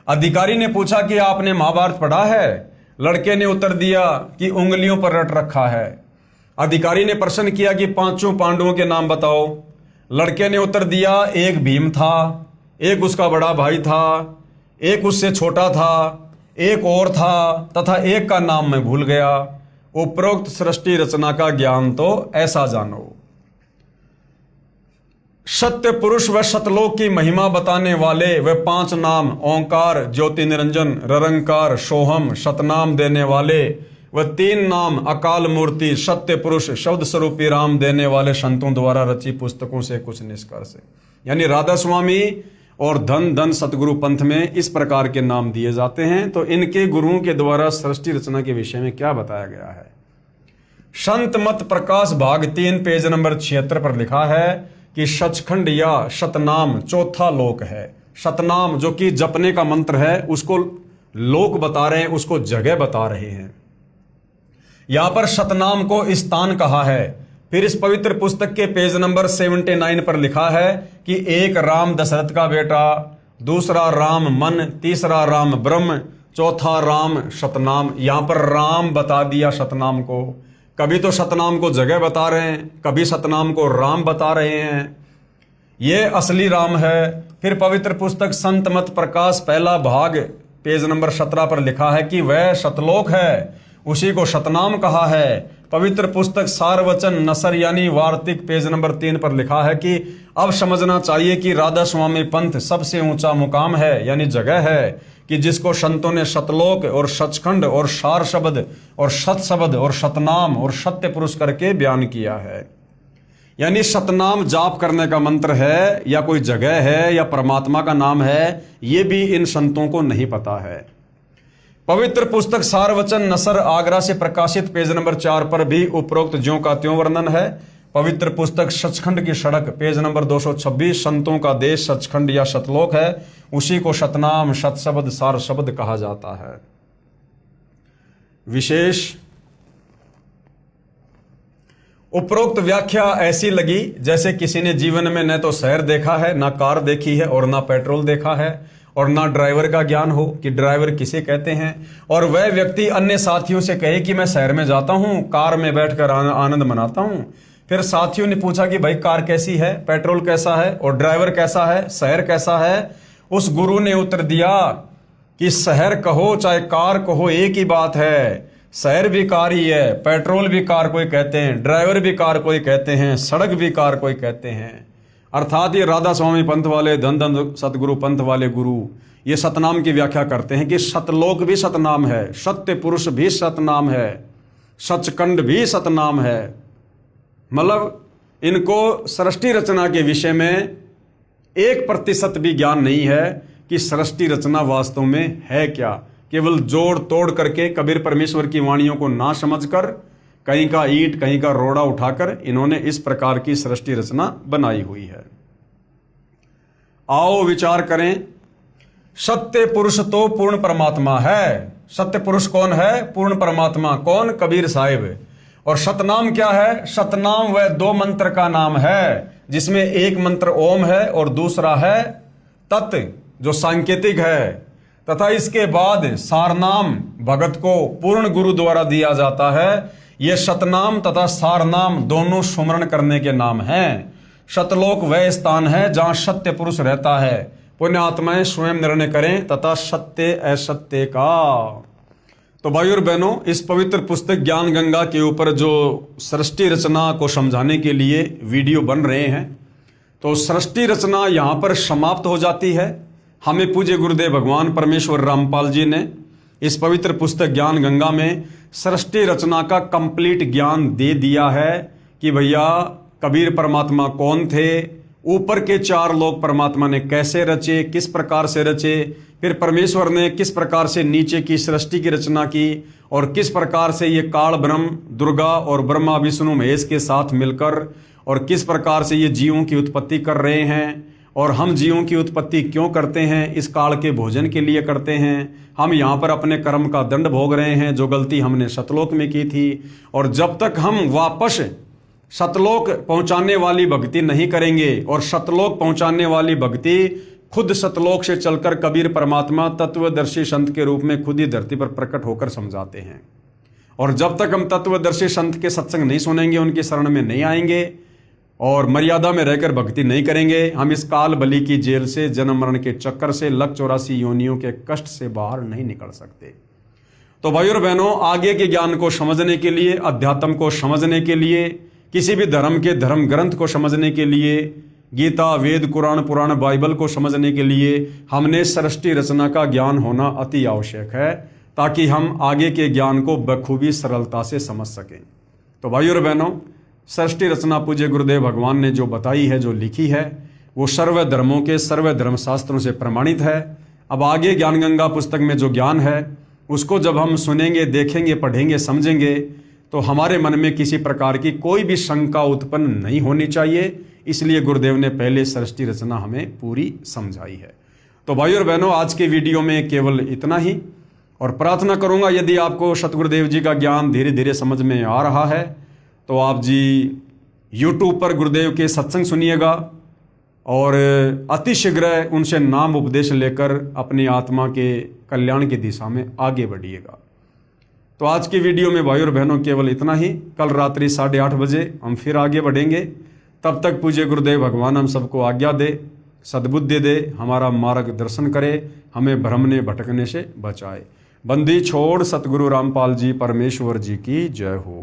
अधिकारी ने पूछा कि आपने महाभारत पढ़ा है? लड़के ने उत्तर दिया कि उंगलियों पर रट रखा है। अधिकारी ने प्रश्न किया कि 5 पांडवों के नाम बताओ। लड़के ने उत्तर दिया, एक भीम था, एक उसका बड़ा भाई था, एक उससे छोटा था, एक और था तथा एक का नाम मैं भूल गया। उपरोक्त सृष्टि रचना का ज्ञान तो ऐसा जानो। सत्य पुरुष व सतलोक की महिमा बताने वाले वे 5 नाम ओंकार, ज्योति निरंजन, ररंकार, सोहम, सतनाम देने वाले व 3 नाम अकाल मूर्ति, सत्य पुरुष, शब्द स्वरूपी राम देने वाले संतों द्वारा रची पुस्तकों से कुछ निष्कर्ष। यानी राधा स्वामी और धन धन सतगुरु पंथ में इस प्रकार के नाम दिए जाते हैं। तो इनके गुरुओं के द्वारा सृष्टि रचना के विषय में क्या बताया गया है? संत मत प्रकाश भाग 3 पेज नंबर 76 पर लिखा है कि सचखंड या सतनाम चौथा लोक है। सतनाम जो कि जपने का मंत्र है उसको लोक बता रहे हैं, उसको जगह बता रहे हैं। यहां पर सतनाम को स्थान कहा है। फिर इस पवित्र पुस्तक के पेज नंबर 79 पर लिखा है कि एक राम दशरथ का बेटा, दूसरा राम मन, तीसरा राम ब्रह्म, चौथा राम सतनाम। यहां पर राम बता दिया सतनाम को। कभी तो सतनाम को जगह बता रहे हैं, कभी सतनाम को राम बता रहे हैं। ये असली राम है। फिर पवित्र पुस्तक संत मत प्रकाश पहला भाग पेज नंबर 17 पर लिखा है कि वह सतलोक है, उसी को सतनाम कहा है। पवित्र पुस्तक सारवचन नसर यानी वार्तिक पेज नंबर 3 पर लिखा है कि अब समझना चाहिए कि राधा स्वामी पंथ सबसे ऊंचा मुकाम है यानी जगह है कि जिसको संतों ने सतलोक और सचखंड और सार शब्द और सत शब्द और सतनाम और सत्य पुरुष करके बयान किया है। यानी सतनाम जाप करने का मंत्र है या कोई जगह है या परमात्मा का नाम है, ये भी इन संतों को नहीं पता है। पवित्र पुस्तक सारवचन नसर आगरा से प्रकाशित पेज नंबर 4 पर भी उपरोक्त ज्यों का त्यों वर्णन है। पवित्र पुस्तक सचखंड की सड़क पेज नंबर 226 संतों का देश सचखंड या सतलोक है, उसी को सतनाम सतशब्द सार शब्द कहा जाता है। विशेष उपरोक्त व्याख्या ऐसी लगी जैसे किसी ने जीवन में न तो शहर देखा है, ना कार देखी है और ना पेट्रोल देखा है और ना ड्राइवर का ज्ञान हो कि ड्राइवर किसे कहते हैं, और वह व्यक्ति अन्य साथियों से कहे कि मैं शहर में जाता हूं, कार में बैठकर आनंद मनाता हूं। फिर साथियों ने पूछा कि भाई कार कैसी है, पेट्रोल कैसा है और ड्राइवर कैसा है, शहर कैसा है? उस गुरु ने उत्तर दिया कि शहर कहो चाहे कार कहो एक ही बात है। शहर भी कार ही है, पेट्रोल भी कार कोई कहते हैं, ड्राइवर भी कार कोई कहते हैं, सड़क भी कार कोई कहते हैं। अर्थात ये राधा स्वामी पंथ वाले धन धन सतगुरु पंथ वाले गुरु ये सतनाम की व्याख्या करते हैं कि सतलोक भी सतनाम है, सत्य पुरुष भी सतनाम है, सचखंड भी सतनाम है। मतलब इनको सृष्टि रचना के विषय में 1% भी ज्ञान नहीं है कि सृष्टि रचना वास्तव में है क्या। केवल जोड़ तोड़ करके कबीर परमेश्वर की वाणियों को ना समझकर कहीं का ईंट कहीं का रोड़ा उठाकर इन्होंने इस प्रकार की सृष्टि रचना बनाई हुई है। आओ विचार करें। सत्य पुरुष तो पूर्ण परमात्मा है। सत्य पुरुष कौन है? पूर्ण परमात्मा। कौन? कबीर साहिब। और सतनाम क्या है? सतनाम वह दो मंत्र का नाम है, जिसमें एक मंत्र ओम है और दूसरा है तत्, जो सांकेतिक है। तथा इसके बाद सारनाम भगत को पूर्ण गुरु द्वारा दिया जाता है। ये सतनाम तथा सारनाम दोनों सुमरण करने के नाम हैं। सतलोक वह स्थान है जहां सत्य पुरुष रहता है। पुण्य आत्माएं स्वयं निर्णय करें तथा सत्य असत्य का। तो भाई और बहनों, इस पवित्र पुस्तक ज्ञान गंगा के ऊपर जो सृष्टि रचना को समझाने के लिए वीडियो बन रहे हैं, तो सृष्टि रचना यहाँ पर समाप्त हो जाती है। हमें पूज्य गुरुदेव भगवान परमेश्वर रामपाल जी ने इस पवित्र पुस्तक ज्ञान गंगा में सृष्टि रचना का कंप्लीट ज्ञान दे दिया है कि भैया कबीर परमात्मा कौन थे, ऊपर के चार लोक परमात्मा ने कैसे रचे, किस प्रकार से रचे, फिर परमेश्वर ने किस प्रकार से नीचे की सृष्टि की रचना की, और किस प्रकार से ये काल ब्रह्म दुर्गा और ब्रह्मा विष्णु महेश के साथ मिलकर और किस प्रकार से ये जीवों की उत्पत्ति कर रहे हैं। और हम जीवों की उत्पत्ति क्यों करते हैं? इस काल के भोजन के लिए करते हैं। हम यहाँ पर अपने कर्म का दंड भोग रहे हैं, जो गलती हमने सतलोक में की थी। और जब तक हम वापस सतलोक पहुंचाने वाली भक्ति नहीं करेंगे, और सतलोक पहुंचाने वाली भक्ति खुद सतलोक से चलकर कबीर परमात्मा तत्वदर्शी संत के रूप में खुद ही धरती पर प्रकट होकर समझाते हैं। और जब तक हम तत्वदर्शी संत के सत्संग नहीं सुनेंगे, उनकी शरण में नहीं आएंगे और मर्यादा में रहकर भक्ति नहीं करेंगे, हम इस काल बलि की जेल से, जन्म मरण के चक्कर से, लक 84 योनियों के कष्ट से बाहर नहीं निकल सकते। तो भाई और बहनों, आगे के ज्ञान को समझने के लिए, अध्यात्म को समझने के लिए, किसी भी धर्म के धर्म ग्रंथ को समझने के लिए, गीता वेद कुरान पुराण बाइबल को समझने के लिए हमने सृष्टि रचना का ज्ञान होना अति आवश्यक है, ताकि हम आगे के ज्ञान को बखूबी सरलता से समझ सकें। तो भाई और बहनों, सृष्टि रचना पूज्य गुरुदेव भगवान ने जो बताई है, जो लिखी है, वो सर्व धर्मों के सर्व धर्म शास्त्रों से प्रमाणित है। अब आगे ज्ञान गंगा पुस्तक में जो ज्ञान है, उसको जब हम सुनेंगे, देखेंगे, पढ़ेंगे, समझेंगे, तो हमारे मन में किसी प्रकार की कोई भी शंका उत्पन्न नहीं होनी चाहिए। इसलिए गुरुदेव ने पहले सृष्टि रचना हमें पूरी समझाई है। तो भाई और बहनों, आज के वीडियो में केवल इतना ही, और प्रार्थना करूंगा यदि आपको सतगुरुदेव जी का ज्ञान धीरे धीरे समझ में आ रहा है, तो आप जी YouTube पर गुरुदेव के सत्संग सुनिएगा और अतिशीघ्र उनसे नाम उपदेश लेकर अपनी आत्मा के कल्याण की दिशा में आगे बढ़िएगा। तो आज की वीडियो में भाई और बहनों केवल इतना ही। कल रात्रि 8:30 बजे हम फिर आगे बढ़ेंगे। तब तक पूज्य गुरुदेव भगवान हम सबको आज्ञा दे, सद्बुद्धि दे, हमारा मार्गदर्शन करे, हमें भ्रमने भटकने से बचाए। बंदी छोड़ सतगुरु रामपाल जी परमेश्वर जी की जय हो।